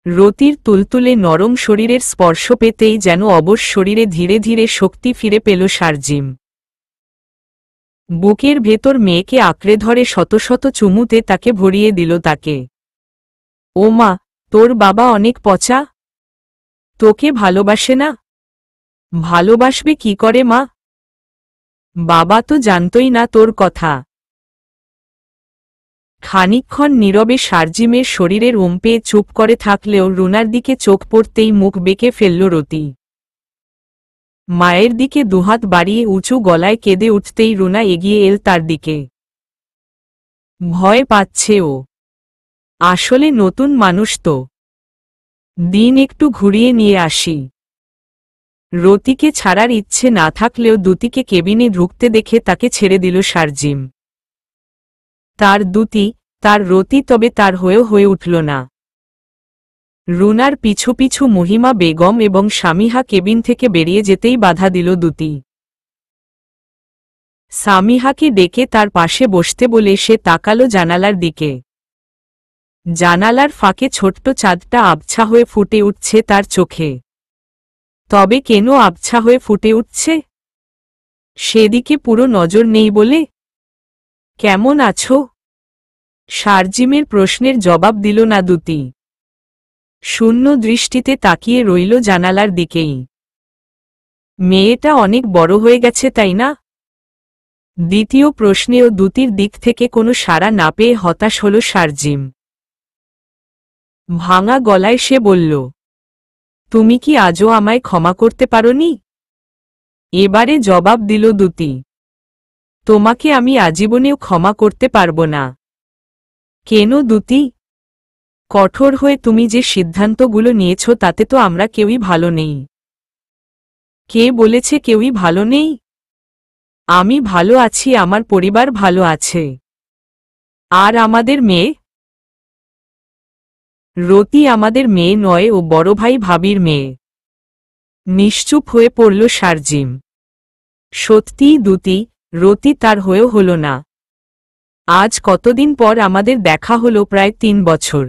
রতির তুলতুলে নরম শরীরের স্পর্শ পেতেই যেন অবশ শরীরে ধীরে ধীরে শক্তি ফিরে পেল শারজিম। বুকের ভেতর মেয়েকে আঁকড়ে ধরে শত শত চুমুতে তাকে ভরিয়ে দিল তাকে। ও মা, তোর বাবা অনেক পচা? তোকে ভালোবাসে না? ভালোবাসবে কি করে মা? বাবা তো জানতই না তোর কথা। খানিকক্ষণ নীরবে শারজিমের শরীরের পেয়ে চুপ করে থাকলেও রুনার দিকে চোখ পড়তেই মুখ বেঁকে ফেলল রতি। মায়ের দিকে দুহাত বাড়িয়ে উঁচু গলায় কেঁদে উঠতেই রুনা এগিয়ে এল তার দিকে। ভয় পাচ্ছে ও। আসলে নতুন মানুষ তো। দিন একটু ঘুরিয়ে নিয়ে আসি। রতিকে ছাড়ার ইচ্ছে না থাকলেও দুতিকে কেবিনে ঢুকতে দেখে তাকে ছেড়ে দিল শারজিম। তার দুতি, তার রতি, তবে তার হয়ে উঠল না। রুনার পিছু পিছু মহিমা বেগম এবং সামিহা কেবিন থেকে বেরিয়ে যেতেই বাধা দিল দুতি। সামিহাকে ডেকে তার পাশে বসতে বলে সে তাকালো জানালার দিকে। জানালার ফাঁকে ছোট্ট চাঁদটা আবছা হয়ে ফুটে উঠছে তার চোখে। তবে কেন আবছা হয়ে ফুটে উঠছে? সেদিকে পুরো নজর নেই বলে? কেমন আছো? শারজিমের প্রশ্নের জবাব দিল না দুতি। শূন্য দৃষ্টিতে তাকিয়ে রইল জানালার দিকেই। মেয়েটা অনেক বড় হয়ে গেছে তাই না? দ্বিতীয় প্রশ্নেও দুতির দিক থেকে কোনো সাড়া না পেয়ে হতাশ হল শারজিম। ভাঙা গলায় সে বলল, তুমি কি আজও আমায় ক্ষমা করতে পারোনি? এবারে জবাব দিল দুতি, তোমাকে আমি আজীবনেও ক্ষমা করতে পারব না। কেন দুতি? কঠোর হয়ে তুমি যে সিদ্ধান্তগুলো নিয়েছ তাতে তো আমরা কেউই ভালো নেই। কে বলেছে কেউই ভালো নেই? আমি ভালো আছি, আমার পরিবার ভালো আছে। আর আমাদের মেয়ে? রতি আমাদের মেয়ে নয়, ও বড় ভাই ভাবির মেয়ে। নিশ্চুপ হয়ে পড়ল শারজিম। সত্যিই দুতি, রতি তার হয়েও হল না। আজ কতদিন পর আমাদের দেখা হলো? প্রায় 3 বছর।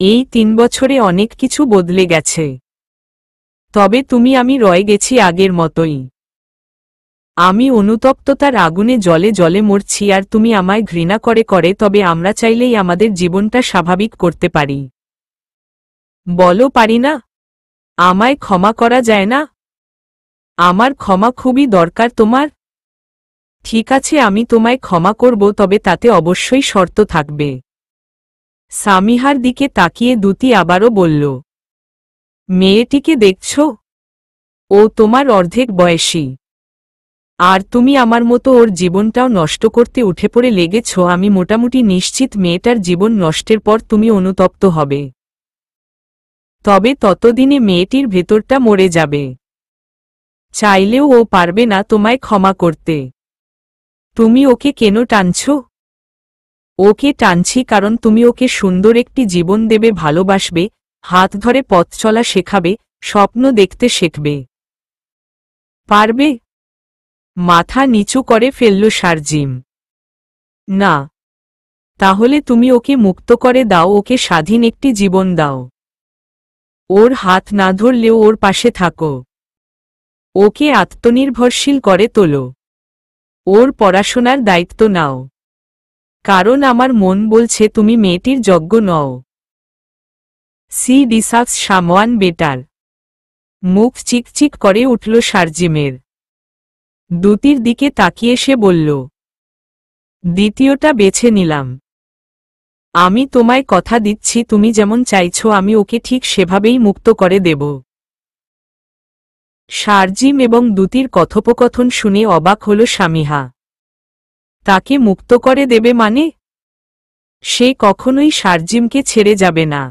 এই 3 বছরে অনেক কিছু বদলে গেছে। তবে তুমি আমি রয়ে গেছি আগের মতোই। আমি অনুতপ্ততার আগুনে জ্বলে জ্বলে মরছি আর তুমি আমায় ঘৃণা করে, তবে আমরা চাইলেই আমাদের জীবনটা স্বাভাবিক করতে পারি। বলো পারি না? আমায় ক্ষমা করা যায় না? আমার ক্ষমা খুবই দরকার তোমার। ঠিক আছে, আমি তোমায় ক্ষমা করব, তবে তাতে অবশ্যই শর্ত থাকবে। সামিহার দিকে তাকিয়ে দুতি আবারও বলল, মেয়েটিকে দেখছ? ও তোমার অর্ধেক বয়সী। আর তুমি আমার মতো ওর জীবনটাও নষ্ট করতে উঠে পড়ে লেগেছ। আমি মোটামুটি নিশ্চিত মেয়েটার জীবন নষ্টের পর তুমি অনুতপ্ত হবে। তবে ততদিনে মেয়েটির ভেতরটা মরে যাবে। চাইলেও ও পারবে না তোমায় ক্ষমা করতে। তুমি ওকে কেন টানছ? ওকে টানছি কারণ তুমি ওকে সুন্দর একটি জীবন দেবে, ভালোবাসবে, হাত ধরে পথ চলা শেখাবে, স্বপ্ন দেখতে শেখবে। পারবে? মাথা নিচু করে ফেলল শারজিম। না। তাহলে তুমি ওকে মুক্ত করে দাও, ওকে স্বাধীন একটি জীবন দাও। ওর হাত না ধরলেও ওর পাশে থাকো। ওকে আত্মনির্ভরশীল করে তোলো। ওর পড়াশোনার দায়িত্ব নাও। কারণ আমার মন বলছে তুমি মেয়েটির যোগ্য নও। She deserves someone better. মুখ চিকচিক করে উঠল শারজিমের। দুতির দিকে তাকিয়ে সে বলল, দ্বিতীয়টা বেছে নিলাম। আমি তোমায় কথা দিচ্ছি, তুমি যেমন চাইছো আমি ওকে ঠিক সেভাবেই মুক্ত করে দেব। শারজিম এবং দুতির কথোপকথন শুনে অবাক হল সামিহা। তাকে মুক্ত করে দেবে মানে? সে কখনোই শারজিমকে ছেড়ে যাবে না।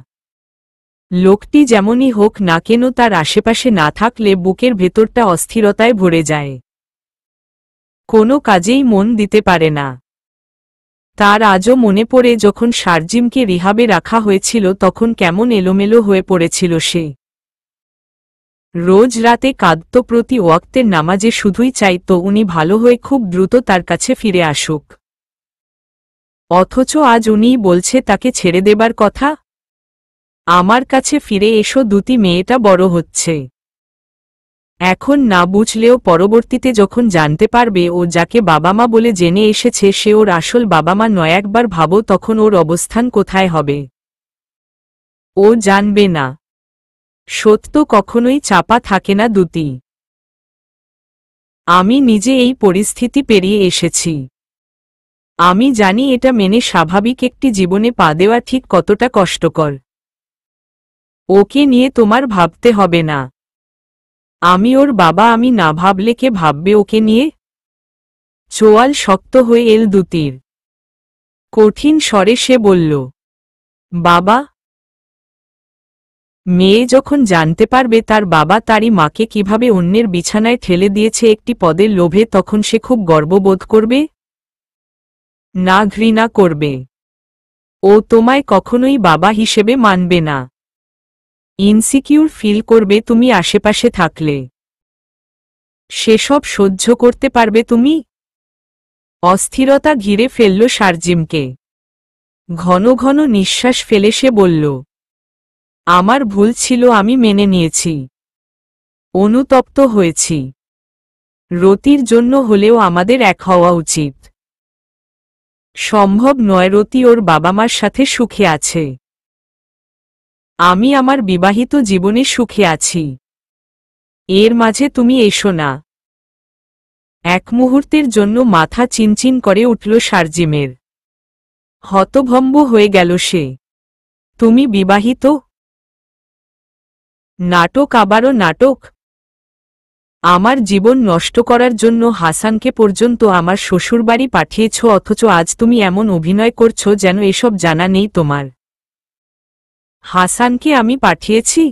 লোকটি যেমনই হোক না কেন তার আশেপাশে না থাকলে বুকের ভেতরটা অস্থিরতায় ভরে যায়। কোনো কাজেই মন দিতে পারে না। তার আজও মনে পড়ে যখন শারজিমকে রিহাবে রাখা হয়েছিল তখন কেমন এলোমেলো হয়ে পড়েছিল সে। রোজ রাতে কাঁদত, প্রতি ওয়াক্তের নামাজে শুধুই চাইত উনি ভালো হয়ে খুব দ্রুত তার কাছে ফিরে আসুক। অথচ আজ উনিই বলছে তাকে ছেড়ে দেবার কথা। আমার কাছে ফিরে এসো দ্যুতি, মেয়েটা বড় হচ্ছে। এখন না বুঝলেও পরবর্তীতে যখন জানতে পারবে ও যাকে বাবা মা বলে জেনে এসেছে সে ওর আসল বাবা মা নয়, একবার ভাবো তখন ওর অবস্থান কোথায় হবে। ও জানবে না। সত্য কখনোই চাপা থাকে না দ্যুতি। আমি নিজে এই পরিস্থিতি পেরিয়ে এসেছি। আমি জানি এটা মেনে স্বাভাবিক একটি জীবনে পা দেওয়া ঠিক কতটা কষ্টকর। ওকে নিয়ে তোমার ভাবতে হবে না। আমি ওর বাবা, আমি না ভাবলে কে ভাববে ওকে নিয়ে? চোয়াল শক্ত হয়ে এল দ্যুতির। কঠিন স্বরে সে বলল, বাবা। মেয়ে যখন জানতে পারবে তার বাবা তারই মাকে কিভাবে অন্যের বিছানায় ঠেলে দিয়েছে একটি পদের লোভে, তখন সে খুব গর্ববোধ করবে, না ঘৃণা করবে। ও তোমায় কখনোই বাবা হিসেবে মানবে না। ইনসিকিউর ফিল করবে তুমি আশেপাশে থাকলে। সেসব সহ্য করতে পারবে তুমি? অস্থিরতা ঘিরে ফেলল শারজিমকে। ঘন ঘন নিঃশ্বাস ফেলে সে বলল, আমার ভুল ছিল, আমি মেনে নিয়েছি। অনুতপ্ত হয়েছি। রতির জন্য হলেও আমাদের এক হওয়া উচিত। সম্ভব নয়, রতি ওর বাবা মার সাথে সুখে আছে। আমি আমার বিবাহিত জীবনে সুখে আছি। এর মাঝে তুমি এসো না। এক মুহূর্তের জন্য মাথা চিনচিন করে উঠল শারজিমের। হতভম্ব হয়ে গেল সে। তুমি বিবাহিত? নাটক, আবারও নাটক। আমার জীবন নষ্ট করার জন্য হাসানকে পর্যন্ত আমার শ্বশুরবাড়ি পাঠিয়েছ, অথচ আজ তুমি এমন অভিনয় করছো যেন এসব জানা নেই তোমার। হাসানকে আমি পাঠিয়েছি?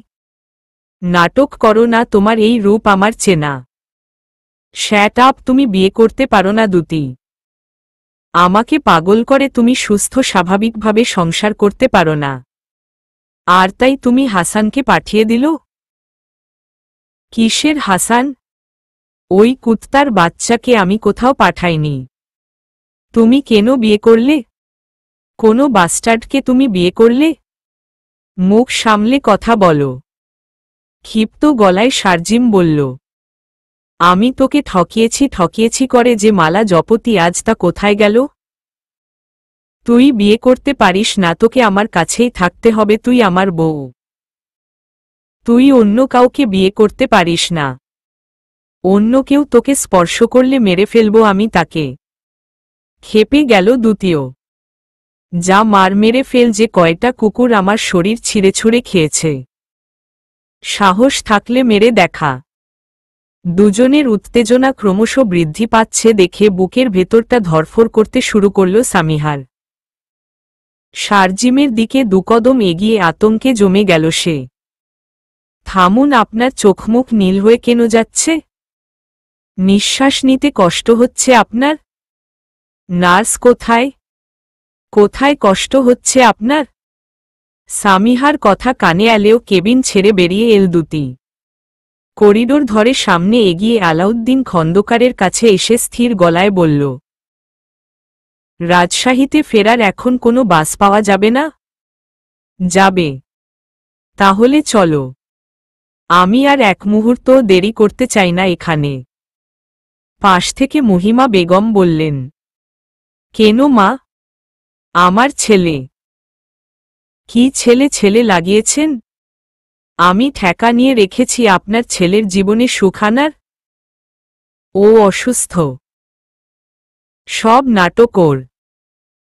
নাটক করো না, তোমার এই রূপ আমার চেনা। শ্যাট আপ, তুমি বিয়ে করতে পারো না দ্যুতি। আমাকে পাগল করে তুমি সুস্থ স্বাভাবিকভাবে সংসার করতে পারো না। আর তাই তুমি হাসানকে পাঠিয়ে দিল? কিসের হাসান? ওই কুত্তার বাচ্চাকে আমি কোথাও পাঠাইনি। তুমি কেন বিয়ে করলে? কোনো বাস্টার্ডকে তুমি বিয়ে করলে? মুখ সামলে কথা বলো। ক্ষিপ্ত গলায় শারজিম বলল, আমি তোকে ঠকিয়েছি করে যে মালা জপতি, আজ তা কোথায় গেল? তুই বিয়ে করতে পারিস না, তোকে আমার কাছেই থাকতে হবে, তুই আমার বউ। তুই অন্য কাউকে বিয়ে করতে পারিস না। অন্য কেউ তোকে স্পর্শ করলে মেরে ফেলবো আমি তাকে। ক্ষেপে গেল দ্যুতীয়। যা মার, মেরে ফেল, যে কয়টা কুকুর আমার শরীর ছিঁড়েছুঁড়ে খেয়েছে। সাহস থাকলে মেরে দেখা। দুজনের উত্তেজনা ক্রমশ বৃদ্ধি পাচ্ছে দেখে বুকের ভেতরটা ধরফর করতে শুরু করল সামিহার। শারজিমের দিকে দুকদম এগিয়ে আতঙ্কে জমে গেল সে। থামুন, আপনার চোখমুখ নীল হয়ে কেন যাচ্ছে? নিঃশ্বাস নিতে কষ্ট হচ্ছে আপনার? নার্স কোথায়? কোথায় কষ্ট হচ্ছে আপনার? সামিহার কথা কানে এলেও কেবিন ছেড়ে বেরিয়ে এল দ্যুতি। করিডোর ধরে সামনে এগিয়ে আলাউদ্দিন খন্দকারের কাছে এসে স্থির গলায় বলল, রাজশাহীতে ফেরার এখন কোনো বাস পাওয়া যাবে না? যাবে। তাহলে চলো। আমি আর এক মুহূর্ত দেরি করতে চাই না এখানে। পাশ থেকে মহিমা বেগম বললেন, কেন মা? আমার ছেলে। কি ছেলে? ছেলে লাগিয়েছেন? আমি ঠেকা নিয়ে রেখেছি আপনার ছেলের জীবনে সুখ আনার। ও অসুস্থ। সব নাটক ওর।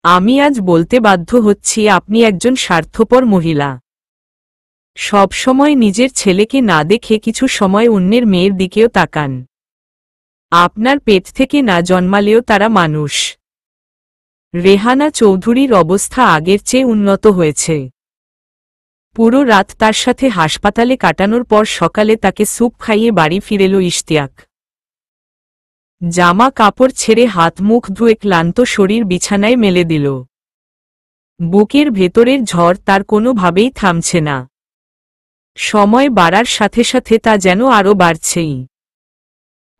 আমি আজ বলতে বাধ্য হচ্ছি, আপনি একজন স্বার্থপর মহিলা। সব সময় নিজের ছেলেকে না দেখে কিছু সময় অন্যের মেয়ের দিকেও তাকান। আপনার পেট থেকে না জন্মালেও তারা মানুষ। রেহানা চৌধুরীর অবস্থা আগের চেয়ে উন্নত হয়েছে। পুরো রাত তার সাথে হাসপাতালে কাটানোর পর সকালে তাকে স্যুপ খাইয়ে বাড়ি ফিরেল ইশতিয়াক। জামা কাপড় ছেড়ে হাত মুখ ধুয়ে ক্লান্ত শরীর বিছানায় মেলে দিল। বুকের ভেতরের ঝড় তার কোনোভাবেই থামছে না। সময় বাড়ার সাথে সাথে তা যেন আরও বাড়ছেই।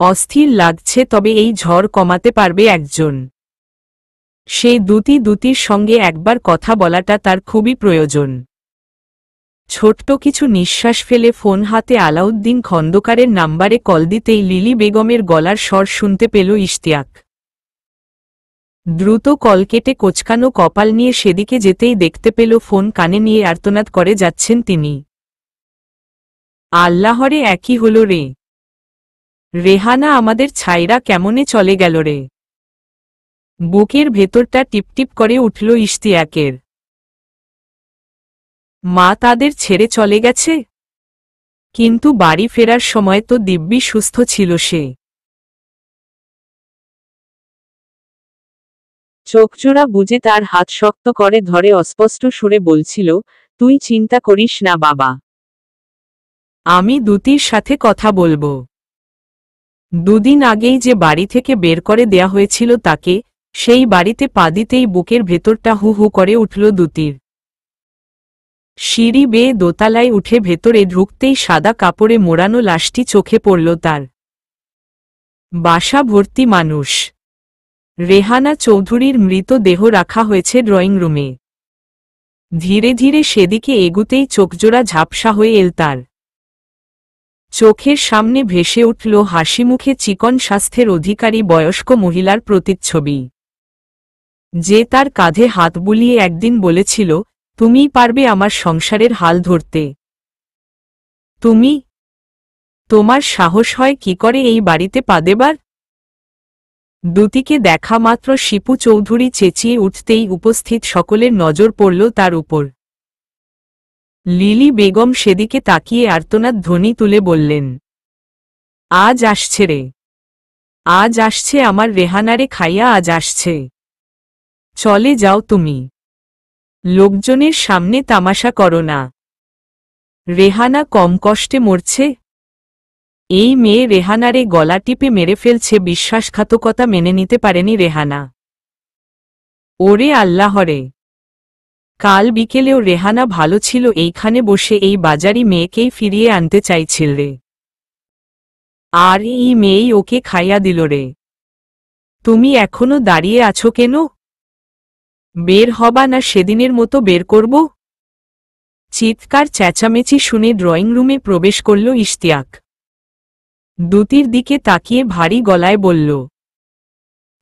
অস্থির লাগছে, তবে এই ঝড় কমাতে পারবে একজন। সেই দ্যুতির সঙ্গে একবার কথা বলাটা তার খুবই প্রয়োজন। ছোট্ট কিছু নিঃশ্বাস ফেলে ফোন হাতে আলাউদ্দিন খন্দকারের নাম্বারে কল দিতেই লিলি বেগমের গলার স্বর শুনতে পেল ইশতিয়াক। দ্রুত কল কেটে কোঁচকানো কপাল নিয়ে সেদিকে যেতেই দেখতে পেল ফোন কানে নিয়ে আর্তনাদ করে যাচ্ছেন তিনি। আল্লাহরে একই হলো রে, রেহানা আমাদের ছাইরা কেমনে চলে গেল রে। বুকের ভেতরটা টিপটিপ করে উঠল ইশতিয়াকের। মা তাদের ছেড়ে চলে গেছে? কিন্তু বাড়ি ফেরার সময় তো দিব্যি সুস্থ ছিল সে। চোখজোড়া বুজে তার হাত শক্ত করে ধরে অস্পষ্ট সুরে বলছিল, তুই চিন্তা করিস না বাবা, আমি দ্যুতির সাথে কথা বলবো। দুদিন আগেই যে বাড়ি থেকে বের করে দেয়া হয়েছিল তাকে, সেই বাড়িতে পা দিতেই বুকের ভেতরটা হু হু করে উঠল দ্যুতির। সিঁড়ি বেয়ে দোতলায় উঠে ভেতরে ঢুকতেই সাদা কাপড়ে মোড়ানো লাশটি চোখে পড়ল তার। বাসা ভর্তি মানুষ। রেহানা চৌধুরীর মৃতদেহ রাখা হয়েছে ড্রয়িং রুমে। ধীরে ধীরে সেদিকে এগুতেই চোখজোড়া ঝাপসা হয়ে এল তার। চোখের সামনে ভেসে উঠল হাসিমুখে চিকন স্বাস্থ্যের অধিকারী বয়স্ক মহিলার প্রতিচ্ছবি, যে তার কাঁধে হাত বুলিয়ে একদিন বলেছিল, তুমিই পারবে আমার সংসারের হাল ধরতে। তুমি, তোমার সাহস হয় কি করে এই বাড়িতে পা দেবার? দ্যুতিকে দেখা মাত্র শিপু চৌধুরী চেঁচিয়ে উঠতেই উপস্থিত সকলের নজর পড়ল তার উপর। লিলি বেগম সেদিকে তাকিয়ে আর্তনাদ ধ্বনি তুলে বললেন, আজ আসছে রে, আজ আসছে আমার রেহানারে খাইয়া, আজ আসছে। চলে যাও তুমি, লোকজনের সামনে তামাশা করো না। রেহানা কম কষ্টে মরছে? এই মেয়ে রেহানারে গলা টিপে মেরে ফেলছে, বিশ্বাসঘাতকতা মেনে নিতে পারেনি রেহানা। ওরে আল্লাহরে, কাল বিকেলেও রেহানা ভালো ছিল, এইখানে বসে এই বাজারি মেয়েকেই ফিরিয়ে আনতে চাইছিল রে, আর এই মেয়েই ওকে খাইয়া দিল রে। তুমি এখনো দাঁড়িয়ে আছো কেন? বের হবা না সেদিনের মতো বের করব? চিৎকার চেঁচামেচি শুনে ড্রয়িং রুমে প্রবেশ করল ইশতিয়াক। দ্যুতির দিকে তাকিয়ে ভারী গলায় বলল,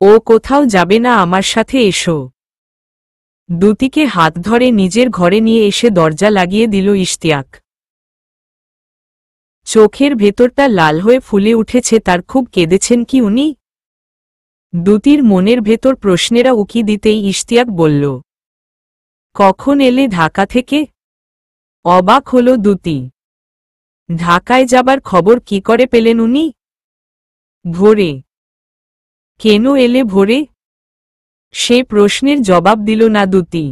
ও কোথাও যাবে না, আমার সাথে এসো। দ্যুতিকে হাত ধরে নিজের ঘরে নিয়ে এসে দরজা লাগিয়ে দিল ইশতিয়াক। চোখের ভেতরটা লাল হয়ে ফুলে উঠেছে তার। খুব কেঁদেছেন কি উনি? দ্যুতির মনের ভেতর প্রশ্নেরা উকি দিতেই ইশতিয়াক বলল, কখন এলে ঢাকা থেকে? অবাক হল দ্যুতি। ঢাকায় যাবার খবর কি করে পেলেন উনি? ভোরে। কেন এলে ভোরে? সে প্রশ্নের জবাব দিল না দ্যুতি।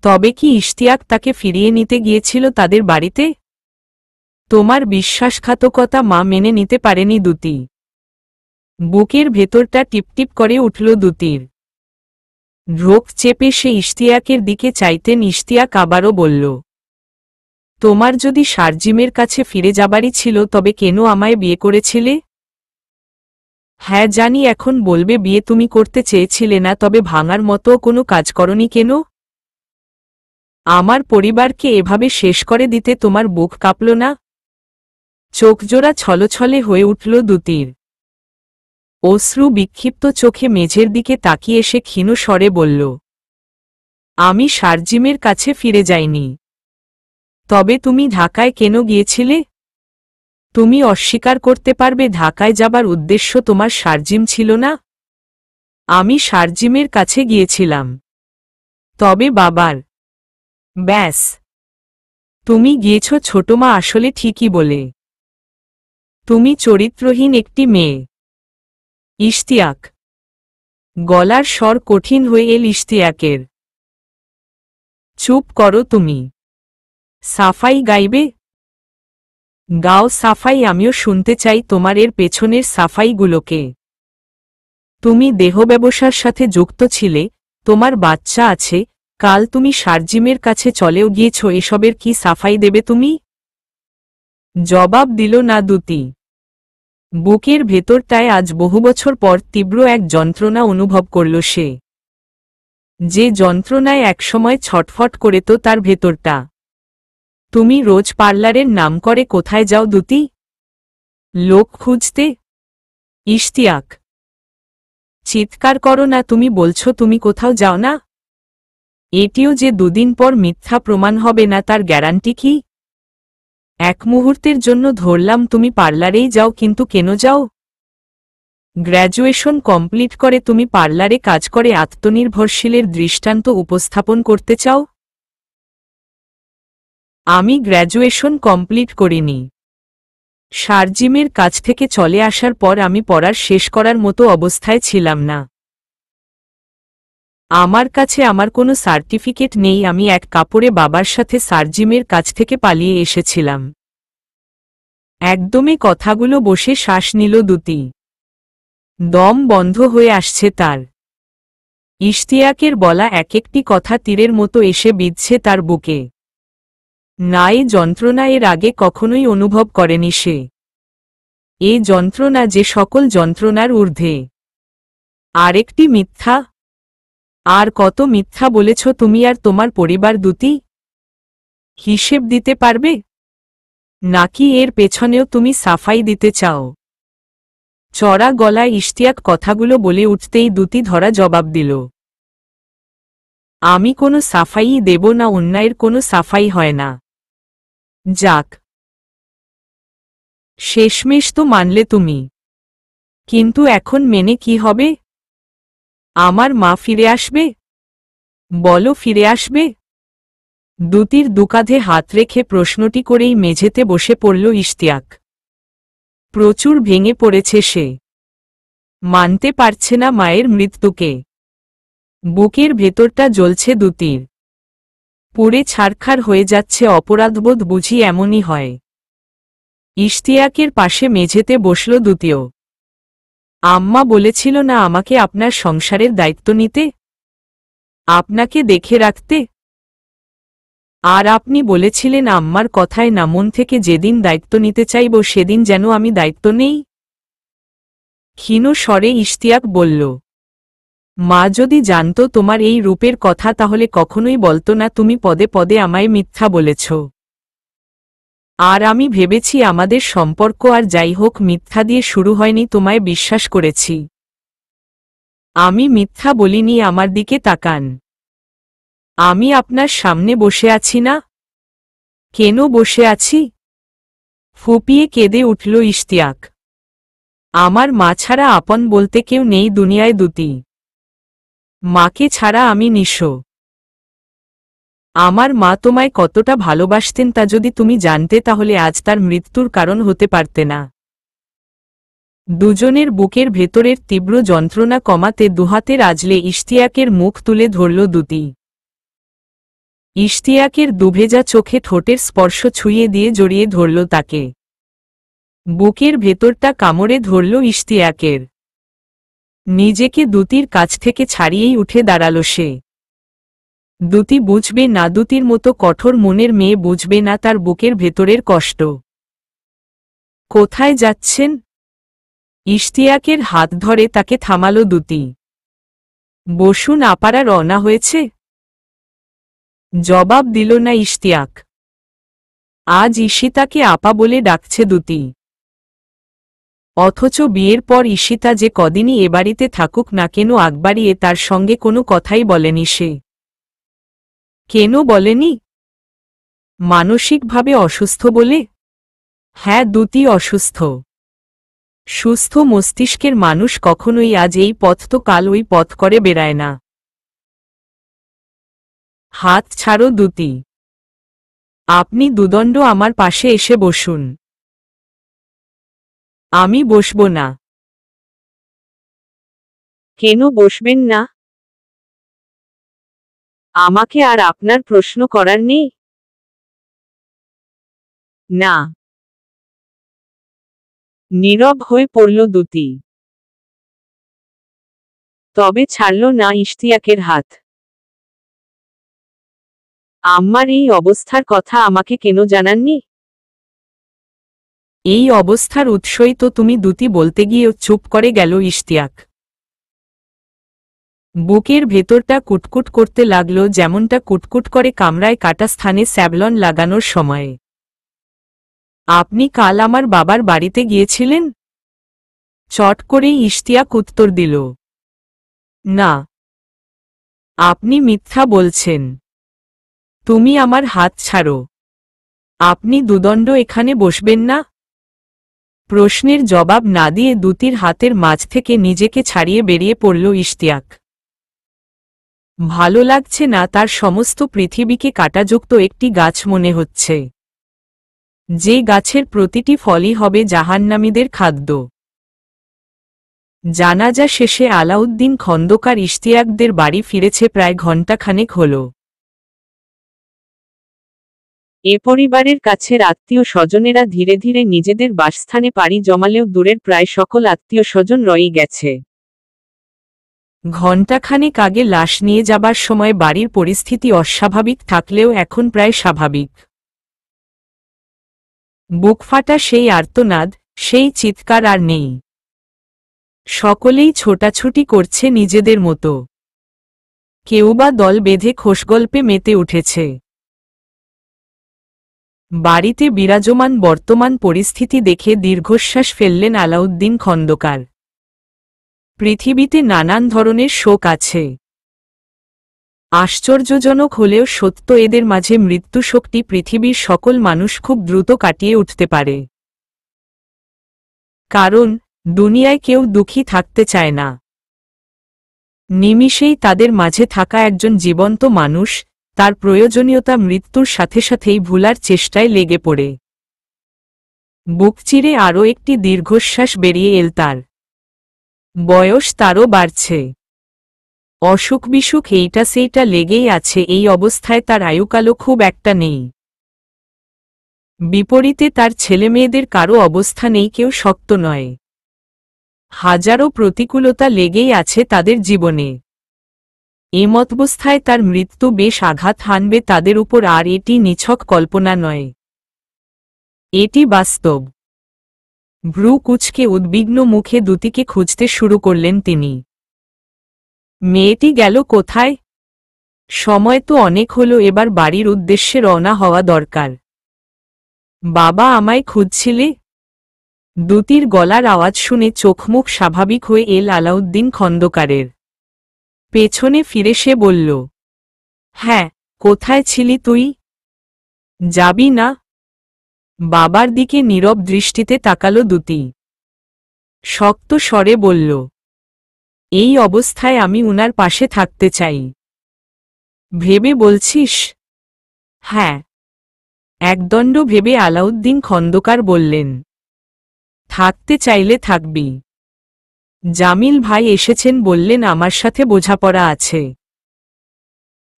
তবে কি ইশতিয়াক তাকে ফিরিয়ে নিতে গিয়েছিল তাদের বাড়িতে? তোমার বিশ্বাসঘাতকতা মা মেনে নিতে পারেনি দ্যুতি। বুকের ভেতরটা টিপটিপ করে উঠল দ্যুতির। ঢোক চেপে সে ইশতিয়াকের দিকে চাইতেন। ইশতিয়াক আবারও বলল, তোমার যদি শারজিমের কাছে ফিরে যাবারই ছিল তবে কেন আমায় বিয়ে করেছিলে? হ্যাঁ জানি এখন বলবে বিয়ে তুমি করতে চেয়েছিলে না, তবে ভাঙার মতো কোনো কাজ করনি কেন? আমার পরিবারকে এভাবে শেষ করে দিতে তোমার বুক কাঁপল না? চোখজোড়া ছলছলে হয়ে উঠল দ্যুতির। অশ্রু বিক্ষিপ্ত চোখে মেঝের দিকে তাকিয়ে সে ক্ষীণ স্বরে বলল, আমি শারজিমের কাছে ফিরে যাইনি। তবে তুমি ঢাকায় কেন গিয়েছিলে? তুমি অস্বীকার করতে পারবে ঢাকায় যাবার উদ্দেশ্য তোমার শারজিম ছিল না? আমি শারজিমের কাছে গিয়েছিলাম, তবে বাবার। ব্যাস, তুমি গিয়েছ ছোটমা আসলে ঠিকই বলে। তুমি চরিত্রহীন একটি মেয়ে। ইশতিয়াক। গলার স্বর কঠিন হয়ে এল ইশতিয়াকের। চুপ করো তুমি। সাফাই গাইবে? গাও সাফাই, আমিও শুনতে চাই তোমার এর পেছনের সাফাইগুলোকে। তুমি দেহ ব্যবসার সাথে যুক্ত ছিলে, তোমার বাচ্চা আছে, কাল তুমি শারজিমের কাছে চলেও গিয়েছ, এসবের কি সাফাই দেবে তুমি? জবাব দিল না দ্যুতি। বুকের ভেতরটায় আজ বহু বছর পর তীব্র এক যন্ত্রণা অনুভব করল সে, যে যন্ত্রণায় একসময় ছটফট করে তো তার ভেতরটা। তুমি রোজ পার্লারের নাম করে কোথায় যাও দুতি? লোক খুঁজতে? ইশতিয়াক, চিৎকার করো না, তুমি বলছো তুমি কোথাও যাও না। এটিও যে দুদিন পর মিথ্যা প্রমাণ হবে না তার গ্যারান্টি কি? এক মুহূর্তের জন্য ধরলাম তুমি পার্লারেই যাও, কিন্তু কেন যাও? গ্র্যাজুয়েশন কমপ্লিট করে তুমি পার্লারে কাজ করে আত্মনির্ভরশীলের দৃষ্টান্ত উপস্থাপন করতে চাও? আমি গ্র্যাজুয়েশন কমপ্লিট করিনি। শারজিমের কাছ থেকে চলে আসার পর আমি পড়ার শেষ করার মতো অবস্থায় ছিলাম না। আমার কাছে আমার কোনো সার্টিফিকেট নেই। আমি এক কাপড়ে বাবার সাথে শারজিমের কাছ থেকে পালিয়ে এসেছিলাম। একদমই কথাগুলো বসে শ্বাস নিল দুতি। দম বন্ধ হয়ে আসছে তার। ইশতিয়াকের বলা এক একটি কথা তীরের মতো এসে বিঁধছে তার বুকে। না, এ যন্ত্রণা এর আগে কখনোই অনুভব করেনি সে। এ যন্ত্রণা যে সকল যন্ত্রণার ঊর্ধ্বে। আরেকটি মিথ্যা? আর কত মিথ্যা বলেছ তুমি আর তোমার পরিবার দুতি? হিসেব দিতে পারবে? নাকি এর পেছনেও তুমি সাফাই দিতে চাও? চড়া গলায় ইশতিয়াক কথাগুলো বলে উঠতেই দুতি ধরা জবাব দিল। আমি কোনো সাফাই দেব না, অন্যায়ের কোনো সাফাই হয় না। যাক, শেষমেশ তো মানলে তুমি। কিন্তু এখন মেনে কি হবে? আমার মা ফিরে আসবে? বলো, ফিরে আসবে? দুতির দুকাঁধে হাত রেখে প্রশ্নটি করেই মেঝেতে বসে পড়ল ইশতিয়াক। প্রচুর ভেঙে পড়েছে সে। মানতে পারছে না মায়ের মৃত্যুকে। বুকের ভেতরটা জ্বলছে দুতির। পুড়ে ছারখার হয়ে যাচ্ছে। অপরাধবোধ বুঝি এমনই হয়। ইশতিয়াকের পাশে মেঝেতে বসল দুতিও। আম্মা বলেছিল না আমাকে আপনার সংসারের দায়িত্ব নিতে, আপনাকে দেখে রাখতে? আর আপনি বলেছিলেন আম্মার কথায় না মন থেকে যেদিন দায়িত্ব নিতে চাইব সেদিন যেন আমি দায়িত্ব নেই। ক্ষীণ স্বরে ইশতিয়াক বলল, মা যদি জানত তোমার এই রূপের কথা তাহলে কখনোই বলতো না তুমি পদে পদে আমায় মিথ্যা বলেছ। আর আমি ভেবেছি আমাদের সম্পর্ক আর যাই হোক মিথ্যা দিয়ে শুরু হয়নি, তোমায় বিশ্বাস করেছি। আমি মিথ্যা বলিনি। আমার দিকে তাকান। আমি আপনার সামনে বসে আছি না? কেন বসে আছি? ফুপিয়ে কেঁদে উঠল ইশতিয়াক। আমার মা ছাড়া আপন বলতে কেউ নেই দুনিয়ায় দুতি। মাকে ছাড়া আমি নিঃস্ব। আমার মা তোমায় কতটা ভালোবাসতেন তা যদি তুমি জানতে তাহলে আজ তার মৃত্যুর কারণ হতে পারতে না। দুজনের বুকের ভেতরের তীব্র যন্ত্রণা কমাতে দুহাতের আজলে ইশতিয়াকের মুখ তুলে ধরল দুতি। ইশতিয়াকের দুভেজা চোখে ঠোঁটের স্পর্শ ছুঁয়ে দিয়ে জড়িয়ে ধরল তাকে। বুকের ভেতরটা কামড়ে ধরল ইশতিয়াকের। নিজেকে দুতির কাছ থেকে ছাড়িয়েই উঠে দাঁড়াল সে। দুতি বুঝবে না, দুতির মতো কঠোর মনের মেয়ে বুঝবে না তার বুকের ভেতরের কষ্ট। কোথায় যাচ্ছেন? ইশতিয়াকের হাত ধরে তাকে থামাল দুতি। বসুন, আপারা রওনা হয়েছে। জবাব দিল না ইশতিয়াক। আজ ঈশিতাকে আপা বলে ডাকছে দুতি। অথচ বিয়ের পর ঈশিতা যে কদিনই এ বাড়িতে থাকুক না কেন আগ বাড়িয়ে তার সঙ্গে কোনো কথাই বলেনি সে। কেন বলেনি? মানসিকভাবে অসুস্থ বলে? হ্যাঁ, দুতি অসুস্থ। সুস্থ মস্তিষ্কের মানুষ কখনোই আজ এই পথ তো কাল ওই পথ করে বেড়ায় না। হাত ছাড়ো দুতি। আপনি দুদণ্ড আমার পাশে এসে বসুন। আমি বসব না। কেন বসবেন না? আমাকে আর আপনার প্রশ্ন করার নেই? না। নীরব হয়ে পড়ল দুতি। তবে ছাড়ল না ইশতিয়াকের হাত। আম্মার এই অবস্থার কথা আমাকে কেন জানাননি? এই অবস্থার উৎসই তো তুমি, দুতি বলতে গিয়ে চুপ করে গেল ইশতিয়াক। বুকের ভেতরটা কুটকুট করতে লাগল, যেমনটা কুটকুট করে কামড়ায় কাটা স্থানে স্যাভলন লাগানোর সময়ে। আপনি কাল আমার বাবার বাড়িতে গিয়েছিলেন? চট করেই ইশতিয়াক উত্তর দিল। না। আপনি মিথ্যা বলছেন। তুমি আমার হাত ছাড়ো। আপনি দুদণ্ড এখানে বসবেন না? প্রশ্নের জবাব না দিয়ে দুতির হাতের মাঝ থেকে নিজেকে ছাড়িয়ে বেরিয়ে পড়ল ইশতিয়াক। ভালো লাগছে না, তার সমস্ত পৃথিবীকে কাঁটাযুক্ত একটি গাছ মনে হচ্ছে, যে গাছের প্রতিটি ফলই হবে জাহান্নামীদের খাদ্য। জানাজা শেষে আলাউদ্দিন খন্দকার ইশতিয়াকদের বাড়ি ফিরেছে প্রায় ঘণ্টাখানেক হল। এ পরিবারের কাছের আত্মীয় স্বজনেরা ধীরে ধীরে নিজেদের বাসস্থানে পাড়ি জমালেও দূরের প্রায় সকল আত্মীয় স্বজন রয়েই গেছে। ঘণ্টাখানেক আগে লাশ নিয়ে যাবার সময় বাড়ির পরিস্থিতি অস্বাভাবিক থাকলেও এখন প্রায় স্বাভাবিক। বুকফাটা সেই আর্তনাদ, সেই চিৎকার আর নেই। সকলেই ছোটাছুটি করছে নিজেদের মতো। কেউ বা দল বেঁধে খোশগল্পে মেতে উঠেছে। বাড়িতে বিরাজমান বর্তমান পরিস্থিতি দেখে দীর্ঘশ্বাস ফেললেন আলাউদ্দিন খন্দকার। পৃথিবীতে নানান ধরনের শোক আছে। আশ্চর্যজনক হলেও সত্য, এদের মাঝে মৃত্যু শোকটি পৃথিবীর সকল মানুষ খুব দ্রুত কাটিয়ে উঠতে পারে। কারণ দুনিয়ায় কেউ দুঃখী থাকতে চায় না। নিমিষেই তাদের মাঝে থাকা একজন জীবন্ত মানুষ তার প্রয়োজনীয়তা মৃত্যুর সাথে সাথেই ভুলার চেষ্টায় লেগে পড়ে। বুক চিরে আরও একটি দীর্ঘশ্বাস বেরিয়ে এল তার। বয়স তারও বাড়ছে। অসুখ বিসুখ এইটা সেইটা লেগেই আছে। এই অবস্থায় তার আয়ুকালও খুব একটা নেই। বিপরীতে তার ছেলেমেয়েদের কারও অবস্থা নেই, কেউ শক্ত নয়। হাজারো প্রতিকূলতা লেগেই আছে তাদের জীবনে। এমতাবস্থায় তার মৃত্যু বেশ আঘাত হানবে তাদের উপর, আর এটি নিছক কল্পনা নয়, এটি বাস্তব। ভ্রু কুঁচকে উদ্বিগ্ন মুখে দুতিকে খুঁজতে শুরু করলেন তিনি। মেয়েটি গেল কোথায়? সময় তো অনেক হলো, এবার বাড়ির উদ্দেশ্যে রওনা হওয়া দরকার। বাবা, আমায় খুঁজছিলে? দুতির গলার আওয়াজ শুনে চোখমুখ স্বাভাবিক হয়ে এল আলাউদ্দিন খন্দকারের। পেছনে ফিরে সে বলল, হ্যাঁ, কোথায় ছিলি তুই? যাবি না? বাবার দিকে নীরব দৃষ্টিতে তাকালো দুতি। শক্ত স্বরে বলল, এই অবস্থায় আমি উনার পাশে থাকতে চাই। ভেবে বলছিস? হ্যাঁ। একদণ্ড ভেবে আলাউদ্দিন খন্দকার বললেন, থাকতে চাইলে থাকবি। জামিল ভাই এসেছেন বললেন আমার সাথে বোঝাপড়া আছে।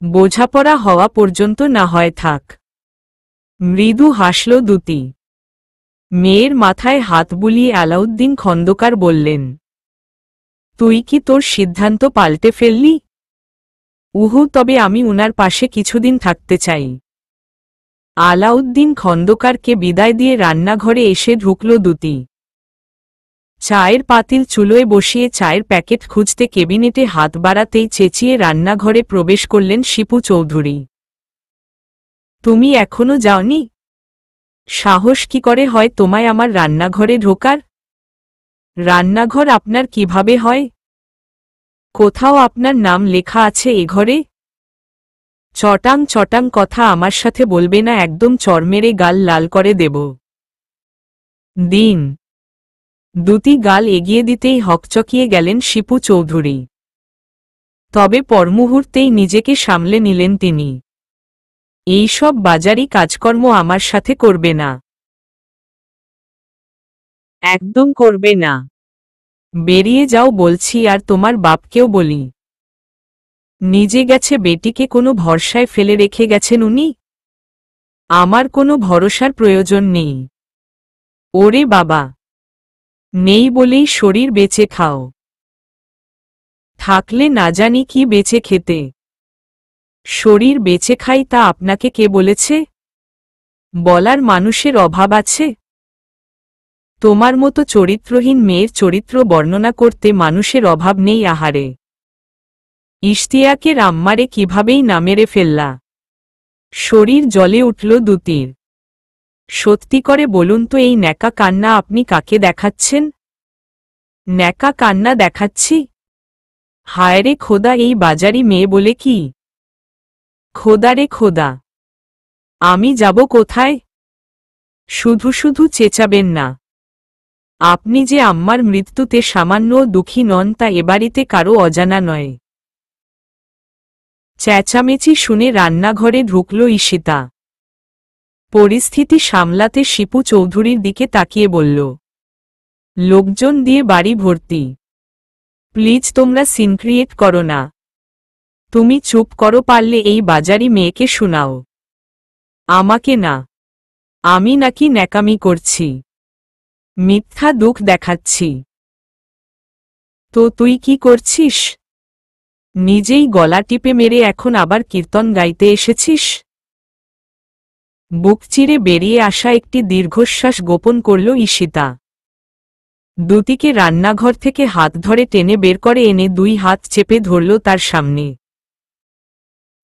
বোঝাপড়া হওয়া পর্যন্ত না হয় থাক। মৃদু হাসল দুতি। মেয়ের মাথায় হাত বুলিয়ে আলাউদ্দিন খন্দকার বললেন, তুই কি তোর সিদ্ধান্ত পাল্টে ফেললি? তবে আমি উনার পাশে কিছুদিন থাকতে চাই। আলাউদ্দিন খন্দকারকে বিদায় দিয়ে রান্নাঘরে এসে ঢুকল দুতি। চায়ের পাতিল চুলোয় বসিয়ে চায়ের প্যাকেট খুঁজতে কেবিনেটে হাত বাড়াতেই চেঁচিয়ে রান্নাঘরে প্রবেশ করলেন শিপু চৌধুরী। তুমি এখনো যাওনি? সাহস কি করে হয় তোমায় আমার রান্নাঘরে ঢোকার? রান্নাঘর আপনার কিভাবে হয়? কোথাও আপনার নাম লেখা আছে এ ঘরে? চটাং চটাং কথা আমার সাথে বলবে না, একদম চড় মেরে গাল লাল করে দেব। দিন। দুটি গাল এগিয়ে দিতেই হকচকিয়ে গেলেন শিপু চৌধুরী। তবে পরমুহূর্তেই নিজেকে সামলে নিলেন তিনি। এইসব বাজারি কাজকর্ম আমার সাথে করবে না। একদম করবে না। বেরিয়ে যাও বলছি, আর তোমার বাপকেও বলি। নিজে গেছে, বেটিকে কোনো ভরসায় ফেলে রেখে গেছেন উনি? আমার কোনো ভরসার প্রয়োজন নেই। ওরে বাবা, নেই বলেই শরীর বেঁচে খাও। থাকলে না জানি কি বেঁচে খেতে। শরীর বেঁচে খাই তা আপনাকে কে বলেছে? বলার মানুষের অভাব আছে? তোমার মতো চরিত্রহীন মেয়ের চরিত্র বর্ণনা করতে মানুষের অভাব নেই আহারে। ইশতিয়াকের আম্মারে কিভাবেই না মেরে ফেললা। শরীর জ্বলে উঠল দুতির। সত্যি করে বলুন তো এই ন্যাকা কান্না আপনি কাকে দেখাচ্ছেন? ন্যাকা কান্না দেখাচ্ছি? হায়রে খোদা, এই বাজারি মেয়ে বলে কি? খোদা রে খোদা, আমি যাব কোথায়? শুধু শুধু চেঁচাবেন না। আপনি যে আম্মার মৃত্যুতে সামান্য দুঃখী নন তা এবাড়িতে কারো অজানা নয়। চেঁচামেচি শুনে রান্নাঘরে ঢুকল ঈশিতা। পরিস্থিতি সামলাতে শিপু চৌধুরীর দিকে তাকিয়ে বলল, লোকজন দিয়ে বাড়ি ভর্তি, প্লিজ তোমরা সিন ক্রিয়েট করো না। তুমি চুপ করো, পারলে এই বাজারি মেয়েকে শোনাও। আমাকে না। আমি নাকি ন্যাকামি করছি, মিথ্যা দুঃখ দেখাচ্ছি? তো তুই কি করছিস? নিজেই গলা টিপে মেরে এখন আবার কীর্তন গাইতে এসেছিস? বুক চিরে বেরিয়ে আসা একটি দীর্ঘশ্বাস গোপন করল ঈশিতা। দুতিকে রান্নাঘর থেকে হাত ধরে টেনে বের করে এনে দুই হাত চেপে ধরল তার সামনে।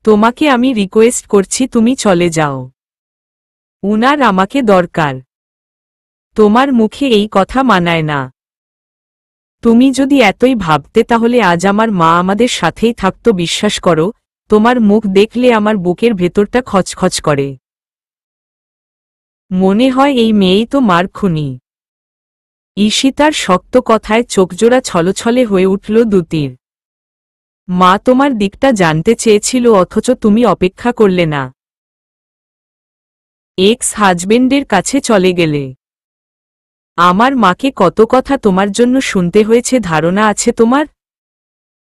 তোমাকে আমি রিকোয়েস্ট করছি, তুমি চলে যাও। উনার আমাকে দরকার। তোমার মুখে এই কথা মানায় না। তুমি যদি এতই ভাবতে তাহলে আজ আমার মা আমাদের সাথেই থাকত। বিশ্বাস করো, তোমার মুখ দেখলে আমার বুকের ভেতরটা খচখচ করে। মনে হয় এই মেয়েই তো মার খুনি। ঈশিতার শক্ত কথায় চোখজোড়া ছলছলে হয়ে উঠল দুতির। মা তোমার দিকটা জানতে চেয়েছিল, অথচ তুমি অপেক্ষা করলে না। এক্স হাজবেন্ডের কাছে চলে গেলে। আমার মাকে কত কথা তোমার জন্য শুনতে হয়েছে ধারণা আছে তোমার?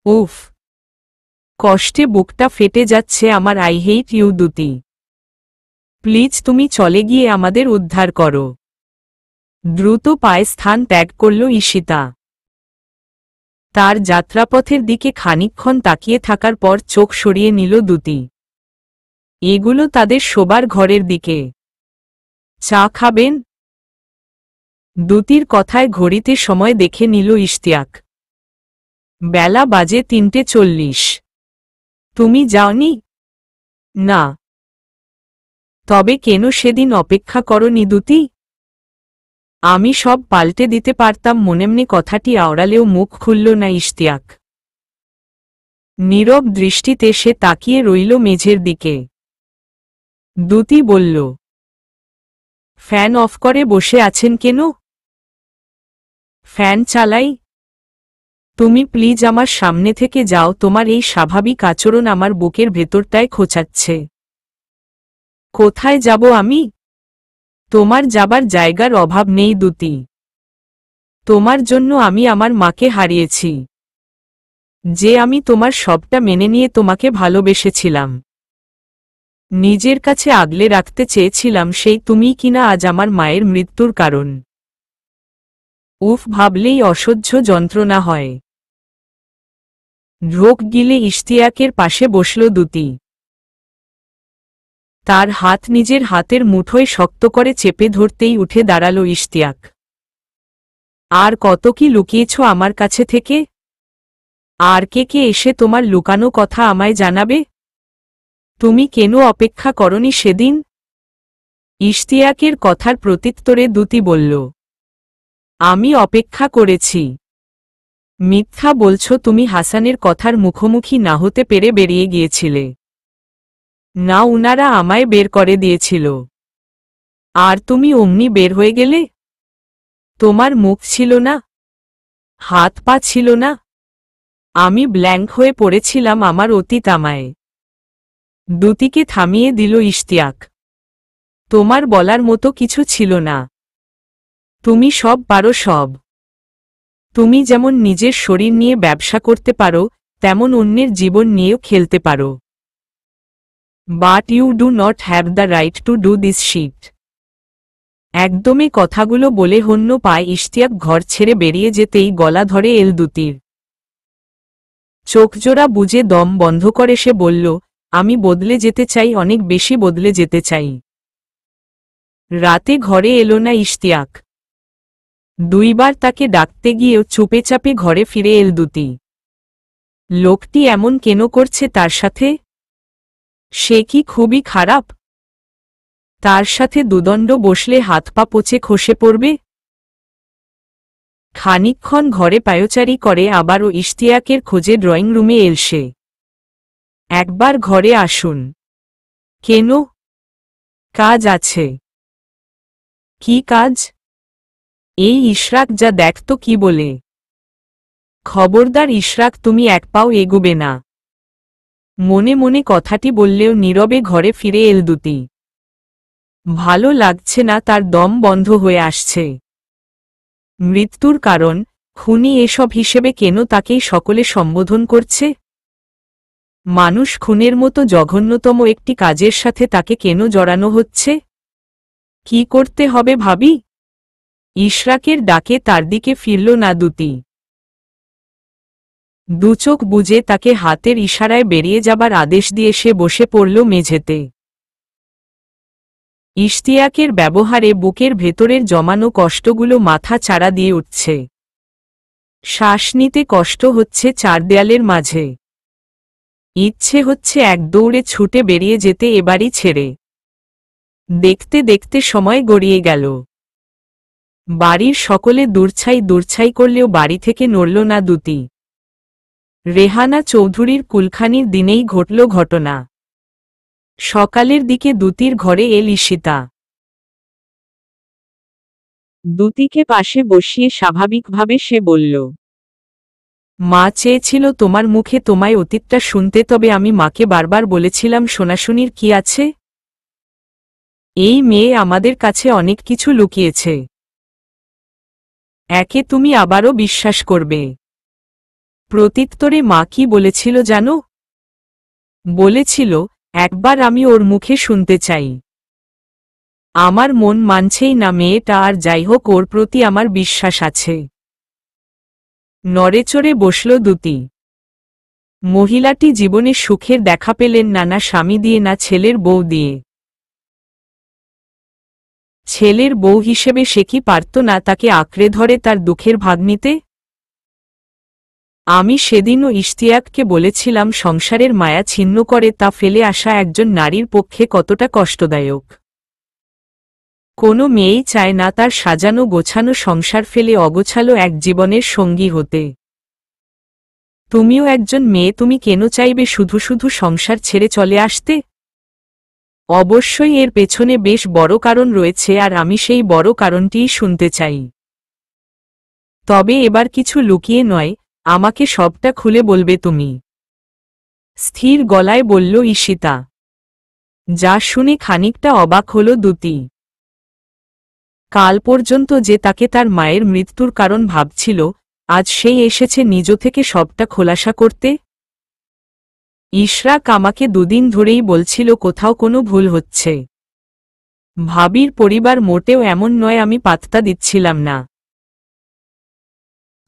উফ, কষ্টে বুকটা ফেটে যাচ্ছে আমার। I hate you Duti. Please তুমি চলে গিয়ে আমাদের উদ্ধার করো। দ্রুত পায়ে স্থান ত্যাগ করল ঈশিতা। তার যাত্রাপথের দিকে খানিকক্ষণ তাকিয়ে থাকার পর চোখ সরিয়ে নিল দুতি। এগুলো তাদের শোবার ঘরের দিকে। চা খাবেন? দুতির কথায় ঘড়িতে সময় দেখে নিল ইশতিয়াক। বেলা বাজে ৩:৪০। তুমি যাওনি? না। তবে কেন সেদিন অপেক্ষা করনি দুতি? আমি সব পাল্টে দিতে পারতাম। মনেমনে কথাটি আওড়ালেও মুখ খুলল না ইশতিয়াক। নীরব দৃষ্টিতে সে তাকিয়ে রইল মেঝের দিকে। দুতি বলল, ফ্যান অফ করে বসে আছেন কেন? ফ্যান চালাই। তুমি প্লিজ আমার সামনে থেকে যাও। তোমার এই স্বাভাবিক আচরণ আমার বুকের ভেতরটায় খোঁচাচ্ছে। কোথায় যাব আমি? তোমার যাবার জায়গার অভাব নেই দুতি। তোমার জন্য আমি আমার মাকে হারিয়েছি। যে আমি তোমার সবটা মেনে নিয়ে তোমাকে ভালোবেসেছিলাম, নিজের কাছে আগলে রাখতে চেয়েছিলাম, সেই তুমিই কিনা আজ আমার মায়ের মৃত্যুর কারণ। উফ, ভাবলেই অসহ্য যন্ত্রণা হয়। ঢোক গিলে ইশতিয়াকের পাশে বসল দুতি। তার হাত নিজের হাতের মুঠোয় শক্ত করে চেপে ধরতেই উঠে দাঁড়াল ইশতিয়াক। আর কত কি লুকিয়েছ আমার কাছে থেকে? আর কে কে এসে তোমার লুকানো কথা আমায় জানাবে? তুমি কেন অপেক্ষা করনি সেদিন? ইশতিয়াকের কথার প্রত্যুত্তরে দুতি বলল, আমি অপেক্ষা করেছি। মিথ্যা বলছো তুমি। হাসানের কথার মুখোমুখি না হতে পেরে বেরিয়ে গিয়েছিলে। না, উনারা আমায় বের করে দিয়েছিল। আর তুমি অমনি বের হয়ে গেলে। তোমার মুখ ছিল না, হাত পা ছিল না। আমি ব্ল্যাঙ্ক হয়ে পড়েছিলাম। আমার অতীত আমায়। দুতিকে থামিয়ে দিল ইশতিয়াক। তোমার বলার মতো কিছু ছিল না। তুমি সব পারো, সব। তুমি যেমন নিজের শরীর নিয়ে ব্যবসা করতে পারো, তেমন অন্যের জীবন নিয়েও খেলতে পারো। But you do not have the right to do this shit. একদমই কথাগুলো বলে হন্য পায় ইশতিয়াক ঘর ছেড়ে বেরিয়ে যেতেই গলা ধরে এল দুতির। চোখজোড়া বুজে দম বন্ধ করে সে বলল, আমি বদলে যেতে চাই, অনেক বেশি বদলে যেতে চাই। রাতে ঘরে এলো না ইশতিয়াক। দুইবার তাকে ডাকতে গিয়েও চুপে চাপে ঘরে ফিরে এল দুতি। লোকটি এমন কেন করছে তার সাথে? সে কি খুবই খারাপ? তার সাথে দুদণ্ড বসলে হাত পা পচে খসে পড়বে। খানিকক্ষণ ঘরে পায়চারি করে আবারও ইশতিয়াকের খোঁজে ড্রয়িং রুমে এল সে। একবার ঘরে আসুন। কেন? কাজ আছে। কি কাজ? এই ইশরাক যা দেখতো কি বলে। খবরদার ইশরাক, তুমি এক পাও এগোবে না। মনে মনে কথাটি বললেও নীরবে ঘরে ফিরে এল দুতি। ভালো লাগছে না, তার দম বন্ধ হয়ে আসছে। মৃত্যুর কারণ, খুনি এসব হিসেবে কেন তাকেই সকলে সম্বোধন করছে? মানুষ খুনের মতো জঘন্যতম একটি কাজের সাথে তাকে কেন জড়ানো হচ্ছে? কি করতে হবে ভাবি? ইশরাকের ডাকে তার দিকে ফিরল না দুতি। দুচোখ বুজে তাকে হাতের ইশারায় বেরিয়ে যাবার আদেশ দিয়ে সে বসে পড়ল মেঝেতে। ইশতিয়াকের ব্যবহারে বুকের ভেতরের জমানো কষ্টগুলো মাথা চাড়া দিয়ে উঠছে। শ্বাস নিতে কষ্ট হচ্ছে চার দেয়ালের মাঝে। ইচ্ছে হচ্ছে এক দৌড়ে ছুটে বেরিয়ে যেতে এবারই ছেড়ে। দেখতে দেখতে সময় গড়িয়ে গেল। বাড়ির সকলে দূরছাই দূরছাই করলেও বাড়ি থেকে নড়ল না দুতি। রেহানা চৌধুরীর কুলখানির দিনেই ঘটল ঘটনা। সকালের দিকে দুতির ঘরে এল ঈশিতা। দুতিকে পাশে বসিয়ে স্বাভাবিকভাবে সে বলল, মা চেয়েছিল তোমার মুখে তোমায় অতীতটা শুনতে, তবে আমি মাকে বারবার বলেছিলাম শোনাশুনির কি আছে। এই মেয়ে আমাদের কাছে অনেক কিছু লুকিয়েছে। একে তুমি আবারও বিশ্বাস করবে। প্রত্যুত্তরে মা কি বলেছিল জানো? বলেছিল, একবার আমি ওর মুখে শুনতে চাই। আমার মন মানছেই না মেয়েটা, আর যাই হোক ওর প্রতি আমার বিশ্বাস আছে। নড়েচড়ে বসল দুতি। মহিলাটি জীবনে সুখের দেখা পেলেন না, না স্বামী দিয়ে না ছেলের বউ দিয়ে। ছেলের বউ হিসেবে সে কি পারত না তাকে আঁকড়ে ধরে তার দুঃখের ভাগ নিতে? আমি সেদিনও ইশতিয়াককে বলেছিলাম সংসারের মায়া ছিন্ন করে তা ফেলে আসা একজন নারীর পক্ষে কতটা কষ্টদায়ক। কোনো মেয়েই চায় না তার সাজানো গোছানো সংসার ফেলে অগোছালো এক জীবনের সঙ্গী হতে। তুমিও একজন মেয়ে, তুমি কেন চাইবে শুধু শুধু সংসার ছেড়ে চলে আসতে? অবশ্যই এর পেছনে বেশ বড় কারণ রয়েছে, আর আমি সেই বড় কারণটিই শুনতে চাই। তবে এবার কিছু লুকিয়ে নয়, আমাকে সবটা খুলে বলবে তুমি। স্থির গলায় বলল ঈশিতা। যা শুনে খানিকটা অবাক হল দুতি। কাল পর্যন্ত যে তাকে তার মায়ের মৃত্যুর কারণ ভাবছিল, আজ সেই এসেছে নিজ থেকে সবটা খোলাসা করতে। ইশরাক আমাকে দুদিন ধরেই বলছিল কোথাও কোনো ভুল হচ্ছে। ভাবির পরিবার মোটেও এমন নয়, আমি পাত্তা দিচ্ছিলাম না।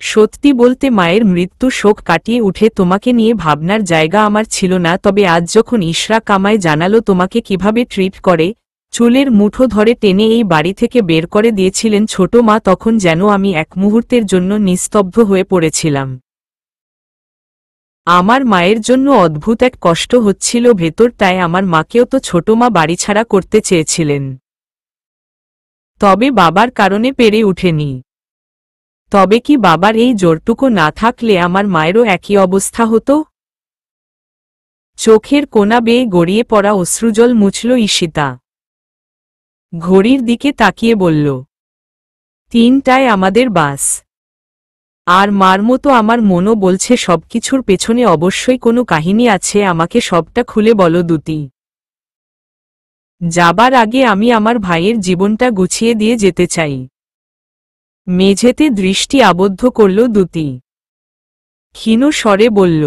সত্যি বলতে মায়ের মৃত্যু শোক কাটিয়ে উঠে তোমাকে নিয়ে ভাবনার জায়গা আমার ছিল না, তবে আজ যখন ইশরাক আমায় জানালো তোমাকে কিভাবে ট্রিট করে, চুলের মুঠো ধরে টেনে এই বাড়ি থেকে বের করে দিয়েছিলেন ছোট মা, তখন যেন আমি এক মুহূর্তের জন্য নিস্তব্ধ হয়ে পড়েছিলাম। আমার মায়ের জন্য অদ্ভুত এক কষ্ট হচ্ছিল ভেতরটায়। আমার মাকেও তো ছোট মা বাড়িছাড়া করতে চেয়েছিলেন, তবে বাবার কারণে পেরে উঠেনি। তবে কি বাবার এই জোরটুকু না থাকলে আমার মায়েরও একই অবস্থা হতো? চোখের কোনা বেয়ে গড়িয়ে পড়া অশ্রুজল মুছল ঈশিতা। ঘড়ির দিকে তাকিয়ে বলল, 3টায় আমাদের বাস। আর মার মতো আমার মনও বলছে সবকিছুর পেছনে অবশ্যই কোনো কাহিনী আছে, আমাকে সবটা খুলে বলো দুতি। যাবার আগে আমি আমার ভাইয়ের জীবনটা গুছিয়ে দিয়ে যেতে চাই। মেঝেতে দৃষ্টি আবদ্ধ করল দুতি। ক্ষীণ স্বরে বলল,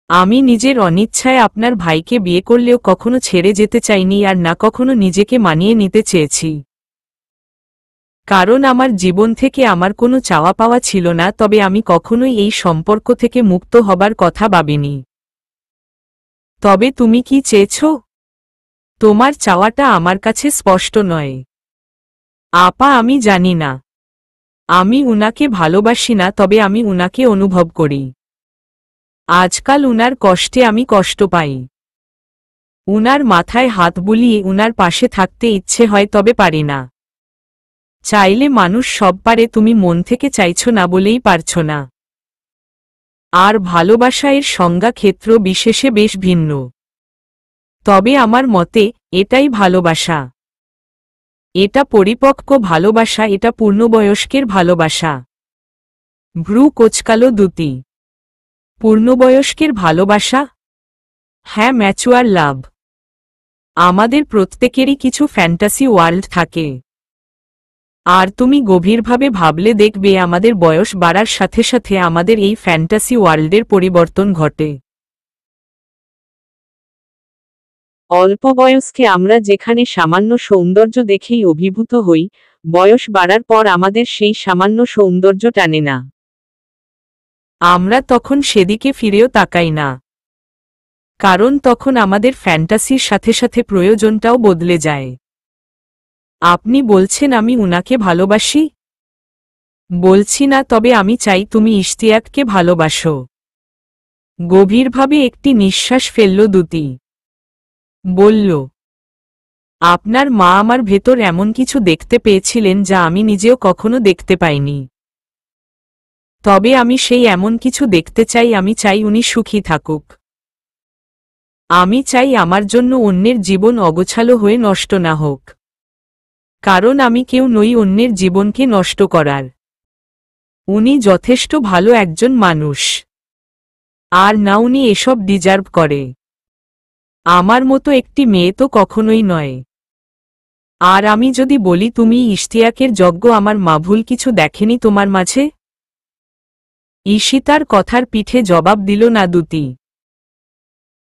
আমি নিজের অনিচ্ছায় আপনার ভাইকে বিয়ে করলেও কখনো ছেড়ে যেতে চাইনি, আর না কখনো নিজেকে মানিয়ে নিতে চেয়েছি। কারণ আমার জীবন থেকে আমার কোনো চাওয়া পাওয়া ছিল না, তবে আমি কখনোই এই সম্পর্ক থেকে মুক্ত হবার কথা ভাবিনি। তবে তুমি কি চেয়েছ? তোমার চাওয়াটা আমার কাছে স্পষ্ট নয়। আপা, আমি জানি না। আমি উনাকে ভালোবাসি না, তবে আমি উনাকে অনুভব করি। আজকাল উনার কষ্টে আমি কষ্ট পাই। উনার মাথায় হাত বুলিয়ে উনার পাশে থাকতে ইচ্ছে হয়, তবে পারি না। চাইলে মানুষ সব পারে, তুমি মন থেকে চাইছো না বলেই পারছো না। আর ভালোবাসা এর সংজ্ঞা ক্ষেত্র বিশেষে বেশ ভিন্ন। তবে আমার মতে এটাই ভালোবাসা। এটা পরিপক্ক ভালোবাসা, এটা পূর্ণবয়স্কের ভালোবাসা। ভ্রু কোঁচকালো দ্যুতি। পূর্ণবয়স্কের ভালোবাসা? হ্যাঁ, ম্যাচুয়ার লাভ। আমাদের প্রত্যেকেরই কিছু ফ্যান্টাসি ওয়ার্ল্ড থাকে। আর তুমি গভীরভাবে ভাবলে দেখবে আমাদের বয়স বাড়ার সাথে সাথে আমাদের এই ফ্যান্টাসি ওয়ার্ল্ডের পরিবর্তন ঘটে। অল্প বয়সকে আমরা যেখানে সামান্য সৌন্দর্য দেখেই অভিভূত হই, বয়স বাড়ার পর আমাদের সেই সামান্য সৌন্দর্য টানে না। আমরা তখন সেদিকে ফিরেও তাকাই না। কারণ তখন আমাদের ফ্যান্টাসির সাথে সাথে প্রয়োজনটাও বদলে যায়। আপনি বলছেন আমি উনাকে ভালোবাসি? বলছি না, তবে আমি চাই তুমি ইশতিয়াককে ভালোবাসো। গভীরভাবে একটি নিঃশ্বাস ফেলল দ্যুতি। বলল, আপনার মা আমার ভেতর এমন কিছু দেখতে পেয়েছিলেন যা আমি নিজেও কখনো দেখতে পাইনি। তবে আমি সেই এমন কিছু দেখতে চাই। আমি চাই উনি সুখী থাকুক। আমি চাই আমার জন্য অন্যের জীবন অগোছালো হয়ে নষ্ট না হোক। কারণ আমি কেউ নই অন্যের জীবনকে নষ্ট করার। উনি যথেষ্ট ভালো একজন মানুষ। আর না উনি এসব ডিজার্ভ করে। আমার মতো একটি মেয়ে তো কখনোই নয়। আর আমি যদি বলি তুমি ইশতিয়াকের যোগ্য, আমার মা ভুল কিছু দেখেনি তোমার মাঝে? ঈশিতার কথার পিঠে জবাব দিল না দ্যুতি।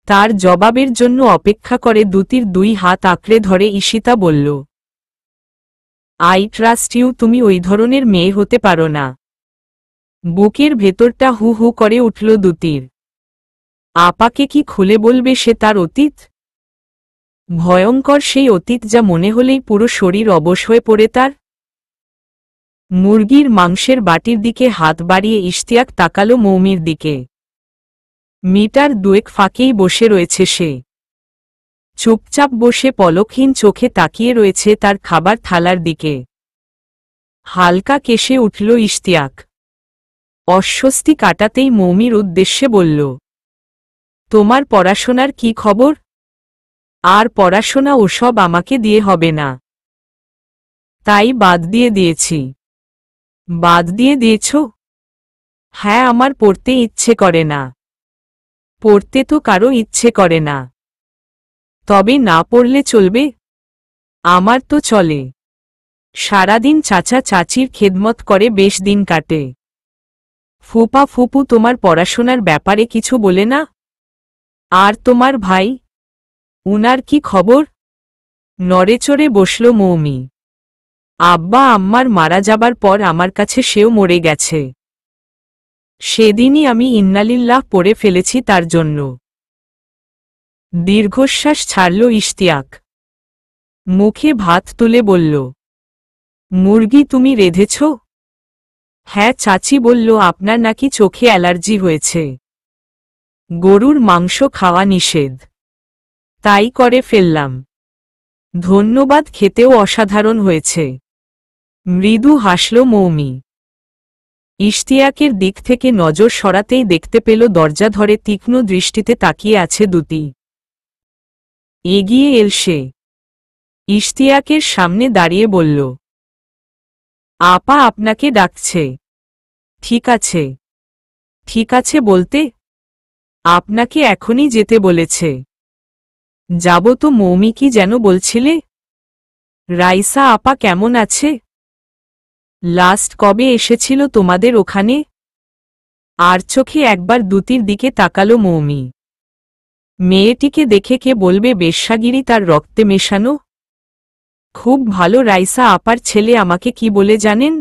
তার জবাবের জন্য অপেক্ষা করে দ্যুতির দুই হাত আঁকড়ে ধরে ঈশিতা বলল, আই ট্রাস্ট ইউ। তুমি ওই ধরনের মেয়ে হতে পারো না। বুকের ভেতরটা হু হু করে উঠল দ্যুতির। আপাকে কি খুলে বলবে সে তার অতীত? ভয়ঙ্কর সেই অতীত যা মনে হলেই পুরো শরীর অবশ হয়ে পড়ে তার। মুরগির মাংসের বাটির দিকে হাত বাড়িয়ে ইশতিয়াক তাকালো মৌমির দিকে। মিটার দুয়েক ফাঁকেই বসে রয়েছে সে। চুপচাপ বসে পলকহীন চোখে তাকিয়ে রয়েছে তার খাবার থালার দিকে। হালকা কেশে উঠল ইশতিয়াক। অস্বস্তি কাটাতেই মৌমির উদ্দেশ্যে বলল, তোমার পড়াশোনার কি খবর? আর পড়াশোনা ওসব আমাকে দিয়ে হবে না। তাই বাদ দিয়ে দিয়েছি। বাদ দিয়ে দিয়েছ? হ্যাঁ, আমার পড়তে ইচ্ছে করে না। পড়তে তো কারো ইচ্ছে করে না। তবে না পড়লে চলবে? আমার তো চলে। সারাদিন চাচা চাচির খেদমত করে বেশ দিন কাটে। ফুপা ফুপু তোমার পড়াশোনার ব্যাপারে কিছু বলে না? আর তোমার ভাই, উনার কি খবর? নড়েচড়ে বসল মৌমি। আব্বা আম্মার মারা যাবার পর আমার কাছে সেও মরে গেছে। সেদিনই আমি ইন্নালিল্লাহ পড়ে ফেলেছি তার জন্য। দীর্ঘশ্বাস ছাড়ল ইশতিয়াক। মুখে ভাত তুলে বলল, মুরগি তুমি রেঁধেছ? হ্যাঁ, চাচি বলল আপনার নাকি চোখে অ্যালার্জি হয়েছে। গরুর মাংস খাওয়া নিষেধ। তাই করে ফেললাম। ধন্যবাদ, খেতেও অসাধারণ হয়েছে। মৃদু হাসল মৌমি। ইশতিয়াকের দিক থেকে নজর সরাতেই দেখতে পেল দরজা ধরে তীক্ষ্ণ দৃষ্টিতে তাকিয়ে আছে দ্যুতি। এগিয়ে এল সে। ইশতিয়াকের সামনে দাঁড়িয়ে বলল, আপা আপনাকে ডাকছে। ঠিক আছে। ঠিক আছে বলতে? আপনাকে এখনই যেতে বলেছে। যাব তো। মৌমি কি যেন বলছিলে? রাইসা আপা কেমন আছে? লাস্ট কবে এসেছিল তোমাদের ওখানে? আর চোখে একবার দ্যুতির দিকে তাকালো মৌমি। মেয়েটিকে দেখে কে বলবে বেশ্যাগিরি তার রক্তে মেশানো? খুব ভালো। রাইসা আপার ছেলে আমাকে কি বলে জানেন?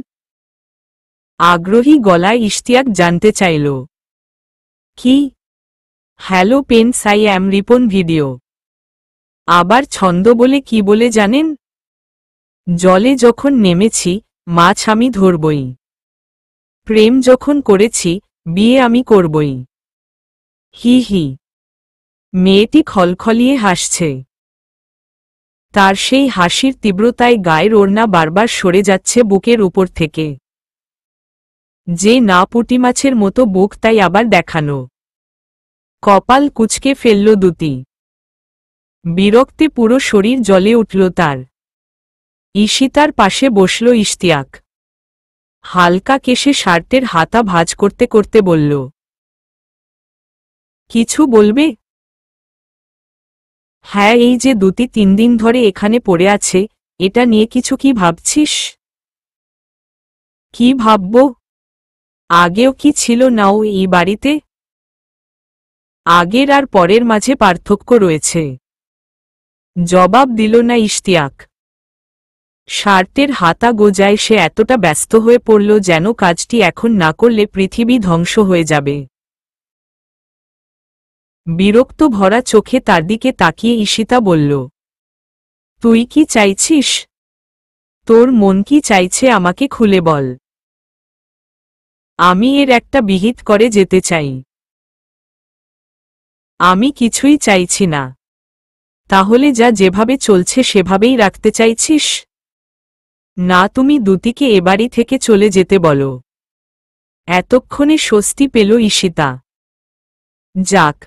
আগ্রহী গলায় ইশতিয়াক জানতে চাইল। কি? Hello friends, I am Ripon video. আবার ছন্দ বলে কি বলে জানেন? জলে যখন নেমেছি মাছ আমি ধরবই। প্রেম যখন করেছি বিয়ে আমি করবই। হি হি। মেয়েটি খলখলিয়ে হাসছে। তার সেই হাসির তীব্রতায় গায়ের ওড়না বারবার সরে যাচ্ছে বুকের উপর থেকে। যে না পুঁটি মাছের মতো বুক তাই আবার দেখানো। কপাল কুঁচকে ফেলল দুতি। বিরক্তি পুরো শরীর জ্বলে উঠল তার। ঈশিতার পাশে বসল ইশতিয়াক। হালকা কেশে শার্টের হাতা ভাঁজ করতে করতে বলল, কিছু বলবে? হ্যাঁ, এই যে দুতি 3 দিন ধরে এখানে পড়ে আছে, এটা নিয়ে কিছু কি ভাবছিস? কি ভাবব? আগেও কি ছিল না ও এই বাড়িতে? আগের আর পরের মাঝে পার্থক্য রয়েছে। জবাব দিল না ইশতিয়াক। শার্টের হাতা গোজায় সে এতটা ব্যস্ত হয়ে পড়ল যেন কাজটি এখন না করলে পৃথিবী ধ্বংস হয়ে যাবে। বিরক্ত ভরা চোখে তার দিকে তাকিয়ে ঈশিতা বলল, তুই কি চাইছিস? তোর মন কি চাইছে আমাকে খুলে বল। আমি এর একটা বিহিত করে যেতে চাই। আমি কিছুই চাইছি না। তাহলে যা যেভাবে চলছে সেভাবেই রাখতে চাইছিস? না, তুমি দুতিকে এ বাড়ি থেকে চলে যেতে বলো। এতক্ষণে স্বস্তি পেল ঈশিতা। যাক,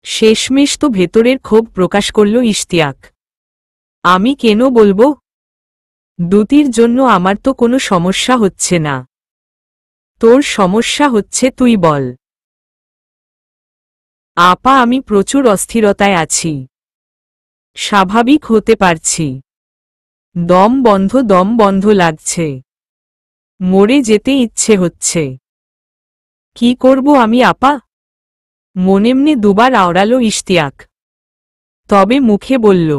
শেষমেশ তো ভেতরের ক্ষোভ প্রকাশ করল ইশতিয়াক। আমি কেন বলবো? দুতির জন্য আমার তো কোনো সমস্যা হচ্ছে না। তোর সমস্যা হচ্ছে, তুই বল। আপা, আমি প্রচুর অস্থিরতায় আছি। স্বাভাবিক হতে পারছি। দম বন্ধ লাগছে। মরে যেতে ইচ্ছে হচ্ছে। কি করব আমি আপা? মনেমনে দুবার আওড়ালো ইশতিয়াক। তবে মুখে বলল,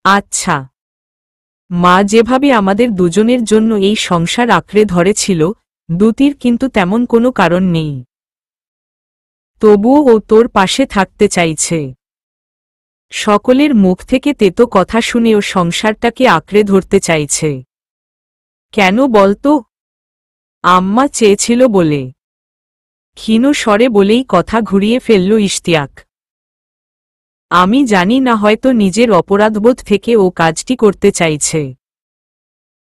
আচ্ছা। মা যেভাবে আমাদের দুজনের জন্য এই সংসার আঁকড়ে ধরেছিল, দুতির কিন্তু তেমন কোনো কারণ নেই। তবুও ও তোর পাশে থাকতে চাইছে। সকলের মুখ থেকে তেতো কথা শুনেও সংসারটাকে আঁকড়ে ধরতে চাইছে। কেন বলতো? আম্মা চেয়েছিল বলে। ক্ষীণ স্বরে বলেই কথা ঘুরিয়ে ফেলল ইশতিয়াক। আমি জানি না, হয়তো নিজের অপরাধবোধ থেকে ও কাজটি করতে চাইছে।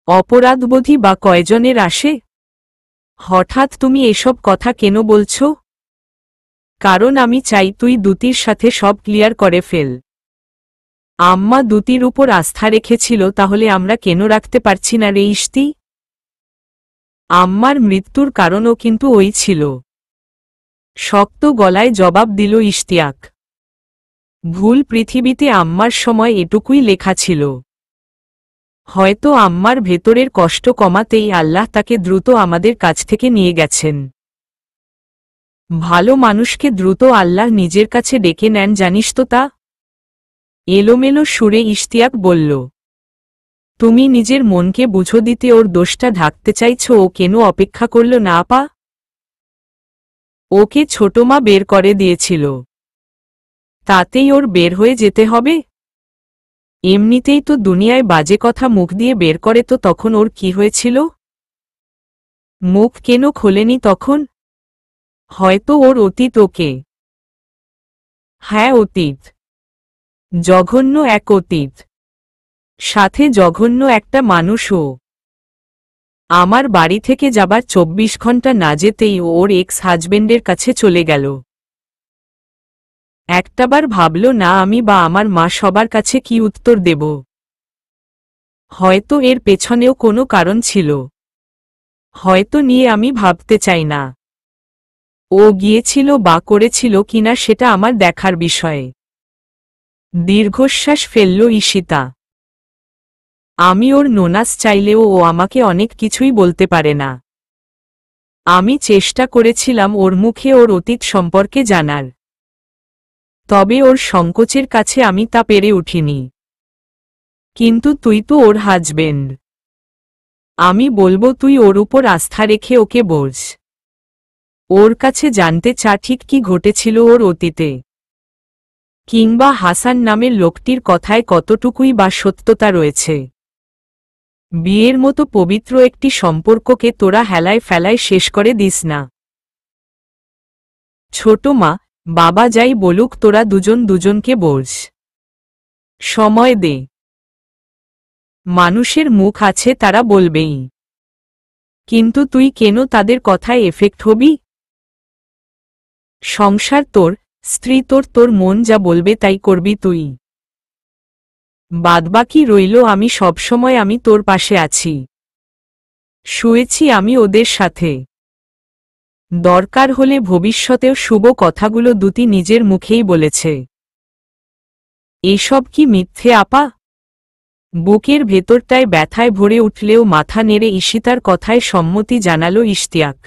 অপরাধবোধই বা কয়জনের আসে? হঠাৎ তুমি এসব কথা কেন বলছ? কারণ আমি চাই তুই দুতির সাথে সব ক্লিয়ার করে ফেল। আম্মা দুতির উপর আস্থা রেখেছিল, তাহলে আমরা কেন রাখতে পারছি না রে ইশতি? আম্মার মৃত্যুর কারণও কিন্তু ওই ছিল। শক্ত গলায় জবাব দিল ইশতিয়াক। ভুল পৃথিবীতে আম্মার সময় এটুকুই লেখা ছিল। হয়তো আম্মার ভেতরের কষ্ট কমাতেই আল্লাহ তাকে দ্রুত আমাদের কাছ থেকে নিয়ে গেছেন। ভালো মানুষকে দ্রুত আল্লাহ নিজের কাছে ডেকে নেন, জানিস তো তা? এলোমেলো সুরে ইশতিয়াক বলল, তুমি নিজের মনকে বুঝো দিতে ওর দোষটা ঢাকতে চাইছ। ও কেন অপেক্ষা করল না আপা? ওকে ছোটমা বের করে দিয়েছিল। তাতেই ওর বের হয়ে যেতে হবে? এমনিতেই তো দুনিয়ায় বাজে কথা মুখ দিয়ে বের করে, তো তখন ওর কি হয়েছিল? মুখ কেন খোলেনি তখন? হয়তো ওর অতীত ওকে। হ্যাঁ, অতীত। জঘন্য এক অতীত। সাথে জঘন্য একটা মানুষও। আমার বাড়ি থেকে যাবার 24 ঘন্টা না যেতেই ও ওর এক্স হাজবেন্ডের কাছে চলে গেল। একটাবার ভাবল না আমি বা আমার মা সবার কাছে কি উত্তর দেব? হয়তো এর পেছনেও কোনো কারণ ছিল। হয়তো নিয়ে আমি ভাবতে চাই না। ও গিয়েছিল বা করেছিল কিনা সেটা আমার দেখার বিষয়। দীর্ঘশ্বাস ফেলল ঈশিতা। আমি ওর নোনাস চাইলেও ও আমাকে অনেক কিছুই বলতে পারে না। আমি চেষ্টা করেছিলাম ওর মুখে ওর অতীত সম্পর্কে জানার। তবে ওর সংকোচের কাছে আমি তা পেরে উঠিনি। কিন্তু তুই তো ওর হাজবেন্ড। আমি বলবো তুই ওর উপর আস্থা রেখে ওকে বোঝ। ওর কাছে জানতে চা ঠিক কি ঘটেছিল ওর অতীতে। কিংবা হাসান নামের লোকটির কথায় কতটুকুই বা সত্যতা রয়েছে। বিয়ের মতো পবিত্র একটি সম্পর্ককে তোরা হেলায় ফেলায় শেষ করে দিস না। ছোট মা, বাবা যাই বলুক তোরা দুজন দুজনকে বোঝ। সময় দে। মানুষের মুখ আছে, তারা বলবেই, কিন্তু তুই কেন তাদের কথায় এফেক্ট হবি? সংসার তোর, স্ত্রী তোর, তোর মন যা বলবে তাই করবি তুই। বাদবাকি রইল আমি সবসময় আমি তোর পাশে আছি। শুয়েছি আমি ওদের সাথে। দরকার হলে ভবিষ্যতেও শুভ কথাগুলো দুটি নিজের মুখেই বলেছে। এসব কি মিথ্যে আপা? বুকের ভেতরটায় ব্যথায় ভরে উঠলেও মাথা নেড়ে ঈশিতার কথায় সম্মতি জানালো ইশতিয়াক।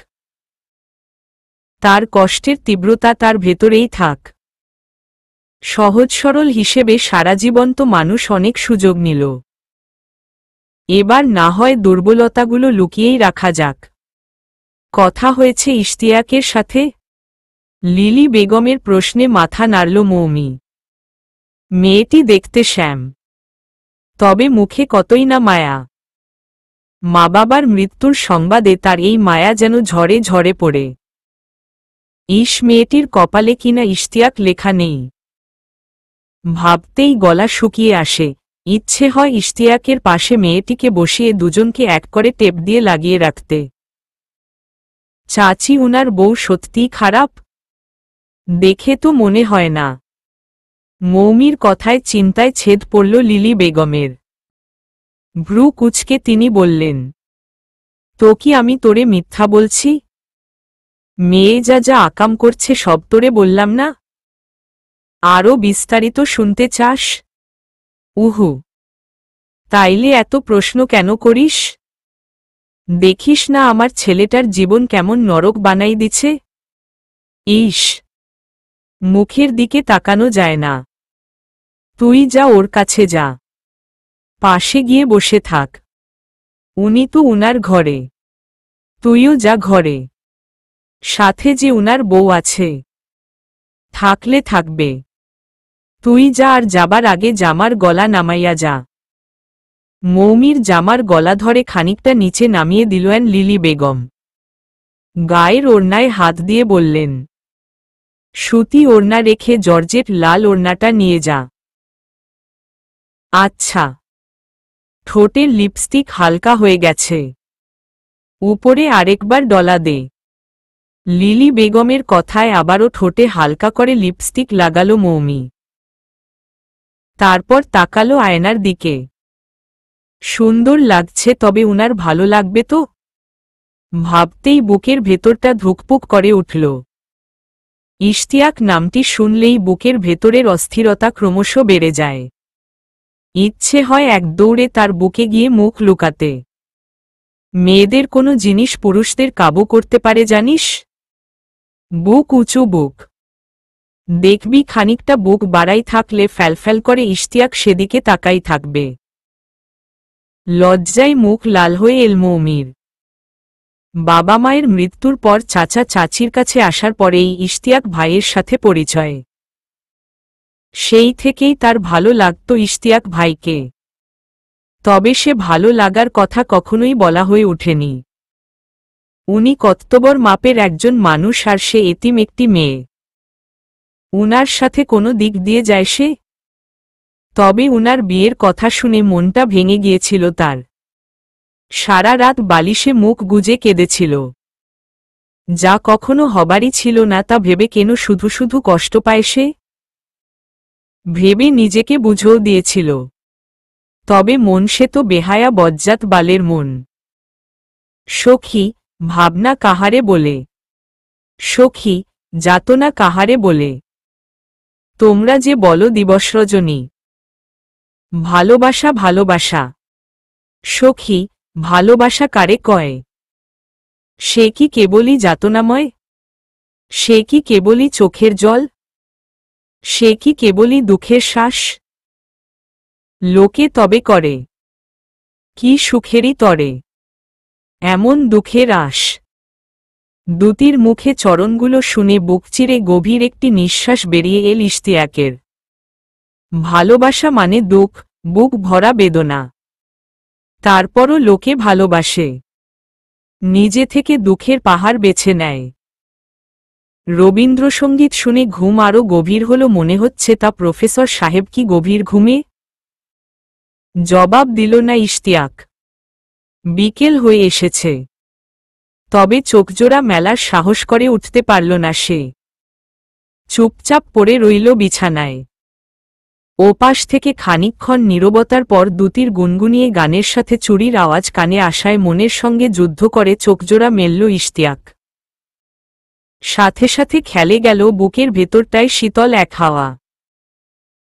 তার কষ্টের তীব্রতা তার ভেতরেই থাক। সহজ সরল হিসেবে সারা জীবন তো মানুষ অনেক সুযোগ নিল, এবার না হয় দুর্বলতাগুলো লুকিয়েই রাখা যাক। কথা হয়েছে ইশতিয়াকের সাথে? লিলি বেগমের প্রশ্নে মাথা নাড়ল মৌমি। মেয়েটি দেখতে শ্যাম, তবে মুখে কতই না মায়া। মা বাবার মৃত্যুর সংবাদে তার এই মায়া যেন ঝড়ে ঝড়ে পড়ে। মেয়েটির কপালে কিনা ইশতিয়াক লেখা নেই। ভাবতেই গলা শুকিয়ে আসে। ইচ্ছে হয় ইশতিয়াকের পাশে মেয়েটিকে বসিয়ে দুজনকে এক করে টেপ দিয়ে লাগিয়ে রাখতে। চাচি, উনার বউ সত্যিই খারাপ? দেখে তো মনে হয় না। মৌমির কথায় চিন্তায় ছেদ পড়ল লিলি বেগমের। ভ্রু কুঁচকে তিনি বললেন, তো কি আমি তোরে মিথ্যা বলছি? মেয়ে যা যা আকাম করছে সব তোরে বললাম না? আরও বিস্তারিত শুনতে চাস? উহু, তাইলে এত প্রশ্ন কেন করিস? দেখিস না আমার ছেলেটার জীবন কেমন নরক বানাই দিছে? ইস, মুখের দিকে তাকানো যায় না। তুই যা, ওর কাছে যা, পাশে গিয়ে বসে থাক। উনি তো উনার ঘরে, তুইও যা ঘরে। সাথে যে উনার বউ আছে, থাকলে থাকবে। তুই যা, আর যাবার আগে জামার গলা নামাইয়া যা। মৌমির জামার গলা ধরে খানিকটা নিচে নামিয়ে দিলেন লিলি বেগম। গায়ের ওড়নায় হাত দিয়ে বললেন, সুতি ওড়না রেখে জর্জেট লাল ওড়নাটা নিয়ে যা। আচ্ছা। ঠোঁটের লিপস্টিক হালকা হয়ে গেছে, উপরে আরেকবার ডলা দে। লিলি বেগমের কথায় আবারও ঠোঁটে হালকা করে লিপস্টিক লাগালো মৌমি। তারপর তাকালো আয়নার দিকে। সুন্দর লাগছে, তবে উনার ভালো লাগবে তো? ভাবতেই বুকের ভেতরটা ধুকপুক করে উঠল। ইশতিয়াক নামটি শুনলেই বুকের ভেতরের অস্থিরতা ক্রমশ বেড়ে যায়। ইচ্ছে হয় এক দৌড়ে তার বুকে গিয়ে মুখ লুকাতে। মেয়েদের কোনো জিনিস পুরুষদের কাবু করতে পারে জানিস? বুক উঁচু বুক। দেখবি খানিকটা বুক বাড়াই থাকলে ফ্যালফ্যাল করে ইশতিয়াক সেদিকে তাকাই থাকবে। লজ্জায় মুখ লাল হয়ে এল মৌমির। বাবা মায়ের মৃত্যুর পর চাচা চাচির কাছে আসার পরেই ইশতিয়াক ভাইয়ের সাথে পরিচয়। সেই থেকেই তার ভালো লাগত ইশতিয়াক ভাইকে। তবে সে ভালো লাগার কথা কখনোই বলা হয়ে ওঠেনি। উনি কর্তব্যর মাপের একজন মানুষ, আর সে এতিম একটি মেয়ে। উনার সাথে কোনো দিক দিয়ে যায় সে? তবে উনার বিয়ের কথা শুনে মনটা ভেঙে গিয়েছিল তার। সারা রাত বালিশে মুখ গুজে কেঁদেছিল। যা কখনো হবারই ছিল না তা ভেবে কেন শুধু শুধু কষ্ট পায় সে? ভেবে নিজেকে বুঝেও দিয়েছিল। তবে মন সে তো বেহায়া বজ্জাত বালের মন। সখী, ভাবনা কাহারে বলে? সখী, যাতনা কাহারে বলে? তোমরা যে বলো দিবস রজনী। ভালোবাসা ভালোবাসা। সখী, ভালোবাসা কারে কয়? সে কি কেবলই যাতনাময়? সে কি কেবলই চোখের জল? সে কি কেবলই দুঃখের শ্বাস? লোকে তবে করে কি সুখেরই তরে এমন দুঃখের আশ। দুতির মুখে চরণগুলো শুনে বুক চিরে গভীর একটি নিঃশ্বাস বেরিয়ে এল ইশতিয়াকের। ভালোবাসা মানে দুঃখ, বুক ভরা বেদনা। তারপরও লোকে ভালোবাসে, নিজে থেকে দুঃখের পাহাড় বেছে নেয়। রবীন্দ্রসঙ্গীত শুনে ঘুম আরো গভীর হলো, মনে হচ্ছে তা প্রফেসর সাহেব কি গভীর ঘুমে। জবাব দিল না ইশতিয়াক। বিকেল হয়ে এসেছে, তবে চোখজোড়া মেলার সাহস করে উঠতে পারল না সে। চুপচাপ পড়ে রইল বিছানায়। ওপাশ থেকে খানিকক্ষণ নীরবতার পর দ্যুতির গুনগুনিয়ে গানের সাথে চুড়ির আওয়াজ কানে আসায় মনের সঙ্গে যুদ্ধ করে চোখজোড়া মেলল ইশতিয়াক। সাথে সাথে খেলে গেল বুকের ভেতরটায় শীতল এক হাওয়া।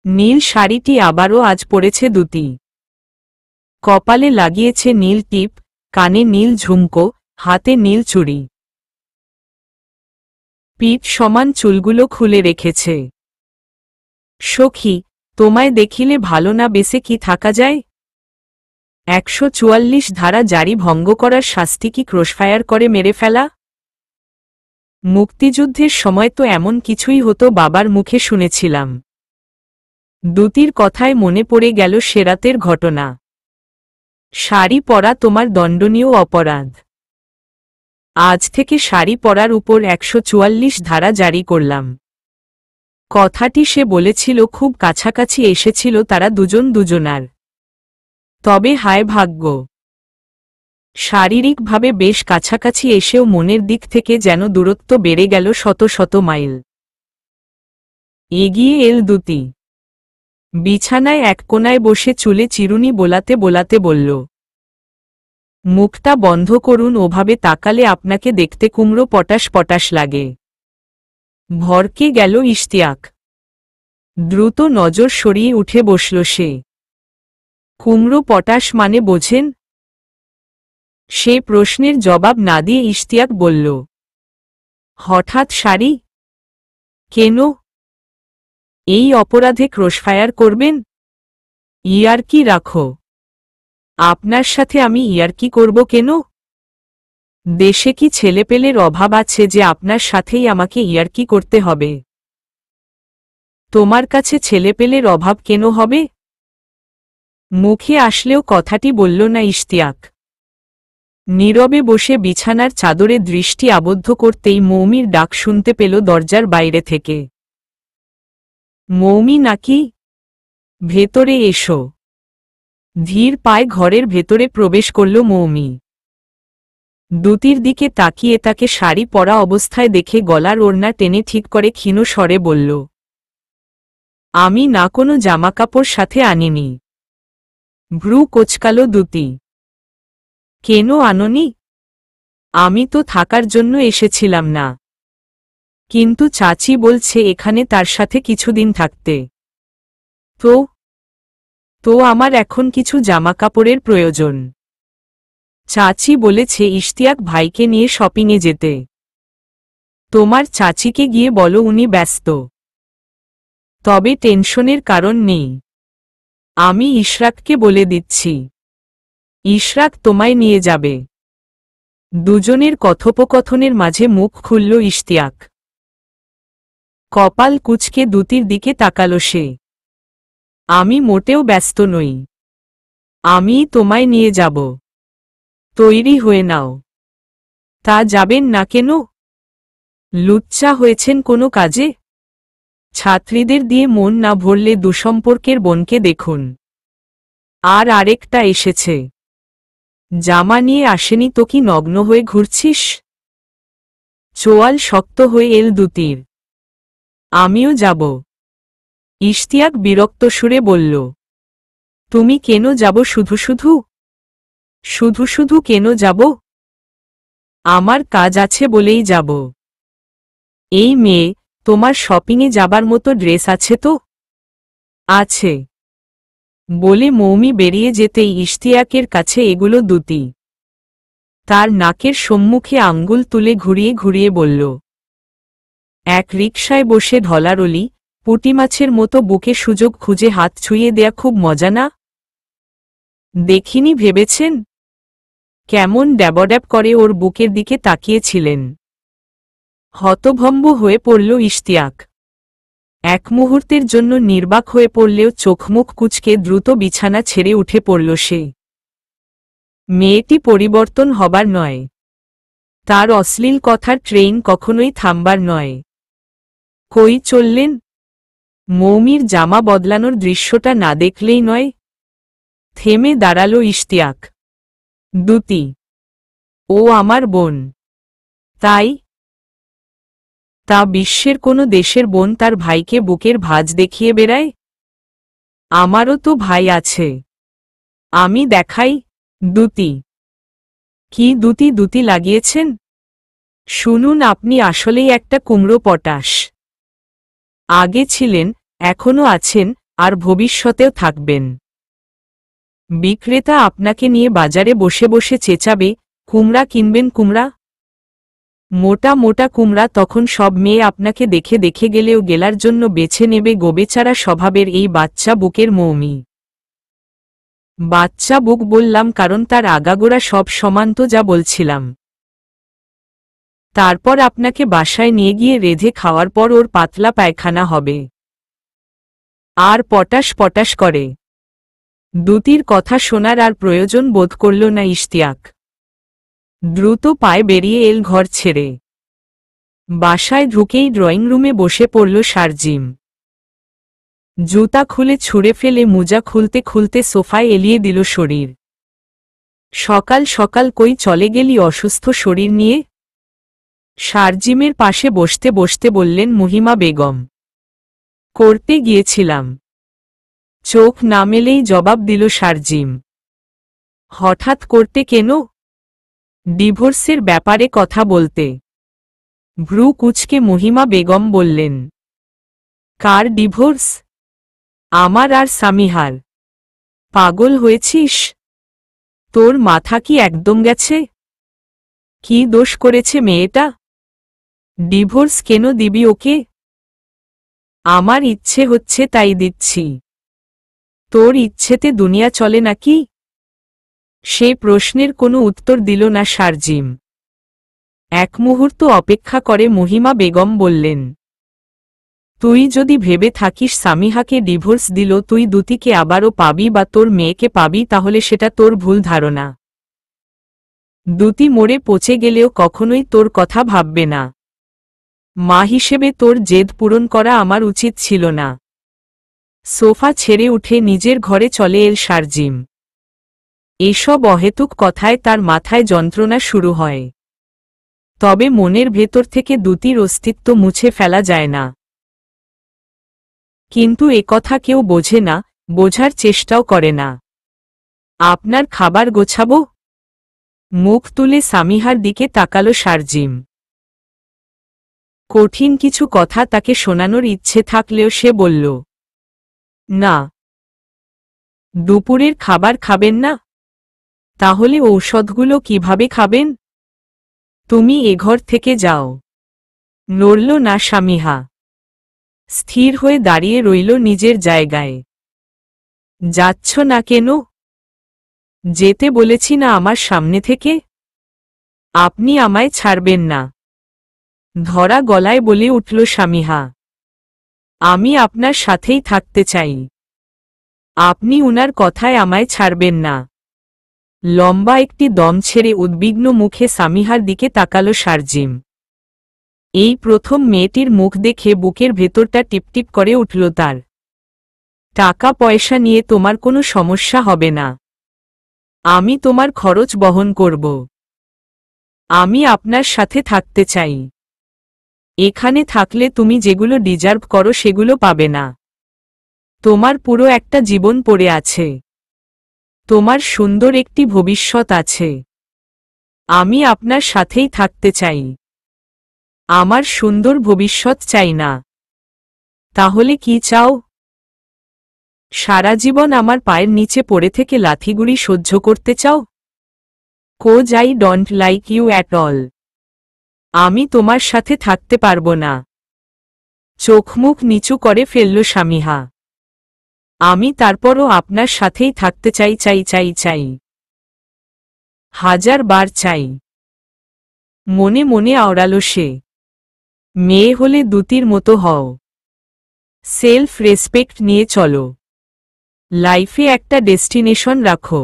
নীল শাড়িটি আবারও আজ পরেছে দ্যুতি। কপালে লাগিয়েছে নীল টিপ, কানে নীল ঝুমকো, হাতে নীল চুড়ি। পিঠ সমান চুলগুলো খুলে রেখেছে। সখী, তোমায় দেখিলে ভালো না বেসে কি থাকা যায়? 144 ধারা জারি ভঙ্গ করার শাস্তি কি ক্রসফায়ার করে মেরে ফেলা? মুক্তিযুদ্ধের সময় তো এমন কিছুই হতো, বাবার মুখে শুনেছিলাম। দ্যুতির কথায় মনে পড়ে গেল সে রাতের ঘটনা। শাড়ি পরা তোমার দণ্ডনীয় অপরাধ। আজ থেকে শাড়ি পরার উপর 144 ধারা জারি করলাম। কথাটি সে বলেছিল, খুব কাছাকাছি এসেছিল তারা দুজন দুজনার। তবে হায় ভাগ্য, শারীরিকভাবে বেশ কাছাকাছি এসেও মনের দিক থেকে যেন দূরত্ব বেড়ে গেল শত শত মাইল। এগিয়ে এল দ্যুতি। বিছানায় এক কোনায় বসে চুলে চিরুনি বোলাতে বোলাতে বলল, মুখটা বন্ধ করুন, ওভাবে তাকালে আপনাকে দেখতে কুমড়ো পটাশ পটাশ লাগে। ভরকে গেল ইশতিয়াক। দ্রুত নজর সরিয়ে উঠে বসল সে। কুমড়ো পটাশ মানে বোঝেন? সে প্রশ্নের জবাব না দিয়ে ইশতিয়াক বলল, হঠাৎ শাড়ি কেন? এই অপরাধে ক্রসফায়ার করবেন? ইয়ার্কি রাখো। আপনার সাথে আমি ইয়ার্কি করব কেন? দেশে কি ছেলেপেলের অভাব আছে যে আপনার সাথেই আমাকে ইয়ার্কি করতে হবে? তোমার কাছে ছেলেপেলের অভাব কেন হবে? মুখে আসলেও কথাটি বলল না ইশতিয়াক। নীরবে বসে বিছানার চাদরে দৃষ্টি আবদ্ধ করতেই মৌমির ডাক শুনতে পেল দরজার বাইরে থেকে। মৌমি নাকি? ভেতরে এসো। ধীর পায়ে ঘরের ভেতরে প্রবেশ করল মৌমি। দ্যুতির দিকে তাকিয়ে তাকে শাড়ি পরা অবস্থায় দেখে গলার ওড়না টেনে ঠিক করে ক্ষীণ স্বরে বলল, আমি না কোনো জামাকাপড় সাথে আনিনি। ভ্রু কোচকাল দ্যুতি। কেন আনোনি? আমি তো থাকার জন্য এসেছিলাম না, কিন্তু চাচি বলছে এখানে তার সাথে কিছুদিন থাকতে। তো আমার এখন কিছু জামাকাপড়ের প্রয়োজন। চাচি বলেছে ইশতিয়াক ভাইকে নিয়ে শপিংয়ে যেতে। তোমার চাচিকে গিয়ে বলো উনি ব্যস্ত। তবে টেনশনের কারণ নেই, আমি ইশরাককে বলে দিচ্ছি। ইশরাক তোমায় নিয়ে যাবে। দুজনের কথোপকথনের মাঝে মুখ খুলল ইশতিয়াক। কপাল কুঁচকে দ্যুতির দিকে তাকাল সে। আমি মোটেও ব্যস্ত নই, আমিই তোমায় নিয়ে যাব। তৈরি হয়ে নাও। তা যাবেন না কেন? লুচ্চা হয়েছেন কোনো কাজে? ছাত্রীদের দিয়ে মন না ভরলে দুসম্পর্কের বোনকে দেখুন। আর আরেকটা এসেছে। জামা নিয়ে আসেনি তো কি নগ্ন হয়ে ঘুরছিস? চোয়াল শক্ত হয়ে এল দ্যুতির। আমিও যাব। ইশতিয়াক বিরক্ত সুরে বলল, তুমি কেন যাব? শুধু শুধু? শুধু শুধু কেন যাব? আমার কাজ আছে বলেই যাব। এই মেয়ে, তোমার শপিংয়ে যাবার মতো ড্রেস আছে তো? আছে। বলে মৌমি বেরিয়ে যেতেই ইশতিয়াকের কাছে এগুলো দ্যুতি। তার নাকের সম্মুখে আঙ্গুল তুলে ঘুরিয়ে ঘুরিয়ে বলল, এক রিকশায় বসে ঢলারলি পুঁটিমাছের মতো বুকে সুযোগ খুঁজে হাত ছুঁয়ে দেয়া খুব মজা না? দেখিনি ভেবেছেন? কেমন ড্যাবড্যাব করে ওর বুকের দিকে তাকিয়েছিলেন। হতভম্ব হয়ে পড়ল ইশতিয়াক। এক মুহূর্তের জন্য নির্বাক হয়ে পড়লেও চোখমুখ কুঁচকে দ্রুত বিছানা ছেড়ে উঠে পড়ল সে। মেয়েটি পরিবর্তন হবার নয়, তার অশ্লীল কথার ট্রেন কখনোই থামবার নয়। কই চললেন? মৌমির জামা বদলানোর দৃশ্যটা না দেখলেই নয়। থেমে দাঁড়ালো ইশতিয়াক। দ্যুতি, ও আমার বোন। তাই? তা বিশ্বের কোনো দেশের বোন তার ভাইকে বুকের ভাঁজ দেখিয়ে বেড়ায়? আমারও তো ভাই আছে, আমি দেখাই। দ্যুতি, কি দ্যুতি দ্যুতি লাগিয়েছেন? শুনুন, আপনি আসলেই একটা কুমড়ো পটাশ। আগে ছিলেন, এখনো আছেন, আর ভবিষ্যতেও থাকবেন। বিক্রেতা আপনাকে নিয়ে বাজারে বসে বসে চেঁচাবে, কুমড়া কিনবেন কুমড়া? মোটা মোটা কুমড়া। তখন সব মেয়ে আপনাকে দেখে দেখে গেলেও গেলার জন্য বেছে নেবে গোবেচারা স্বভাবের এই বাচ্চা বুকের মৌমি। বাচ্চা বুক বললাম কারণ তার আগাগোড়া সব সমান, তো যা বলছিলাম। তারপর আপনাকে বাসায় নিয়ে গিয়ে রেঁধে খাওয়ার পর ওর পাতলা পায়খানা হবে, আর পটাশ পটাশ করে। দ্যুতির কথা শোনার আর প্রয়োজন বোধ করল না ইশতিয়াক। দ্রুত পায়ে বেরিয়ে এল ঘর ছেড়ে। বাসায় ঢুকেই ড্রয়িং রুমে বসে পড়ল শারজিম। জুতা খুলে ছুঁড়ে ফেলে মোজা খুলতে খুলতে সোফায় এলিয়ে দিল শরীর। সকাল সকাল কই চলে গেলি অসুস্থ শরীর নিয়ে? শারজিমের পাশে বসতে বসতে বললেন মহিমা বেগম। করতে গিয়েছিলাম, চোখ না মেলেই জবাব দিল শারজিম। হঠাৎ করতে কেন? ডিভোর্সের ব্যাপারে কথা বলতে। ভ্রু কুঁচকে মহিমা বেগম বললেন। কার ডিভোর্স? আমার আর সামিহার। পাগল হয়েছিস? তোর মাথা কি একদম গেছে? কি দোষ করেছে মেয়েটা? ডিভোর্স কেন দিবি ওকে? আমার ইচ্ছে হচ্ছে তাই দিচ্ছি। তোর ইচ্ছেতে দুনিয়া চলে নাকি? সে প্রশ্নের কোনো উত্তর দিল না শারজিম। এক মুহূর্ত অপেক্ষা করে মহিমা বেগম বললেন। তুই যদি ভেবে থাকিস সামিহাকে ডিভোর্স দিল তুই দ্যুতিকে আবারও পাবি বা তোর মেয়েকে পাবি, তাহলে সেটা তোর ভুল ধারণা। দ্যুতি মরে পচে গেলেও কখনোই তোর কথা ভাববে না। মা হিসেবে তোর জেদ পূরণ করা আমার উচিত ছিল না। সোফা ছেড়ে উঠে নিজের ঘরে চলে এল শারজিম। এসব অহেতুক কথায় তার মাথায় যন্ত্রণা শুরু হয়। তবে মনের ভেতর থেকে দ্যুতির অস্তিত্ব মুছে ফেলা যায় না। কিন্তু একথা কেউ বোঝে না, বোঝার চেষ্টাও করে না। আপনার খাবার গোছাবো? মুখ তুলে সামিহার দিকে তাকালো শারজিম। কঠিন কিছু কথা তাকে শোনানোর ইচ্ছে থাকলেও সে বলল, না। দুপুরের খাবার খাবেন না? তাহলে ঔষধগুলো কিভাবে খাবেন? তুমি এ ঘর থেকে যাও। নড়ল না সামিহা। স্থির হয়ে দাঁড়িয়ে রইল নিজের জায়গায়। যাচ্ছ না কেন? যেতে বলেছি না আমার সামনে থেকে? আপনি আমায় ছাড়বেন না। ধরা গলায় বলে উঠল সামিহা। আমি আপনার সাথেই থাকতে চাই। আপনি উনার কথায় আমায় ছাড়বেন না। লম্বা একটি দম ছেড়ে উদ্বিগ্ন মুখে সামিহার দিকে তাকালো শারজিম। এই প্রথম মেয়েটির মুখ দেখে বুকের ভেতরটা টিপটিপ করে উঠল তার। টাকা পয়সা নিয়ে তোমার কোনো সমস্যা হবে না। আমি তোমার খরচ বহন করব। আমি আপনার সাথে থাকতে চাই। এখানে থাকলে তুমি যেগুলো ডিজার্ভ করো সেগুলো পাবে না। তোমার পুরো একটা জীবন পড়ে আছে। তোমার সুন্দর একটি ভবিষ্যৎ আছে। আমি আপনার সাথেই থাকতে চাই। আমার সুন্দর ভবিষ্যৎ চাই না। তাহলে কি চাও? সারা জীবন আমার পায়ের নিচে পড়ে থেকে লাথিগুড়ি সহ্য করতে চাও? Cause I don't like you at all. আমি তোমার সাথে থাকতে পারবো না। চোখমুখ নিচু করে ফেলল সামিহা। আমি তারপরও আপনার সাথেই থাকতে চাই চাই চাই চাই। হাজার বার চাই। মনে মনে আওড়াল সে। মেয়ে হলে দ্যুতির মতো হও। সেলফ রেসপেক্ট নিয়ে চলো। লাইফে একটা ডেস্টিনেশন রাখো।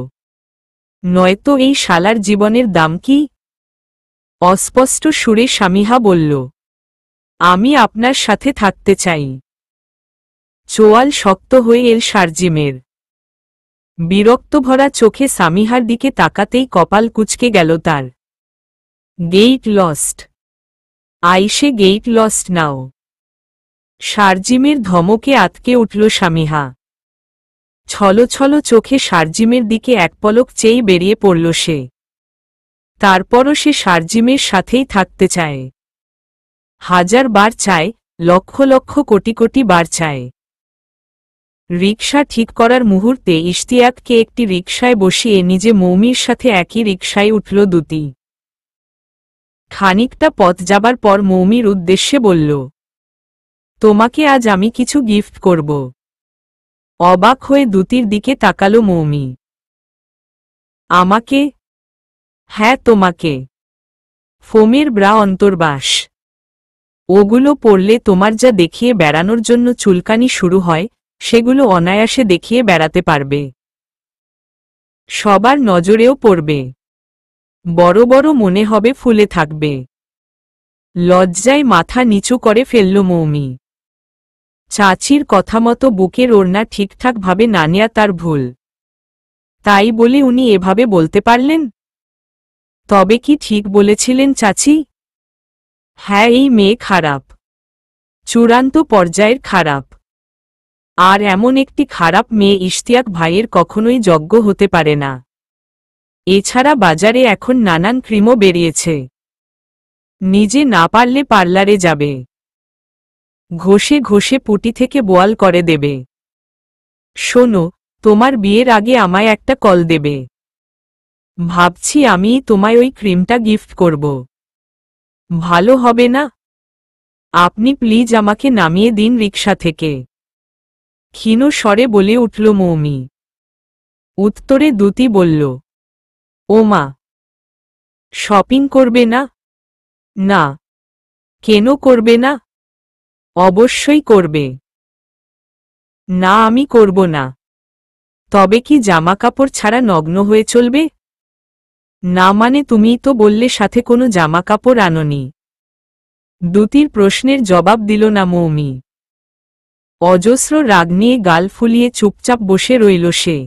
নয়তো এই শালার জীবনের দাম কি? অস্পষ্ট সুরে স্বামীহা বলল, আমি আপনার সাথে থাকতে চাই। চোয়াল শক্ত হয়ে এল শারজিমের। বিরক্তভরা চোখে স্বামীহার দিকে তাকাতেই কপাল কুঁচকে গেল তার। Gate lost. আইসে গেইট লস্ট নাও। শারজিমের ধমকে আতকে উঠল স্বামীহা। ছলছল চোখে শারজিমের দিকে এক পলক চেয়ে বেরিয়ে পড়ল সে। তারপরও সে শারজিমের সাথেই থাকতে চায়। হাজার বার চায়, লক্ষ লক্ষ কোটি কোটি বার চায়। রিকশা ঠিক করার মুহূর্তে ইশতিয়াককে একটি রিকশায় বসিয়ে নিজে মৌমির সাথে একই রিকশায় উঠল দুতি। খানিকটা পথ যাবার পর মৌমির উদ্দেশ্যে বলল, তোমাকে আজ আমি কিছু গিফট করব। অবাক হয়ে দুতির দিকে তাকালো মৌমি। আমাকে? হ্যাঁ তোমাকে। ফোমের ব্রা অন্তর্বাস। ওগুলো পরলে তোমার যা দেখিয়ে বেড়ানোর জন্য চুলকানি শুরু হয়, সেগুলো অনায়াসে দেখিয়ে বেড়াতে পারবে। সবার নজরেও পড়বে। বড় বড় মনে হবে ফুলে থাকবে। লজ্জায় মাথা নিচু করে ফেলল মৌমি। চাচির কথামতো বুকের ওড়না ঠিকঠাকভাবে না নেয়া তার ভুল। তাই বলে উনি এভাবে বলতে পারলেন? তবে কি ঠিক বলেছিলেন চাচি? হ্যাঁ, এই মেয়ে খারাপ। চূড়ান্ত পর্যায়ের খারাপ। আর এমন একটি খারাপ মেয়ে ইশতিয়াক ভাইয়ের কখনোই যোগ্য হতে পারে না। এছাড়া বাজারে এখন নানান ক্রিমও বেরিয়েছে। নিজে না পারলে পার্লারে যাবে। ঘষে ঘষে পুটি থেকে বোয়াল করে দেবে। শোনো, তোমার বিয়ের আগে আমায় একটা কল দেবে। ভাবছি আমিই তোমায় ওই ক্রিমটা গিফট করব। ভালো হবে না? আপনি প্লিজ আমাকে নামিয়ে দিন রিকশা থেকে। ক্ষীণ স্বরে বলে উঠল মৌমি। উত্তরে দুতি বলল, ও মা, শপিং করবে না? না। কেন করবে না? অবশ্যই করবে। না, আমি করব না। তবে কি জামাকাপড় ছাড়া নগ্ন হয়ে চলবে? না মানে তুমিই তো বললে সাথে কোনো জামাকাপড় আনোনি। দুতির প্রশ্নের জবাব দিল না মৌমি। অজস্র রাগ নিয়ে গাল ফুলিয়ে চুপচাপ বসে রইল সে।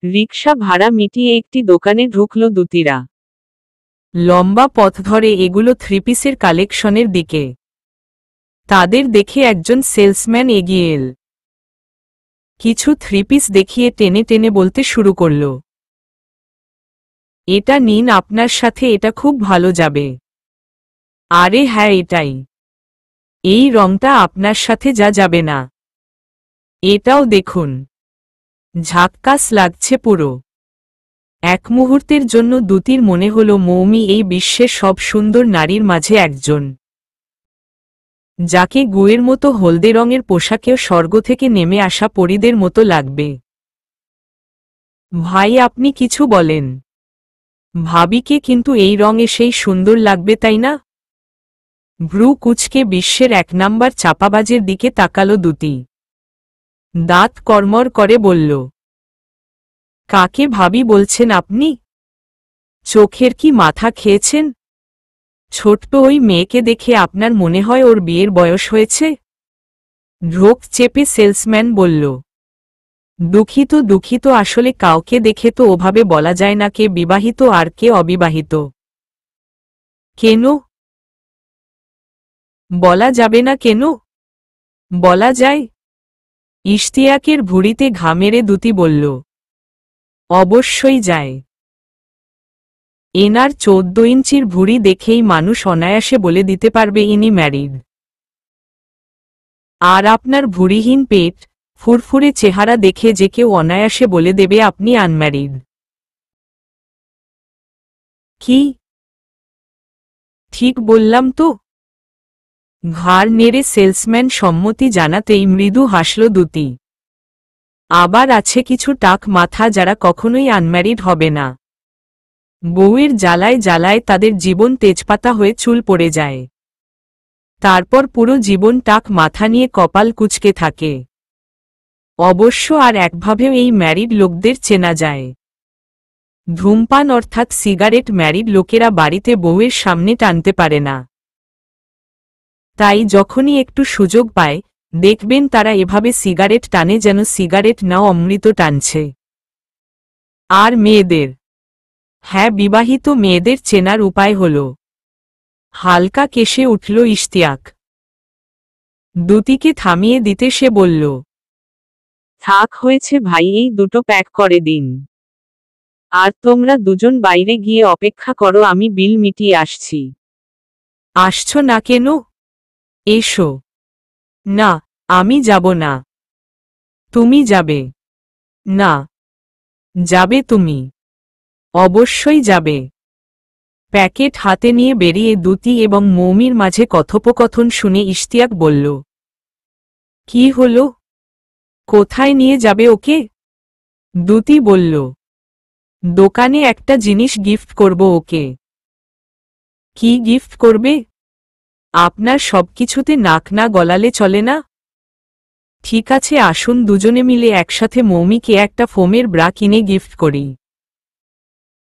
রিকশা ভাড়া মিটিয়ে একটি দোকানে ঢুকল দুতিরা। লম্বা পথ ধরে এগুলো থ্রিপিসের কালেকশনের দিকে। তাদের দেখে একজন সেলসম্যান এগিয়ে এল। কিছু থ্রিপিস দেখিয়ে টেনে টেনে বলতে শুরু করল, এটা নিন, আপনার সাথে এটা খুব ভালো যাবে। আরে হ্যাঁ, এটাই। এই রংটা আপনার সাথে যা যাবে না। এটাও দেখুন, ঝাক্কাস লাগছে পুরো। এক মুহূর্তের জন্য দুতির মনে হল মৌমি এই বিশ্বের সব সুন্দর নারীর মাঝে একজন, যাকে গুয়ের মতো হলদে রঙের পোশাকেও স্বর্গ থেকে নেমে আসা পরীদের মতো লাগবে। ভাই, আপনি কিছু বলেন। ভাবিকে কিন্তু এই রঙে সেই সুন্দর লাগবে, তাই না? ভ্রু কুচকে বিশ্বের এক নাম্বার চাপাবাজের দিকে তাকালো দুতি। দাঁত কড়মড় করে বলল, কাকে ভাবি বলছেন আপনি? চোখের কি মাথা খেয়েছেন? ছোট্ট ওই মেয়েকে দেখে আপনার মনে হয় ওর বিয়ের বয়স হয়েছে? ঢোক চেপে সেলসম্যান বলল, দুঃখিত দুঃখিত, আসলে কাউকে দেখে তো ওভাবে বলা যায় না কে বিবাহিত আর কে অবিবাহিত। কেন বলা যাবে না? কেন বলা যায়? ইশতিয়াকের ভুঁড়িতে ঘা মেরে দুতি বলল, অবশ্যই যায়। এনার 14 ইঞ্চির ভুঁড়ি দেখেই মানুষ অনায়াসে বলে দিতে পারবে ইনি ম্যারিড। আর আপনার ভুঁড়িহীন পেট, ফুরফুরে চেহারা দেখে যে কেউ অনায়াসে বলে দেবে আপনি আনম্যারিড। কি ঠিক বললাম তো? ঘাড় নেড়ে সেলসম্যান সম্মতি জানাতেই মৃদু হাসল দুতি। আবার আছে কিছু টাক মাথা যারা কখনোই আনম্যারিড হবে না। বউয়ের জ্বালায় জ্বালায় তাদের জীবন তেজপাতা হয়ে চুল পড়ে যায়। তারপর পুরো জীবন টাক মাথা নিয়ে কপাল কুঁচকে থাকে। অবশ্য আর একভাবেও এই ম্যারিড লোকদের চেনা যায়। ধূমপান অর্থাৎ সিগারেট ম্যারিড লোকেরা বাড়িতে বউয়ের সামনে টানতে পারে না। তাই যখনই একটু সুযোগ পায় দেখবেন তারা এভাবে সিগারেট টানে যেন সিগারেট নাও অমৃত টানছে। আর মেয়েদের, হ্যাঁ, বিবাহিত মেয়েদের চেনার উপায় হল। হালকা কেশে উঠল ইশতিয়াক। দুতিকে থামিয়ে দিতে সে বলল, থাক হয়েছে ভাই, এই দুটো প্যাক করে দিন। আর তোমরা দুজন বাইরে গিয়ে অপেক্ষা করো, আমি বিল মিটিয়ে আসছি। আসছ না কেন? এসো। না, আমি যাব না। তুমি যাবে? না। যাবে তুমি? অবশ্যই যাবে। প্যাকেট হাতে নিয়ে বেরিয়ে দুতি এবং মৌমির মাঝে কথোপকথন শুনে ইশতিয়াক বলল, কি হলো? কোথায় নিয়ে যাবে ওকে? দুতি বলল, দোকানে একটা জিনিস গিফট করব ওকে। কি গিফট করবে? আপনার সবকিছুতে নাক না গলালে চলে না। ঠিক আছে, আসুন দুজনে মিলে একসাথে মৌমিকে একটা ফোমের ব্রা কিনে গিফট করি।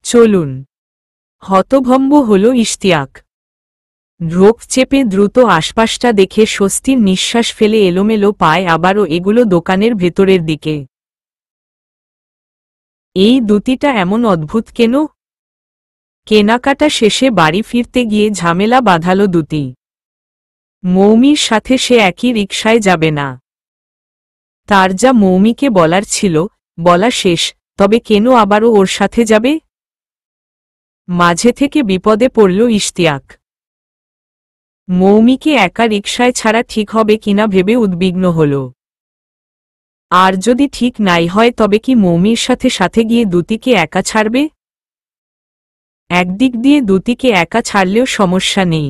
চলুন। হতভম্ব হল ইশতিয়াক। ঢোক চেপে দ্রুত আশপাশটা দেখে স্বস্তির নিঃশ্বাস ফেলে এলোমেলো পায় আবারও এগুলো দোকানের ভেতরের দিকে। এই দুতিটা এমন অদ্ভুত কেন? কেনাকাটা শেষে বাড়ি ফিরতে গিয়ে ঝামেলা বাঁধালো দুতি। মৌমির সাথে সে একই রিকশায় যাবে না। তার যা মৌমিকে বলার ছিল বলা শেষ, তবে কেন আবারও ওর সাথে যাবে? মাঝে থেকে বিপদে পড়ল ইশতিয়াক। মৌমিকে একা রিকশায় ছাড়া ঠিক হবে কিনা ভেবে উদ্বিগ্ন হল। আর যদি ঠিক নাই হয় তবে কি মৌমির সাথে সাথে গিয়ে দুতিকে একা ছাড়বে? একদিক দিয়ে দুতিকে একা ছাড়লেও সমস্যা নেই,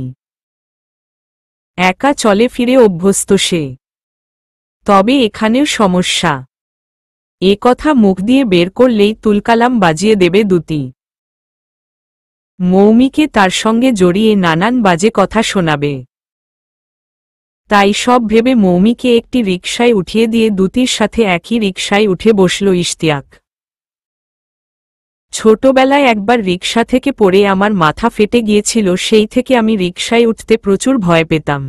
একা চলে ফিরে অভ্যস্ত সে। তবে এখানেও সমস্যা। এ কথা মুখ দিয়ে বের করলেই তুলকালাম বাজিয়ে দেবে দুতি। মৌমিকে তার সঙ্গে জড়িয়ে নানান বাজে কথা শোনাবে। তাই সব ভেবে মৌমিকে একটি রিকশায় উঠিয়ে দিয়ে দুতির সাথে একই রিকশায় উঠে বসল ইশতিয়াক। ছোটবেলায় একবার রিকশা থেকে পড়ে আমার মাথা ফেটে গিয়েছিল, সেই থেকে আমি রিকশায় উঠতে প্রচুর ভয় পেতাম।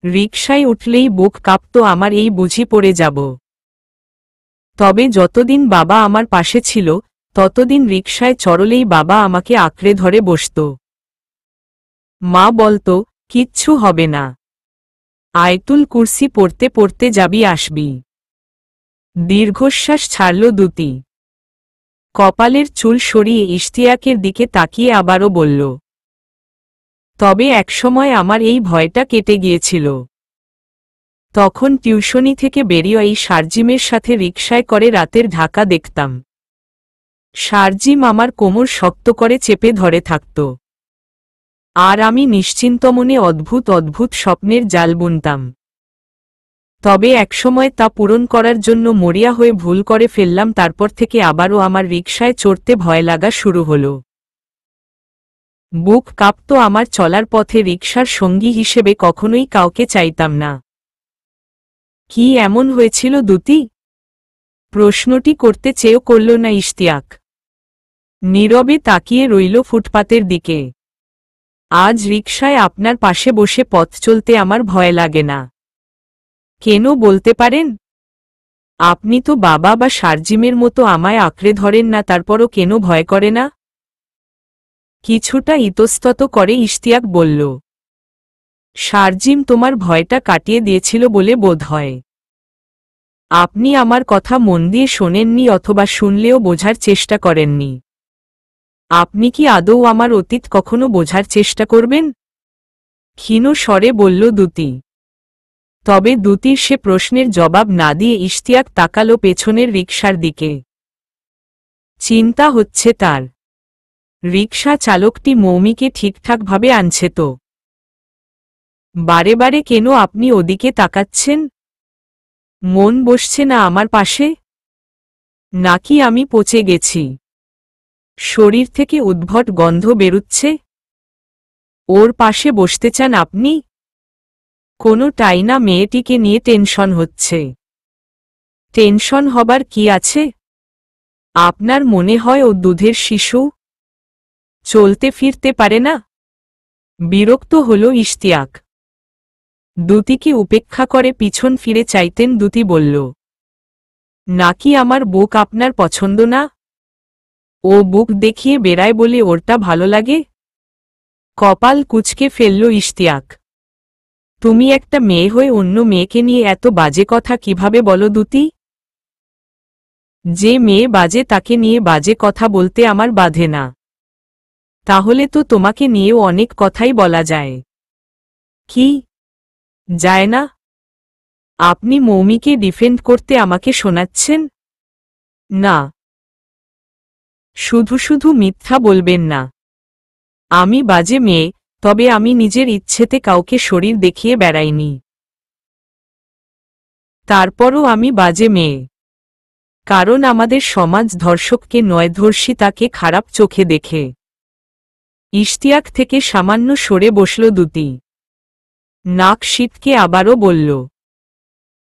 রিকশায় উঠলেই বুক কাঁপত আমার, এই বুঝি পড়ে যাব। তবে যতদিন বাবা আমার পাশে ছিল ততদিন রিকশায় চড়লেই বাবা আমাকে আঁকড়ে ধরে বসত। মা বলতো, কিচ্ছু হবে না, আয়তুল কুরসি পড়তে পড়তে যাবি আসবি। দীর্ঘশ্বাস ছাড়ল দুতি। কপালের চুল সরিয়ে ইশতিয়াকের দিকে তাকিয়ে আবারও বলল, তবে একসময় আমার এই ভয়টা কেটে গিয়েছিল। তখন টিউশনি থেকে বেরিয়ে এই শারজিমের সাথে রিকশায় করে রাতের ঢাকা দেখতাম। শারজিম আমার কোমর শক্ত করে চেপে ধরে থাকত। আর আমি নিশ্চিন্ত মনে অদ্ভুত অদ্ভুত স্বপ্নের জাল বুনতাম। তবে একসময় তা পূরণ করার জন্য মরিয়া হয়ে ভুল করে ফেললাম, তারপর থেকে আবারও আমার রিকশায় চড়তে ভয় লাগা শুরু হল। বুক কাঁপত আমার, চলার পথে রিকশার সঙ্গী হিসেবে কখনোই কাউকে চাইতাম না। কি এমন হয়েছিল দুতি? প্রশ্নটি করতে চেয়েও করল না ইশতিয়াক। নীরবে তাকিয়ে রইল ফুটপাতের দিকে। আজ রিকশায় আপনার পাশে বসে পথ চলতে আমার ভয় লাগে না। কেন বলতে পারেন? আপনি তো বাবা বা শারজিমের মতো আমায় আঁকড়ে ধরেন না, তারপরও কেন ভয় করে না? কিছুটা ইতস্তত করে ইশতিয়াক বলল, শারজিম তোমার ভয়টা কাটিয়ে দিয়েছিল বলে বোধ হয়। আপনি আমার কথা মন দিয়ে শোনেননি, অথবা শুনলেও বোঝার চেষ্টা করেননি। আপনি কি আদৌ আমার অতীত কখনো বোঝার চেষ্টা করবেন? ক্ষীণ স্বরে বলল দুতি। তবে দুতির সে প্রশ্নের জবাব না দিয়ে ইশতিয়াক তাকালো পেছনের রিকশার দিকে। চিন্তা হচ্ছে তার, রিকশা চালকটি মৌমিকে ঠিকঠাকভাবে আনছে তো? বারে বারে কেন আপনি ওদিকে তাকাচ্ছেন? মন বসছে না আমার পাশে? নাকি আমি পচে গেছি? শরীর থেকে উদ্ভট গন্ধ বেরুচ্ছে? ওর পাশে বসতে চান আপনি? কোনোটাই না, মেয়েটিকে নিয়ে টেনশন হচ্ছে। টেনশন হবার কি আছে? আপনার মনে হয় ও দুধের শিশু? চলতে ফিরতে পারে না? বিরক্ত হল ইশতিয়াক। দ্যুতিকে উপেক্ষা করে পিছন ফিরে চাইতেন। দ্যুতি বলল, নাকি আমার বুক আপনার পছন্দ না? ও বুক দেখিয়ে বেড়ায় বলে ওরটা ভালো লাগে? কপাল কুঁচকে ফেলল ইশতিয়াক। তুমি একটা মেয়ে হয়ে অন্য মেয়েকে নিয়ে এত বাজে কথা কিভাবে বলো দ্যুতি? যে মেয়ে বাজে তাকে নিয়ে বাজে কথা বলতে আমার বাধে না। তাহলে তো তোমাকে নিয়েও অনেক কথাই বলা যায়। কি যায় না? আপনি মৌমিকে ডিফেন্ড করতে আমাকে শোনাচ্ছেন? না, শুধু শুধু মিথ্যা বলবেন না। আমি বাজে মেয়ে, তবে আমি নিজের ইচ্ছেতে কাউকে শরীর দেখিয়ে বেড়াইনি। তারপরও আমি বাজে মেয়ে, কারণ আমাদের সমাজ ধর্ষককে নয় ধর্ষিতাকে খারাপ চোখে দেখে। ইশতিয়াক থেকে সামান্য সরে বসল দ্যুতি। নাক সিটকে আবারও বলল,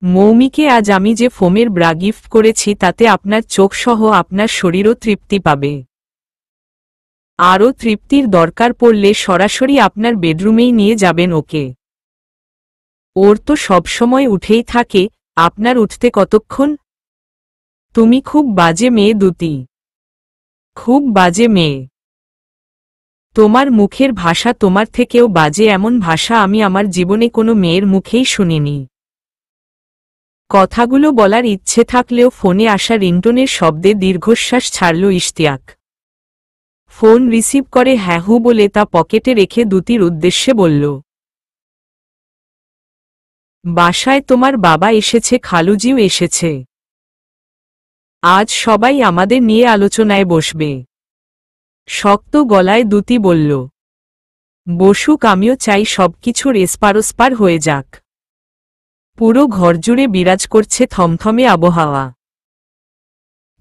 মৌমিকে আজ আমি যে ফোমের ব্রা গিফট করেছি তাতে আপনার চোখসহ আপনার শরীরও তৃপ্তি পাবে। আরও তৃপ্তির দরকার পড়লে সরাসরি আপনার বেডরুমেই নিয়ে যাবেন ওকে। ওর তো সবসময় উঠেই থাকে, আপনার উঠতে কতক্ষণ? তুমি খুব বাজে মেয়ে দ্যুতি, খুব বাজে মেয়ে। তোমার মুখের ভাষা তোমার থেকেও বাজে, এমন ভাষা আমি আমার জীবনে কোনো মেয়ের মুখেই শুনিনি। কথাগুলো বলার ইচ্ছে থাকলেও ফোনে আসা রিংটোনের শব্দে দীর্ঘশ্বাস ছাড়ল ইশতিয়াক। ফোন রিসিভ করে হ্যাঁ হু বলে তা পকেটে রেখে দ্যুতির উদ্দেশ্যে বলল, বাসায় তোমার বাবা এসেছে, খালুজিও এসেছে। আজ সবাই আমাদের নিয়ে আলোচনায় বসবে। শক্ত গলায় দ্যুতি বলল, বসুক, আমিও চাই সবকিছুর এসপারোসপার হয়ে যাক। পুরো ঘরজুড়ে বিরাজ করছে থমথমে আবহাওয়া।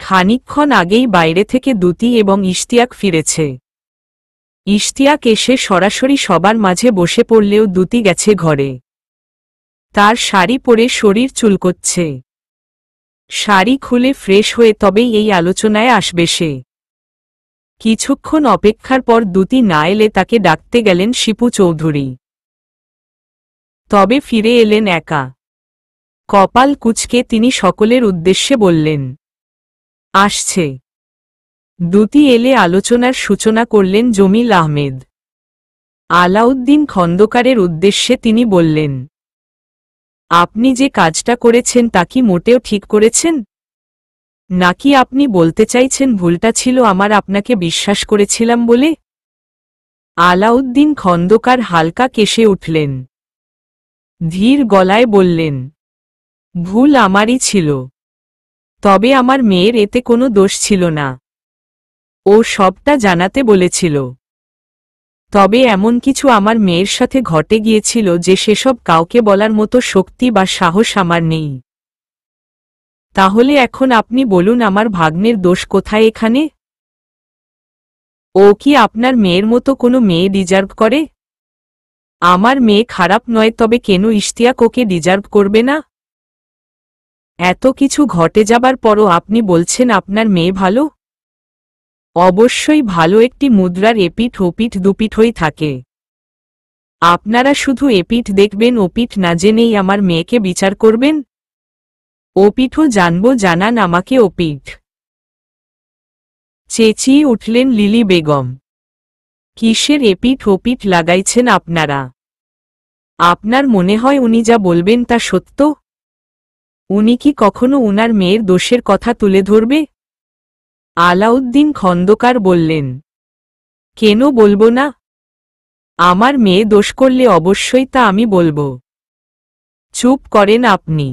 খানিকক্ষণ আগেই বাইরে থেকে দ্যুতি এবং ইশতিয়াক ফিরেছে। ইশতিয়াক এসে সরাসরি সবার মাঝে বসে পড়লেও দ্যুতি গেছে ঘরে। তার শাড়ি পরে শরীর চুলকোচ্ছে। শাড়ি খুলে ফ্রেশ হয়ে তবেই এই আলোচনায় আসবে সে। কিছুক্ষণ অপেক্ষার পর দ্যুতি না এলে তাকে ডাকতে গেলেন শিপু চৌধুরী। তবে ফিরে এলেন একা। কপাল কুঁচকে তিনি সকলের উদ্দেশ্যে বললেন, আসছে। দ্যুতি এলে আলোচনার সূচনা করলেন জমিল আহমেদ। আলাউদ্দিন খন্দকারের উদ্দেশ্যে তিনি বললেন, আপনি যে কাজটা করেছেন তা কি মোটেও ঠিক করেছেন? নাকি আপনি বলতে চাইছেন ভুলটা ছিল আমার আপনাকে বিশ্বাস করেছিলাম বলে? আলাউদ্দিন খন্দকার হালকা কেশে উঠলেন। ধীর গলায় বললেন, ভুল আমারই ছিল। তবে আমার মেয়ের এতে কোনো দোষ ছিল না। ও সবটা জানাতে বলেছিল। তবে এমন কিছু আমার মেয়ের সাথে ঘটে গিয়েছিল যে সেসব কাউকে বলার মতো শক্তি বা সাহস আমার নেই। তাহলে এখন আপনি বলুন আমার ভাগ্নের দোষ কোথায় এখানে? ও কি আপনার মেয়ের মতো কোনো মেয়ে ডিজার্ভ করে? আমার মেয়ে খারাপ নয়, তবে কেন ইশতিয়াক ওকে ডিজার্ভ করবে না? এত কিছু ঘটে যাবার পরও আপনি বলছেন আপনার মেয়ে ভালো? অবশ্যই ভালো, একটি মুদ্রার এপিঠ ওপিঠ দুপিঠই থাকে। আপনারা শুধু এপিঠ দেখবেন, ওপিঠ না জেনেই আমার মেয়েকে বিচার করবেন? ওপিঠও জানবো, জানান আমাকে ওপিঠ। চেঁচিয়ে উঠলেন লিলি বেগম। কিসের এপিঠ ওপিঠ লাগাইছেন আপনারা? আপনার মনে হয় উনি যা বলবেন তা সত্য? উনি কি কখনো উনার মেয়ের দোষের কথা তুলে ধরবে? আলাউদ্দিন খন্দকার বললেন, কেন বলবো না? আমার মেয়ে দোষ করলে অবশ্যই তা আমি বলবো। চুপ করেন আপনি।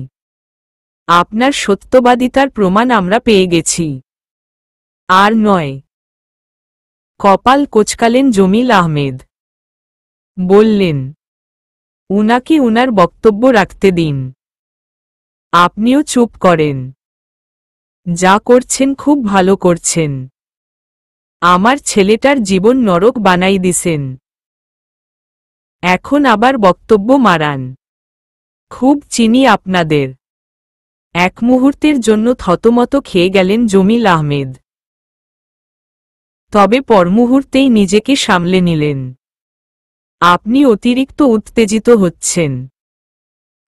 আপনার সত্যবাদিতার প্রমাণ আমরা পেয়ে গেছি। আর নয়। কপাল কোঁচকালেন জমিল আহমেদ। বললেন, উনাকে উনার বক্তব্য রাখতে দিন। আপনিও চুপ করেন। যা করছেন খুব ভালো করছেন। আমার ছেলেটার জীবন নরক বানাই দিছেন। এখন আবার বক্তব্য মারান। খুব চিনি আপনাদের। এক মুহূর্তের জন্য থতমত খেয়ে গেলেন জমিল আহমেদ। তবে পরমুহূর্তেই নিজেকে সামলে নিলেন। আপনি অতিরিক্ত উত্তেজিত হচ্ছেন।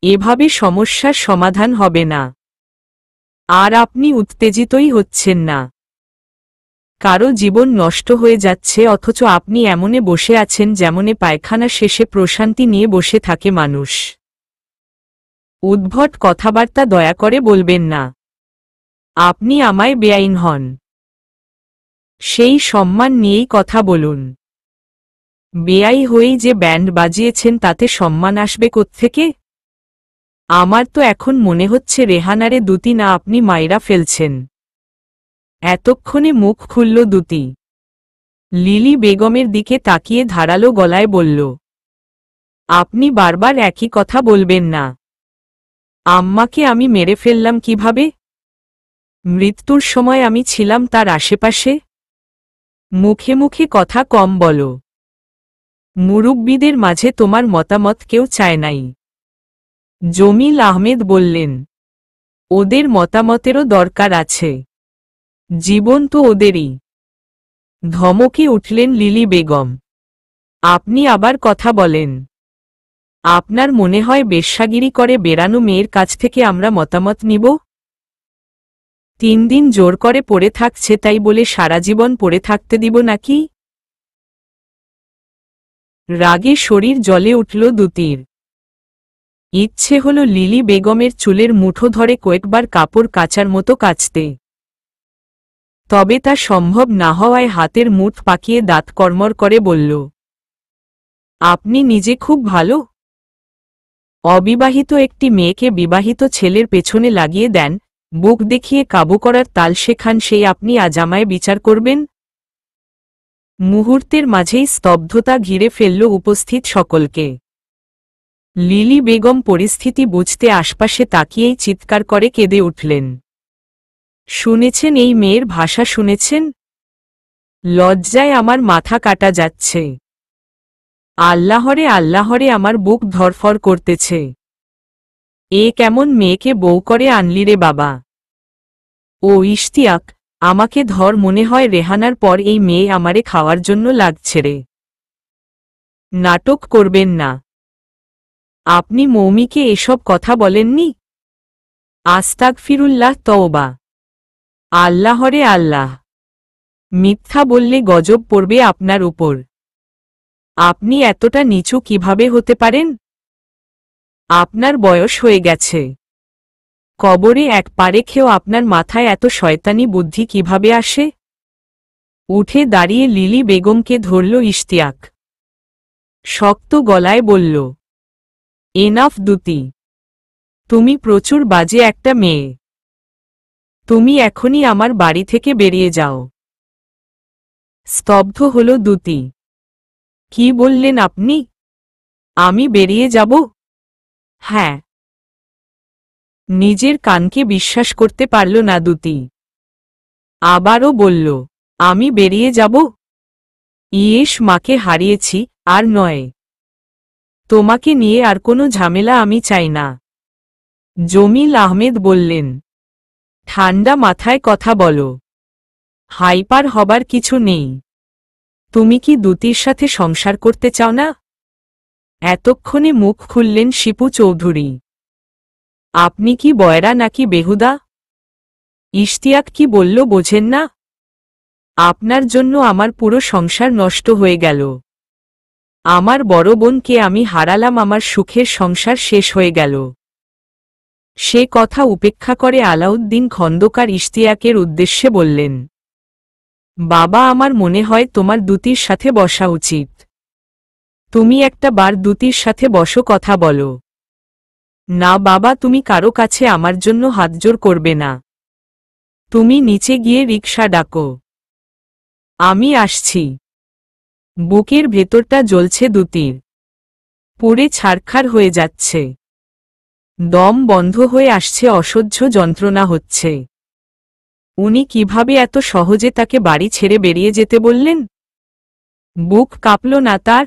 এভাবে সমস্যার সমাধান হবে না। আর আপনি উত্তেজিতই হচ্ছেন না। কারো জীবন নষ্ট হয়ে যাচ্ছে অথচ আপনি এমনে বসে আছেন যেমনে পায়খানা শেষে প্রশান্তি নিয়ে বসে থাকে মানুষ। উদ্ভট কথাবার্তা দয়া করে বলবেন না। আপনি আমায় বেআইন হন। সেই সম্মান নিয়েই কথা বলুন। বেআই হয়েই যে ব্যান্ড বাজিয়েছেন তাতে সম্মান আসবে কোত্থেকে? আমার তো এখন মনে হচ্ছে রেহানারে দুতি না আপনি মাইরা ফেলছেন। এতক্ষণে মুখ খুলল দুতি। লিলি বেগমের দিকে তাকিয়ে ধারালো গলায় বলল, আপনি বারবার একই কথা বলবেন না। আম্মাকে আমি মেরে ফেললাম কিভাবে? মৃত্যুর সময় আমি ছিলাম তার আশেপাশে। মুখে মুখে কথা কম বলো। মুরব্বিদের মাঝে তোমার মতামত কেউ চায় নাই। জমিল আহমেদ বললেন, ওদের মতামতেরও দরকার আছে। জীবন তো ওদেরই। ধমকে উঠলেন লিলি বেগম। আপনি আবার কথা বলেন? আপনার মনে হয় বেশ্যাগিরি করে বেড়ানো মেয়ের কাছ থেকে আমরা মতামত নিব? 3 দিন জোর করে পড়ে থাকছে তাই বলে সারা জীবন পড়ে থাকতে দিব নাকি? রাগে শরীর জ্বলে উঠল দুতির। ইচ্ছে হল লিলি বেগমের চুলের মুঠো ধরে কয়েকবার কাপড় কাচার মতো কাচতে। তবে তা সম্ভব না হওয়ায় হাতের মুঠ পাকিয়ে দাঁত কর্মর করে বলল, আপনি নিজে খুব ভালো। অবিবাহিত একটি মেয়েকে বিবাহিত ছেলের পেছনে লাগিয়ে দেন, বুক দেখিয়ে কাবু করার তাল শেখান, সেই আপনি আজ আমায় বিচার করবেন? মুহূর্তের মাঝেই স্তব্ধতা ঘিরে ফেলল উপস্থিত সকলকে। লিলি বেগম পরিস্থিতি বুঝতে আশপাশে তাকিয়েই চিৎকার করে কেঁদে উঠলেন। শুনেছেন এই মেয়ের ভাষা শুনেছেন? লজ্জায় আমার মাথা কাটা যাচ্ছে। আল্লাহরে আল্লাহরে আমার বুক ধরফর করতেছে। এ কেমন মেয়েকে বউ করে আনলি রে বাবা? ও ইশতিয়াক, আমাকে ধর, মনে হয় রেহানার পর এই মেয়ে আমারে খাওয়ার জন্য লাগছে রে। নাটক করবেন না। আপনি মৌমিকে এসব কথা বলেননি? আস্তাগফিরুল্লাহ, তওবা। আল্লাহরে আল্লাহ, মিথ্যা বললে গজব পড়বে আপনার উপর। আপনি এতটা নিচু কিভাবে হতে পারেন? আপনার বয়স হয়ে গেছে। কবরে এক পা রেখেও আপনার মাথায় এত শয়তানি বুদ্ধি কিভাবে আসে? উঠে দাঁড়িয়ে লিলি বেগমকে ধরল ইশতিয়াক। শক্ত গলায় বলল, এনাফ দুতি, তুমি প্রচুর বাজে একটা মেয়ে। তুমি এখনই আমার বাড়ি থেকে বেরিয়ে যাও। স্তব্ধ হল দুতি। কি বললেন আপনি? আমি বেরিয়ে যাব? হ্যাঁ। নিজের কানকে বিশ্বাস করতে পারল না দুতি। আবারও বলল, আমি বেরিয়ে যাব? ইয়েস, মাকে হারিয়েছি, আর নয়। তোমাকে নিয়ে আর কোনো ঝামেলা আমি চাই না। জমিল আহমেদ বললেন, ঠান্ডা মাথায় কথা বলো। হাইপার হবার কিছু নেই। তুমি কি দুতির সাথে সংসার করতে চাও না? এতক্ষণে মুখ খুললেন শিপু চৌধুরী। আপনি কি বয়রা নাকি বেহুদা? ইশতিয়াক কি বলল বোঝেন না? আপনার জন্য আমার পুরো সংসার নষ্ট হয়ে গেল। আমার বড় বোনকে আমি হারালাম, আমার সুখের সংসার শেষ হয়ে গেল। সে কথা উপেক্ষা করে আলাউদ্দিন খন্দকার ইশতিয়াকের উদ্দেশ্যে বললেন, বাবা, আমার মনে হয় তোমার দুতির সাথে বসা উচিত। তুমি একটা বার দুতির সাথে বসো, কথা বলো। না বাবা, তুমি কারো কাছে আমার জন্য হাতজোড় করবে না। তুমি নিচে গিয়ে রিকশা ডাকো। আমি আসছি। বুকের ভেতরটা জ্বলছে দুতির। পুড়ে ছারখার হয়ে যাচ্ছে। দম বন্ধ হয়ে আসছে, অসহ্য যন্ত্রণা হচ্ছে। উনি কিভাবে এত সহজে তাকে বাড়ি ছেড়ে বেরিয়ে যেতে বললেন? বুক কাঁপল না তার?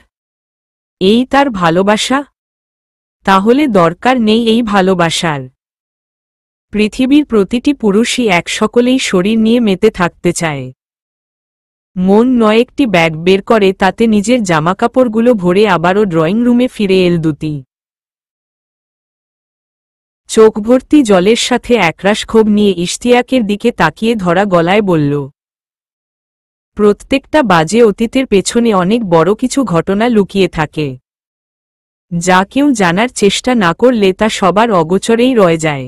এই তার ভালোবাসা? তাহলে দরকার নেই এই ভালোবাসার। পৃথিবীর প্রতিটি পুরুষই এক সকলেই শরীর নিয়ে মেতে থাকতে চায়। মন নয় একটি ব্যাগ বের করে, তাতে নিজের জামাকাপড়গুলো ভরে আবারও ড্রয়িং রুমে ফিরে এল দ্যুতি। চোখ ভর্তি জলের সাথে একরাশ ক্ষোভ নিয়ে ইশতিয়াকের দিকে তাকিয়ে ধরা গলায় বলল, প্রত্যেকটা বাজে অতীতের পেছনে অনেক বড় কিছু ঘটনা লুকিয়ে থাকে, যা কেউ জানার চেষ্টা না করলে তা সবার অগোচরেই রয়ে যায়।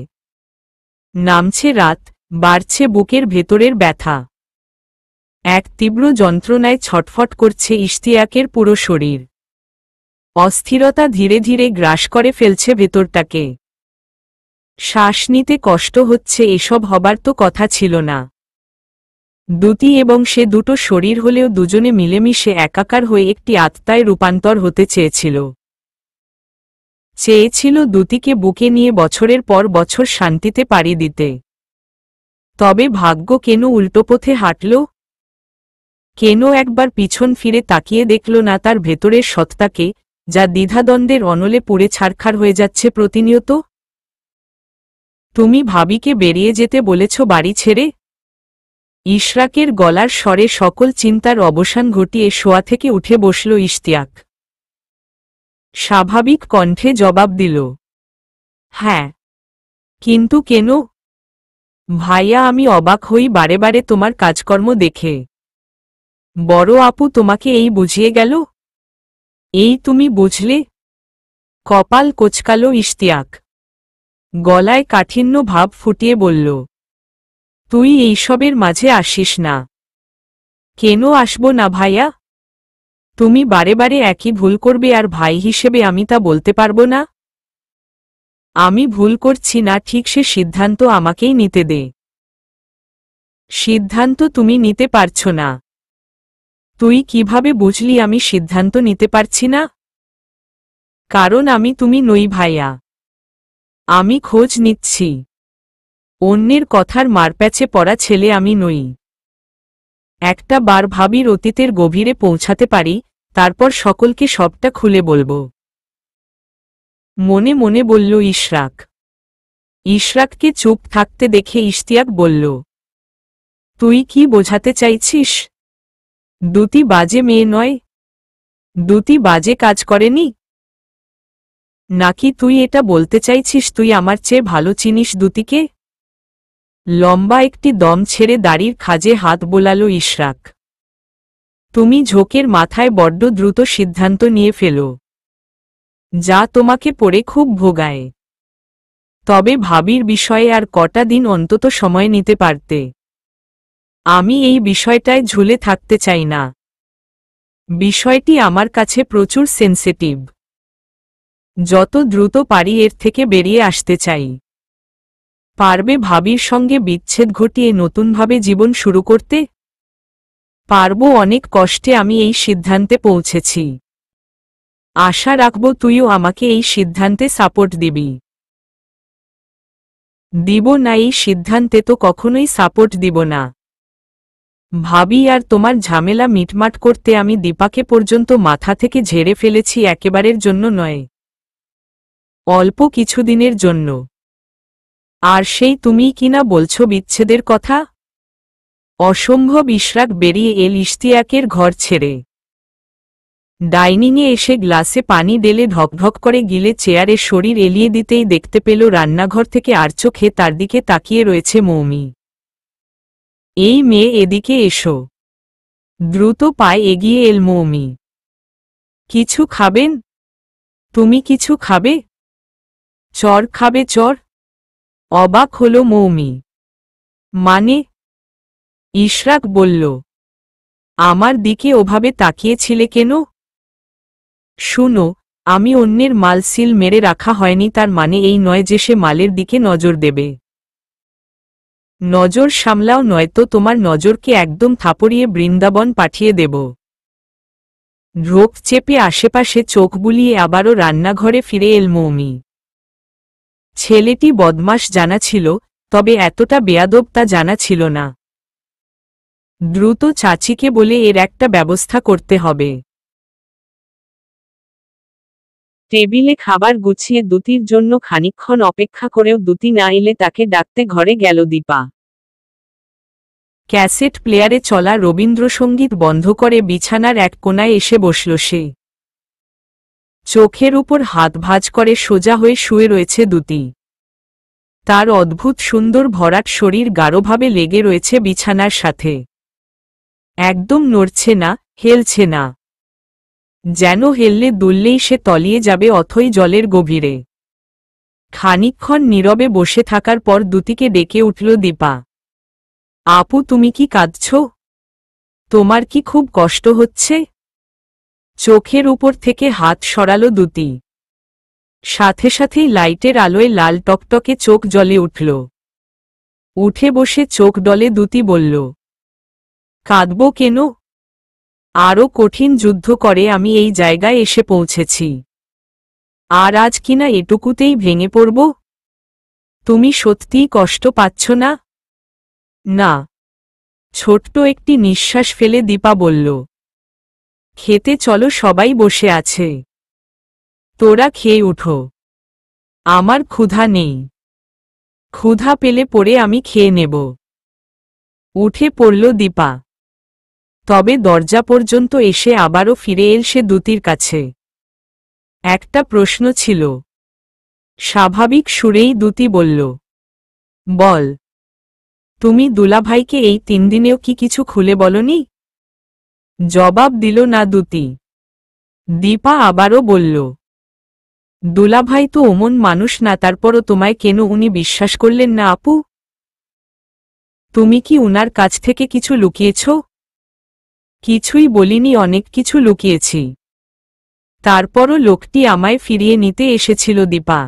নামছে রাত, বাড়ছে বুকের ভেতরের ব্যথা। এক তীব্র যন্ত্রণায় ছটফট করছে ইশতিয়াকের পুরো শরীর। অস্থিরতা ধীরে ধীরে গ্রাস করে ফেলছে ভেতরটাকে। শ্বাস নিতে কষ্ট হচ্ছে। এসব হবার তো কথা ছিল না। দ্যুতি এবং সে দুটো শরীর হলেও দুজনে মিলেমিশে একাকার হয়ে একটি আত্মায় রূপান্তর হতে চেয়েছিল। দ্যুতিকে বুকে নিয়ে বছরের পর বছর শান্তিতে পাড়ি দিতে। তবে ভাগ্য কেন উল্টো পথে হাঁটল? কেন একবার পিছন ফিরে তাকিয়ে দেখল না তার ভেতরের সত্তাকে, যা দ্বিধাদ্বন্দ্বের অনলে পুড়ে ছারখার হয়ে যাচ্ছে প্রতিনিয়ত? তুমি ভাবিকে বেরিয়ে যেতে বলেছ বাড়ি ছেড়ে? ইশরাকের গলার স্বরে সকল চিন্তার অবসান ঘটিয়ে শোয়া থেকে উঠে বসল ইশতিয়াক। স্বাভাবিক কণ্ঠে জবাব দিল, হ্যাঁ। কিন্তু কেন? ভাইয়া, আমি অবাক হই বারে বারে তোমার কাজকর্ম দেখে। বড় আপু তোমাকে এই বুঝিয়ে গেল? এই তুমি বুঝলে? কপাল কোঁচকালো ইশতিয়াক। গলায় কাঠিন্য ভাব ফুটিয়ে বলল, তুই এইসবের মাঝে আসিস না। কেন আসব না ভাইয়া? তুমি বারে বারে একই ভুল করবে, আর ভাই হিসেবে আমি তা বলতে পারবো না? আমি ভুল করছি না ঠিক, সে সিদ্ধান্ত আমাকেই নিতে দে। সিদ্ধান্ত তুমি নিতে পারছো না? তুই কিভাবে বুঝলি আমি সিদ্ধান্ত নিতে পারছি না? কারণ আমি তুমি নই ভাইয়া। আমি খোঁজ নিচ্ছি। অন্যের কথার মারপ্যাচে পড়া ছেলে আমি নই। একটা বার ভাবির অতীতের গভীরে পৌঁছাতে পারি, তারপর সকলকে সবটা খুলে বলবো। মনে মনে বলল ইশরাক। ইশরাককে চুপ থাকতে দেখে ইশতিয়াক বলল, তুই কি বোঝাতে চাইছিস? দ্যুতি বাজে মেয়ে নয়? দ্যুতি বাজে কাজ করেনি? নাকি তুই এটা বলতে চাইছিস তুই আমার চেয়ে ভালো চিনিস দ্যুতিকে? লম্বা একটি দম ছেড়ে দাড়ির খাজে হাত বোলালো ইশরাক। তুমি ঝোঁকের মাথায় বড্ড দ্রুত সিদ্ধান্ত নিয়ে ফেলো, যা তোমাকে পড়ে খুব ভোগায়। তবে ভাবির বিষয়ে আর কটা দিন অন্তত সময় নিতে পারতে। আমি এই বিষয়টায় ঝুলে থাকতে চাই না। বিষয়টি আমার কাছে প্রচুর সেন্সিটিভ। যত দ্রুত পারি এর থেকে বেরিয়ে আসতে চাই। পারবে ভাবির সঙ্গে বিচ্ছেদ ঘটিয়ে নতুনভাবে জীবন শুরু করতে? পারবো। অনেক কষ্টে আমি এই সিদ্ধান্তে পৌঁছেছি। আশা রাখব তুইও আমাকে এই সিদ্ধান্তে সাপোর্ট দিবি। দিব না? এই সিদ্ধান্তে তো কখনোই সাপোর্ট দিব না। ভাবি আর তোমার ঝামেলা মিটমাট করতে আমি দীপাকে পর্যন্ত মাথা থেকে ঝেড়ে ফেলেছি, একেবারের জন্য নয়, অল্প কিছুদিনের জন্য। আর সেই তুমিই কিনা বলছো বিচ্ছেদের কথা? অসম্ভব। ইশরাক বেরিয়ে এল ইশতিয়াকের ঘর ছেড়ে। ডাইনিংয়ে এসে গ্লাসে পানি ঢেলে ঢকঢক করে গিলে চেয়ারে শরীর এলিয়ে দিতেই দেখতে পেল রান্নাঘর থেকে আর চোখে তার দিকে তাকিয়ে রয়েছে মৌমি। এই মেয়ে, এদিকে এসো। দ্রুত পায়ে এগিয়ে এল মৌমি। কিছু খাবেন? তুমি কিছু খাবে? চর খাবে? চর? অবাক হল মৌমি। মানে? ইশরাক বলল, আমার দিকে ওভাবে তাকিয়েছিলে কেন? শুনো, আমি অন্যের মাল সিল মেরে রাখা হয়নি, তার মানে এই নয় যে সে মালের দিকে নজর দেবে। নজর সামলাও, নয়তো তোমার নজরকে একদম থাপড়িয়ে বৃন্দাবন পাঠিয়ে দেব। ঢোক চেপে আশেপাশে চোখ বুলিয়ে আবারও রান্নাঘরে ফিরে এল মৌমি। ছেলেটি বদমাশ জানা ছিল, তবে এতটা বেয়াদব তা জানা ছিল না। দ্রুত চাচিকে বলে এর একটা ব্যবস্থা করতে হবে। টেবিলে খাবার গুছিয়ে দ্যুতির জন্য খানিকক্ষণ অপেক্ষা করেও দ্যুতি না এলে তাকে ডাকতে ঘরে গেল দীপা। ক্যাসেট প্লেয়ারে চলা রবীন্দ্রসঙ্গীত বন্ধ করে বিছানার এক কোণায় এসে বসল সে। চোখের উপর হাত ভাঁজ করে সোজা হয়ে শুয়ে রয়েছে দ্যুতি। তার অদ্ভুত সুন্দর ভরাট শরীর গাঢ়ভাবে লেগে রয়েছে বিছানার সাথে। একদম নড়ছে না, হেলছে না। যেন হেললে দুললেই সে তলিয়ে যাবে অথই জলের গভীরে। খানিকক্ষণ নীরবে বসে থাকার পর দ্যুতিকে ডেকে উঠল দীপা। আপু, তুমি কি কাঁদছ? তোমার কি খুব কষ্ট হচ্ছে? চোখের উপর থেকে হাত সরালো দ্যুতি। সাথে সাথেই লাইটের আলোয় লাল টকটকে চোখ জ্বলে উঠল। উঠে বসে চোখ ডলে দ্যুতি বলল, কাঁদব কেন? আরও কঠিন যুদ্ধ করে আমি এই জায়গায় এসে পৌঁছেছি, আর আজ কিনা এটুকুতেই ভেঙে পড়ব? তুমি সত্যিই কষ্ট পাচ্ছ না? না। ছোট্ট একটি নিঃশ্বাস ফেলে দীপা বলল, খেতে চলো, সবাই বসে আছে। তোরা খেয়ে উঠো, আমার ক্ষুধা নেই। ক্ষুধা পেলে পরে আমি খেয়ে নেব। উঠে পড়ল দীপা। তবে দরজা পর্যন্ত এসে আবারও ফিরে এল সে দ্যুতির কাছে। একটা প্রশ্ন ছিল। স্বাভাবিক সুরেই দ্যুতি বলল, বল, তুমি দুলাভাইকে এই 3 দিনেও কি কিছু খুলে বলনি? জবাব দিল না দ্যুতি। দীপা আবারও বলল, দুলাভাই তো অমন মানুষ না, তারপরও তোমায় কেন উনি বিশ্বাস করলেন না আপু? তুমি কি উনার কাছ থেকে কিছু লুকিয়েছ? কিছুই বলিনি, অনেক কিছু লুকিয়েছি। তারপরও লোকটি আমায় ফিরিয়ে নিতে এসেছিল দীপা।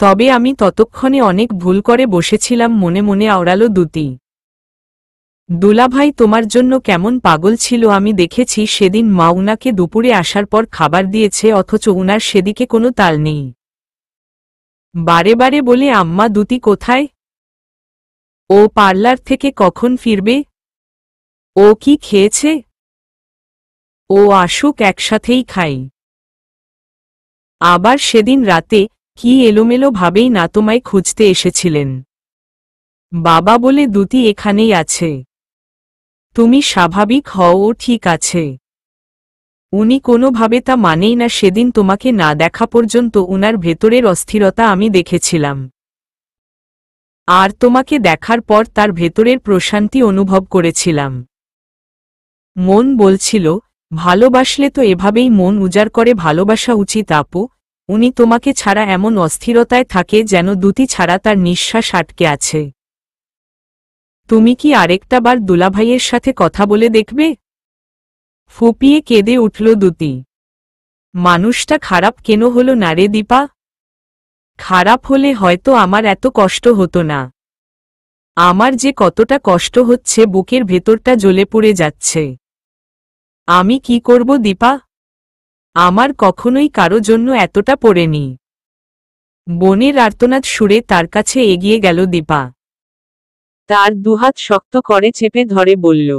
তবে আমি ততক্ষণে অনেক ভুল করে বসেছিলাম, মনে মনে আওড়ালো দ্যুতি। দুলাভাই তোমার জন্য কেমন পাগল ছিল আমি দেখেছি। সেদিন মা উনাকে দুপুরে আসার পর খাবার দিয়েছে, অথচ উনার সেদিকে কোনো তাল নেই। বারে বারে বলে, আম্মা দ্যুতি কোথায়? ও পার্লার থেকে কখন ফিরবে? ও কি খেয়েছে? ও আসুক, একসাথেই খাই। আবার সেদিন রাতে কি এলোমেলো ভাবেই না তোমায় খুঁজতে এসেছিলেন। বাবা বলে দ্যুতি এখানেই আছে, তুমি স্বাভাবিক হও, ও ঠিক আছে। উনি কোনোভাবে তা মানেই না। সেদিন তোমাকে না দেখা পর্যন্ত উনার ভেতরের অস্থিরতা আমি দেখেছিলাম, আর তোমাকে দেখার পর তার ভেতরের প্রশান্তি অনুভব করেছিলাম। মন বলছিল, ভালোবাসলে তো এভাবেই মন উজাড় করে ভালোবাসা উচিত আপু। উনি তোমাকে ছাড়া এমন অস্থিরতায় থাকে যেন দ্যুতি ছাড়া তার নিঃশ্বাস আটকে আছে। তুমি কি আরেকটা বার দুলাভাইয়ের সাথে কথা বলে দেখবে? ফুপিয়ে কেঁদে উঠল দ্যুতি। মানুষটা খারাপ কেন হলো না রে দীপা? খারাপ হলে হয়তো আমার এত কষ্ট হতো না। আমার যে কতটা কষ্ট হচ্ছে, বুকের ভেতরটা জ্বলে পুড়ে যাচ্ছে। আমি কি করব দীপা? আমার কখনোই কারো জন্য এতটা পড়েনি। বোনের আর্তনাদ সুরে তার কাছে এগিয়ে গেল দীপা। তার দুহাত শক্ত করে চেপে ধরে বলল,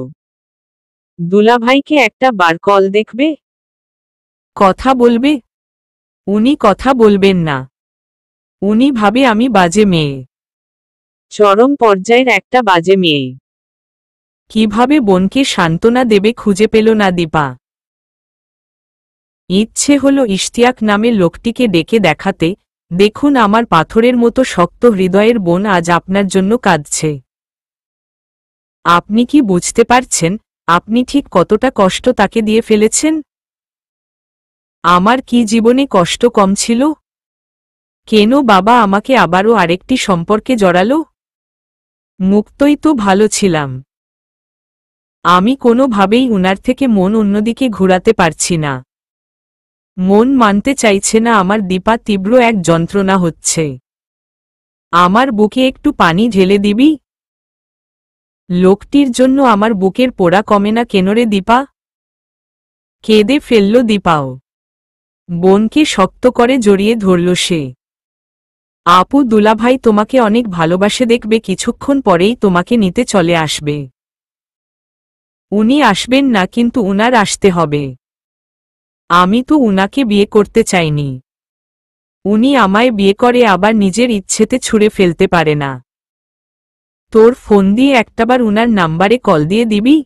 দুলাভাইকে একটা বার কল দেখবে? কথা বলবে? উনি কথা বলবেন না। উনি ভাবে আমি বাজে মেয়ে, চরম পর্যায়ের একটা বাজে মেয়ে। কিভাবে বোনকে সান্ত্বনা দেবে খুঁজে পেল না দীপা। ইচ্ছে হলো ইশতিয়াক নামে লোকটিকে ডেকে দেখাতে, দেখুন আমার পাথরের মতো শক্ত হৃদয়ের বোন আজ আপনার জন্য কাঁদছে। আপনি কি বুঝতে পারছেন আপনি ঠিক কতটা কষ্ট তাকে দিয়ে ফেলেছেন? আমার কি জীবনে কষ্ট কম ছিল? কেন বাবা আমাকে আবারও আরেকটি সম্পর্কে জড়ালো? মুক্তই তো ভালো ছিলাম। আমি কোনোভাবেই উনার থেকে মন অন্যদিকে ঘুরাতে পারছি না। মন মানতে চাইছে না আমার দীপা, তীব্র এক যন্ত্রণা হচ্ছে। আমার বুকে একটু পানি ঢেলে দিবি? লোকটির জন্য আমার বুকের পোড়া কমে না কেন রে দীপা? কেঁদে ফেলল দীপাও। বোনকে শক্ত করে জড়িয়ে ধরল সে। আপু, দুলাভাই তোমাকে অনেক ভালোবাসে, দেখবে কিছুক্ষণ পরেই তোমাকে নিতে চলে আসবে। উনি আসবেন না, কিন্তু উনার আসতে হবে। আমি তো উনাকে বিয়ে করতে চাইনি। উনি আমায় বিয়ে করে আবার নিজের ইচ্ছেতে ছুঁড়ে ফেলতে পারে না। তোর ফোন দিয়ে একটাবার উনার নাম্বারে কল দিয়ে দিবি?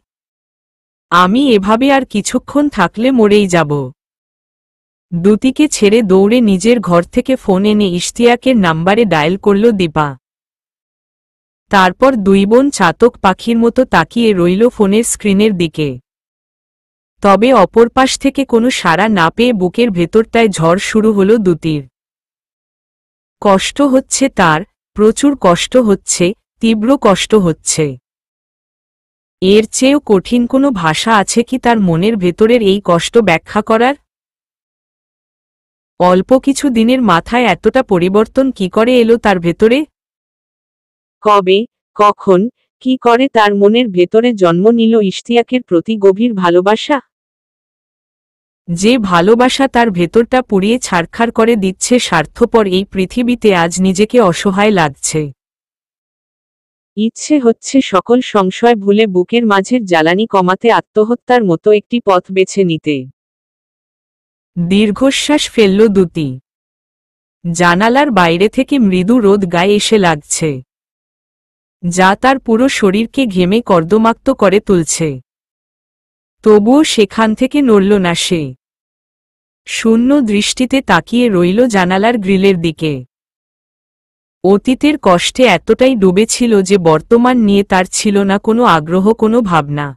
আমি এভাবে আর কিছুক্ষণ থাকলে মরেই যাব। দ্যুতিকে ছেড়ে দৌড়ে নিজের ঘর থেকে ফোন এনে ইশতিয়াকের নাম্বারে ডায়াল করল দীপা। তারপর দুই বোন চাতক পাখির মতো তাকিয়ে রইল ফোনের স্ক্রিনের দিকে। তবে অপর পাশ থেকে কোনো সাড়া না পেয়ে বুকের ভেতরটায় ঝড় শুরু হলো দ্যুতির। কষ্ট হচ্ছে তার, প্রচুর কষ্ট হচ্ছে, তীব্র কষ্ট হচ্ছে। এর চেয়েও কঠিন কোনো ভাষা আছে কি তার মনের ভেতরের এই কষ্ট ব্যাখ্যা করার? অল্প কিছু দিনের মাথায় এতটা পরিবর্তন কি করে এলো তার ভেতরে? কবে, কখন, কি করে তার মনের ভেতরে জন্ম নিল ইশতিয়াকের প্রতি গভীর ভালোবাসা? যে ভালোবাসা তার ভেতরটা পুড়িয়ে ছারখার করে দিচ্ছে স্বার্থপর এই পৃথিবীতে আজ নিজেকে অসহায় লাগছে। ইচ্ছে হচ্ছে সকল সংশয় ভুলে বুকের মাঝের জ্বালানি কমাতে আত্মহত্যার মতো একটি পথ বেছে নিতে। দীর্ঘশ্বাস ফেলল দ্যুতি। জানালার বাইরে থেকে মৃদু রোদ গায়ে এসে লাগছে, যা তার পুরো শরীরকে ঘেমে কর্দমাক্ত করে তুলছে। তবুও সেখান থেকে নড়ল না সে। শূন্য দৃষ্টিতে তাকিয়ে রইল জানালার গ্রিলের দিকে। অতীতের কষ্টে এতটাই ডুবেছিল যে বর্তমান নিয়ে তার ছিল না কোনো আগ্রহ, কোনো ভাবনা।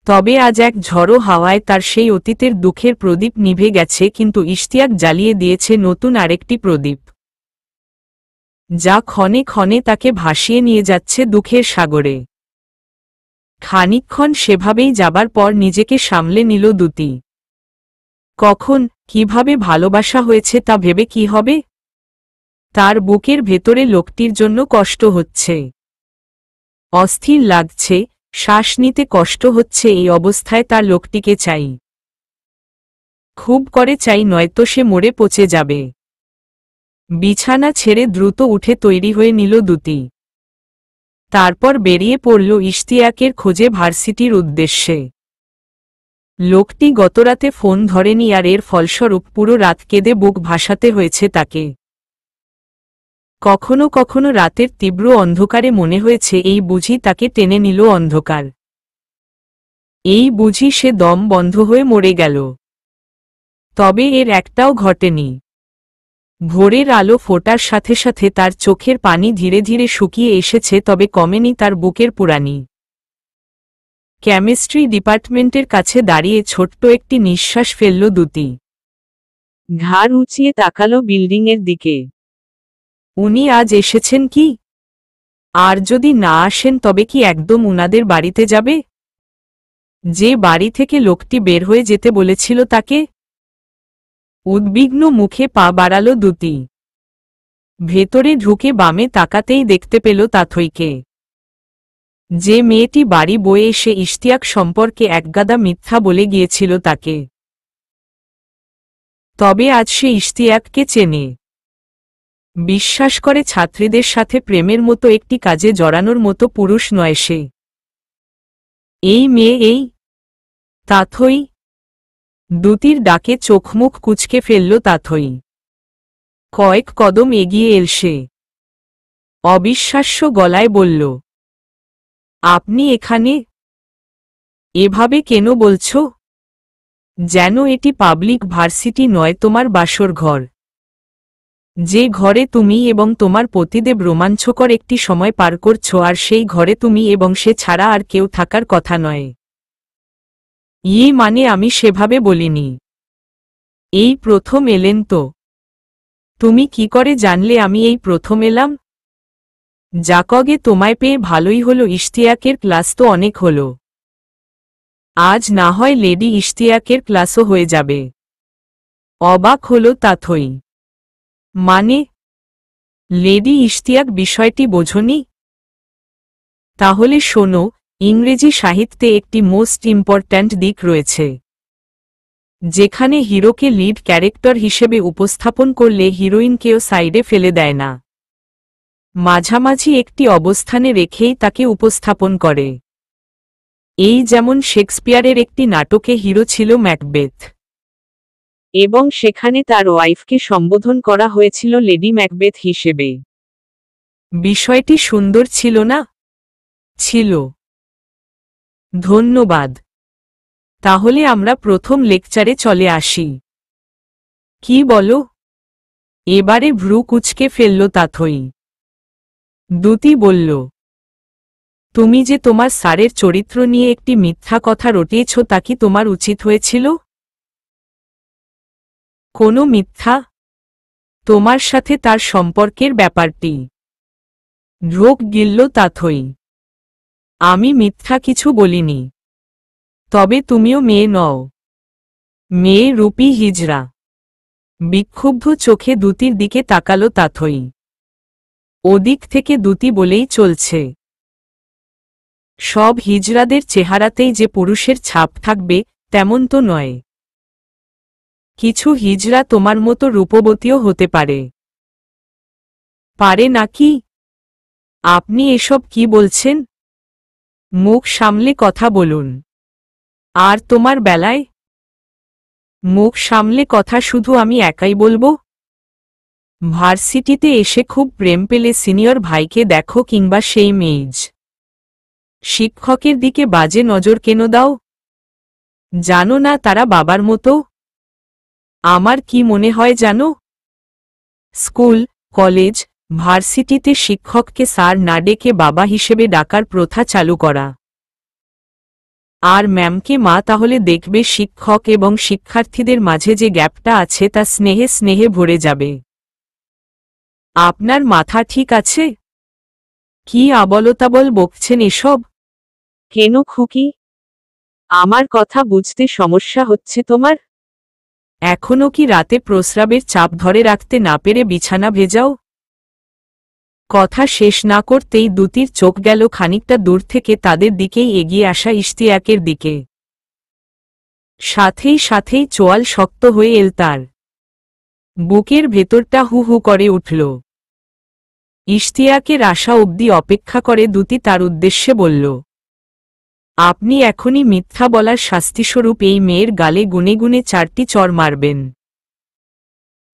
তবে আজ এক ঝড়ো হাওয়ায় তার সেই অতীতের দুঃখের প্রদীপ নিভে গেছে, কিন্তু ইশতিয়াক জ্বালিয়ে দিয়েছে নতুন আরেকটি প্রদীপ, যা ক্ষণে ক্ষণে তাকে ভাসিয়ে নিয়ে যাচ্ছে দুঃখের সাগরে। খানিকক্ষণ সেভাবেই যাবার পর নিজেকে সামলে নিল দ্যুতি। কখন, কিভাবে ভালোবাসা হয়েছে তা ভেবে কি হবে? তার বুকের ভেতরে লোকটির জন্য কষ্ট হচ্ছে, অস্থির লাগছে, শ্বাস নিতে কষ্ট হচ্ছে। এই অবস্থায় তার লোকটিকে চাই, খুব করে চাই, নয়তো সে মরে পচে যাবে। বিছানা ছেড়ে দ্রুত উঠে তৈরি হয়ে নিল দ্যুতি। তারপর বেরিয়ে পড়ল ইশতিয়াকের খোঁজে ভার্সিটির উদ্দেশ্যে। লোকটি গতরাতে ফোন ধরেনি, আর এর ফলস্বরূপ পুরো রাত কেঁদে বুক ভাসাতে হয়েছে তাকে। কখনো কখনো রাতের তীব্র অন্ধকারে মনে হয়েছে এই বুঝি তাকে টেনে নিল অন্ধকার, এই বুঝি সে দম বন্ধ হয়ে মরে গেল। তবে এর একটাও ঘটেনি। ভোরের আলো ফোটার সাথে সাথে তার চোখের পানি ধীরে ধীরে শুকিয়ে এসেছে, তবে কমেনি তার বুকের পুরানি। কেমিস্ট্রি ডিপার্টমেন্টের কাছে দাঁড়িয়ে ছোট্ট একটি নিঃশ্বাস ফেলল দ্যুতি। ঘাড় উঁচিয়ে তাকালো বিল্ডিংয়ের দিকে। উনি আজ এসেছেন কি? আর যদি না আসেন তবে কি একদম উনাদের বাড়িতে যাবে, যে বাড়ি থেকে লোকটি বের হয়ে যেতে বলেছিল তাকে? উদ্বিগ্ন মুখে পা বাড়াল দ্যুতি। ভেতরে ঢুকে বামে তাকাতেই দেখতে পেল তাথইকে, যে মেয়েটি বাড়ি বয়ে এসে ইশতিয়াক সম্পর্কে একগাদা মিথ্যা বলে গিয়েছিল তাকে। তবে আজ সে ইশতিয়াককে চেনে, বিশ্বাস করে ছাত্রীদের সাথে প্রেমের মতো একটি কাজে জড়ানোর মতো পুরুষ নয় সে। এই মেয়ে, এই তাথই। দ্যুতির ডাকে চোখমুখ কুঁচকে ফেলল তাথই। কয়েক কদম এগিয়ে এল সে, অবিশ্বাস্য গলায় বলল, আপনি এখানে? এভাবে কেন বলছো? যেন এটি পাবলিক ভার্সিটি নয়, তোমার বাসর ঘর, যে ঘরে তুমি এবং তোমার পতিদেব রোমাঞ্চকর একটি সময় পার করছো, আর সেই ঘরে তুমি এবং সে ছাড়া আর কেউ থাকার কথা নয়। মানে আমি সেভাবে বলিনি। এই প্রথম এলেন তো? তুমি কি করে জানলে আমি এই প্রথম এলাম? যাকগে, তোমায় পেয়ে ভালোই হলো। ইশতিয়াকের ক্লাস তো অনেক হলো, আজ না হয় লেডি ইশতিয়াকের ক্লাসও হয়ে যাবে। অবাক হল তাথই। মানে, লেডি ইশতিয়াক বিষয়টি বোঝনি? তাহলে শোনো, ইংরেজি সাহিত্যে একটি মোস্ট ইম্পর্ট্যান্ট দিক রয়েছে, যেখানে হিরোকে লিড ক্যারেক্টার হিসেবে উপস্থাপন করলে হিরোইনকেও সাইডে ফেলে দেয় না, মাঝামাঝি একটি অবস্থানে রেখেই তাকে উপস্থাপন করে। এই যেমন শেক্সপিয়ারের একটি নাটকে হিরো ছিল ম্যাকবেথ, এবং সেখানে তার ওয়াইফকে সম্বোধন করা হয়েছিল লেডি ম্যাকবেথ হিসেবে। বিষয়টি সুন্দর ছিল না? ছিল। ধন্যবাদ। তাহলে আমরা প্রথম লেকচারে চলে আসি। কি বলো? এবারে ভ্রু কুঁচকে ফেলল তাথই। দ্যুতি বলল, তুমি যে তোমার স্যারের চরিত্র নিয়ে একটি মিথ্যা কথা রটিয়েছ তা কি তোমার উচিত হয়েছিল? কোনো মিথ্যা? তোমার সাথে তার সম্পর্কের ব্যাপারটি। ঢোক গিলল তাথই। আমি মিথ্যা কিছু বলিনি। তবে তুমিও মেয়ে নও। মেয়ে রূপী হিজড়া। বিক্ষুব্ধ চোখে দ্যুতির দিকে তাকালো তাথই। ওদিক থেকে দ্যুতি বলেই চলছে, সব হিজড়াদের চেহারাতেই যে পুরুষের ছাপ থাকবে তেমন তো নয়। কিছু হিজড়া তোমার মতো রূপবতীও হতে পারে। পারে নাকি? আপনি এসব কি বলছেন? মুখ সামলে কথা বলুন। আর তোমার বেলায়? মুখ সামলে কথা শুধু আমি একাই বলবো? ভার্সিটিতে এসে খুব প্রেম পেলে সিনিয়র ভাইকে দেখো কিংবা সেই মেজ শিক্ষকের দিকে বাজে নজর কেন দাও? জানো না তারা বাবার মতো? আমার কি মনে হয় জানো? স্কুল, কলেজ, ভার্সিটিতে শিক্ষককে স্যার না ডেকে বাবা হিসেবে ডাকার প্রথা চালু করা। আর ম্যামকে মা, তাহলে দেখবে শিক্ষক এবং শিক্ষার্থীদের মাঝে যে গ্যাপটা আছে তা স্নেহে স্নেহে ভরে যাবে। আপনার মাথা ঠিক আছে? কি আবলতাবল বকছেন এসব? কেন খুকি? আমার কথা বুঝতে সমস্যা হচ্ছে তোমার? এখনো কি রাতে প্রস্রাবের চাপ ধরে রাখতে না পেরে বিছানা ভেজাও? কথা শেষ না করতেই দ্যুতির চোখ গেল খানিকটা দূর থেকে তাদের দিকেই এগিয়ে আসা ইশতিয়াকের দিকে। সাথেই সাথেই চোয়াল শক্ত হয়ে এল তার। বুকের ভেতরটা হু হু করে উঠল। ইশতিয়াকের আশা অবধি অপেক্ষা করে দ্যুতি তার উদ্দেশ্যে বলল, আপনি এখনই মিথ্যা বলার শাস্তিস্বরূপ এই মেয়ের গালে গুনে গুনে 4টি চড় মারবেন।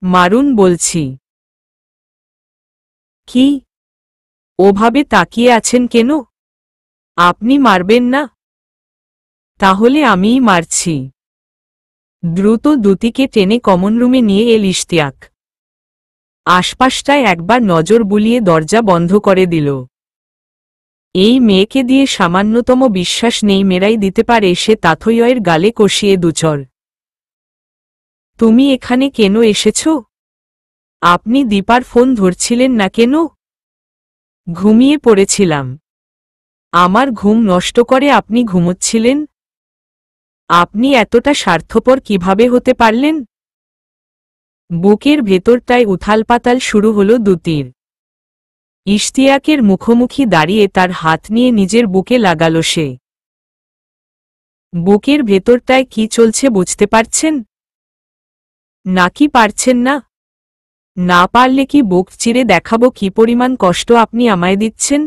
মারুন বলছি। কি? ওভাবে তাকিয়ে আছেন কেন? আপনি মারবেন না? তাহলে আমিই মারছি। দ্রুত দ্যুতিকে টেনে কমন রুমে নিয়ে এল ইশতিয়াক। আশপাশটায় একবার নজর বুলিয়ে দরজা বন্ধ করে দিল। এই মেয়েকে দিয়ে সামান্যতম বিশ্বাস নেই মেয়েরাই দিতে পারে, সে তাথইয়ের গালে কষিয়ে দুচর। তুমি এখানে কেন এসেছ? আপনি দীপার ফোন ধরছিলেন না কেন? ঘুমিয়ে পড়েছিলাম। আমার ঘুম নষ্ট করে আপনি ঘুমোচ্ছিলেন? আপনি এতটা স্বার্থপর কিভাবে হতে পারলেন? বুকের ভেতরটায় উথালপাতাল শুরু হলো দ্যুতির। ইশতিয়াকের মুখোমুখি দাঁড়িয়ে তার হাত নিয়ে নিজের বুকে লাগাল সে। বুকের ভেতরটায় কি চলছে বুঝতে পারছেন? নাকি পারছেন না? না পারলে কি বুক চিরে দেখাবো কি পরিমাণ কষ্ট আপনি আমায় দিচ্ছেন?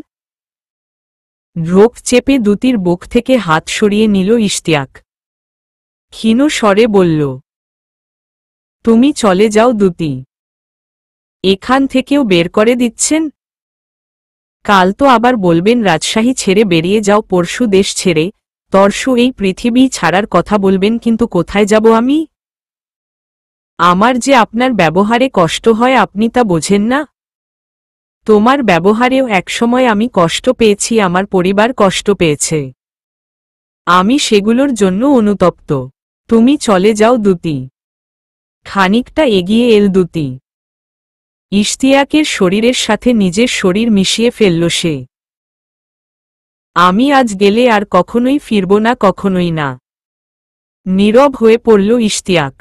ঢোক চেপে দ্যুতির বুক থেকে হাত সরিয়ে নিল ইশতিয়াক। ক্ষীণ স্বরে বলল, তুমি চলে যাও দ্যুতি। এখান থেকেও বের করে দিচ্ছেন? কাল তো আবার বলবেন রাজশাহী ছেড়ে বেরিয়ে যাও, পরশু দেশ ছেড়ে, তরশু এই পৃথিবী ছাড়ার কথা বলবেন, কিন্তু কোথায় যাব আমি? আমার যে আপনার ব্যবহারে কষ্ট হয় আপনি তা বোঝেন না? তোমার ব্যবহারেও একসময় আমি কষ্ট পেয়েছি, আমার পরিবার কষ্ট পেয়েছে। আমি সেগুলোর জন্য অনুতপ্ত। তুমি চলে যাও দ্যুতি। খানিকটা এগিয়ে এল দ্যুতি। ইশতিয়াকের শরীরের সাথে নিজের শরীর মিশিয়ে ফেলল সে। আমি আজ গেলে আর কখনোই ফিরব না, কখনোই না। নীরব হয়ে পড়ল ইশতিয়াক।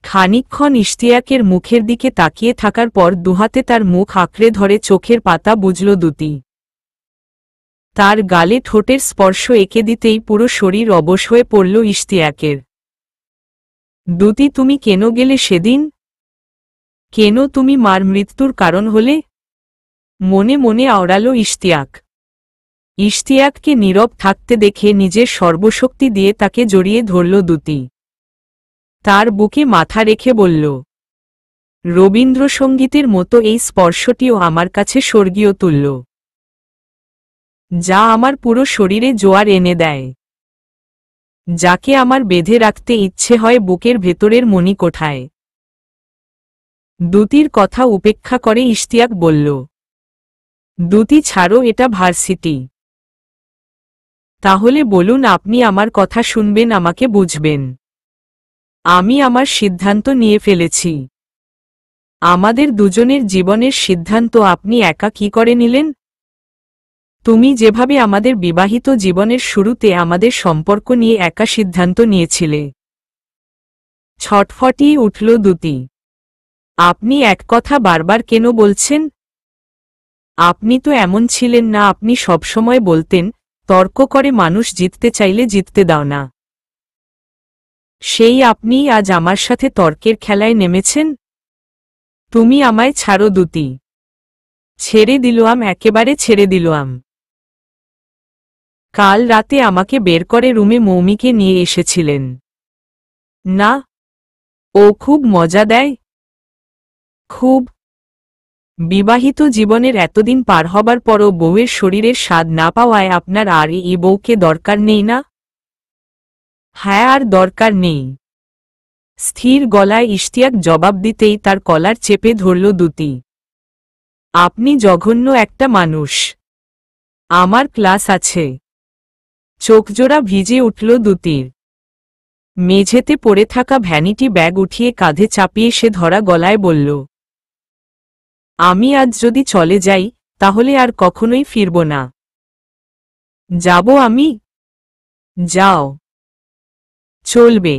খানিকক্ষণ ইশতিয়াকের মুখের দিকে তাকিয়ে থাকার পর দুহাতে তার মুখ আঁকড়ে ধরে চোখের পাতা বুঝল দ্যুতি। তার গালে ঠোঁটের স্পর্শ এঁকে দিতেই পুরো শরীর অবশ হয়ে পড়ল ইশতিয়াকের। দ্যুতি, তুমি কেন গেলে সেদিন? কেন তুমি মার মৃত্যুর কারণ হলে? মনে মনে আওড়াল ইশতিয়াক। ইশতিয়াককে নীরব থাকতে দেখে নিজের সর্বশক্তি দিয়ে তাকে জড়িয়ে ধরল দ্যুতি। তার বুকে মাথা রেখে বলল, রবীন্দ্রসঙ্গীতের মতো এই স্পর্শটিও আমার কাছে স্বর্গীয় তুল্য, যা আমার পুরো শরীরে জোয়ার এনে দেয়, যাকে আমার বেঁধে রাখতে ইচ্ছে হয় বুকের ভেতরের মণিকোঠায়। দ্যুতির কথা উপেক্ষা করে ইশতিয়াক বলল, দ্যুতি ছাড়ো, এটা ভার্সিটি। তাহলে বলুন, আপনি আমার কথা শুনবেন, আমাকে বুঝবেন। আমি আমার সিদ্ধান্ত নিয়ে ফেলেছি। আমাদের দুজনের জীবনের সিদ্ধান্ত আপনি একা কি করে নিলেন? তুমি যেভাবে আমাদের বিবাহিত জীবনের শুরুতে আমাদের সম্পর্ক নিয়ে একা সিদ্ধান্ত নিয়েছিলে। ছটফটিয়ে উঠল দ্যুতি। আপনি এক কথা বারবার কেন বলছেন? আপনি তো এমন ছিলেন না, আপনি সবসময় বলতেন, তর্ক করে মানুষ জিততে চাইলে জিততে দাও না। সেই আপনিই আজ আমার সাথে তর্কের খেলায় নেমেছেন? তুমি আমায় ছাড়ো দ্যুতি। ছেড়ে দিলাম, একেবারে ছেড়ে দিলাম। কাল রাতে আমাকে বের করে রুমে মৌমিকে নিয়ে এসেছিলেন না? ও খুব মজা দেয়। খুব। বিবাহিত জীবনের এতদিন পার হবার পরও বউয়ের শরীরের স্বাদ না পাওয়ায় আপনার আর এই বউকে দরকার নেই না? হ্যাঁ, আর দরকার নেই। স্থির গলায় ইশতিয়াক জবাব দিতেই তার কলার চেপে ধরল দ্যুতি। আপনি জঘন্য একটা মানুষ। আমার ক্লাস আছে। চোখজোড়া ভিজে উঠল দ্যুতির। মেঝেতে পড়ে থাকা ভ্যানিটি ব্যাগ উঠিয়ে কাঁধে চাপিয়ে সে ধরা গলায় বলল, আমি আজ যদি চলে যাই, তাহলে আর কখনোই ফিরব না। যাব আমি? যাও। চলবে।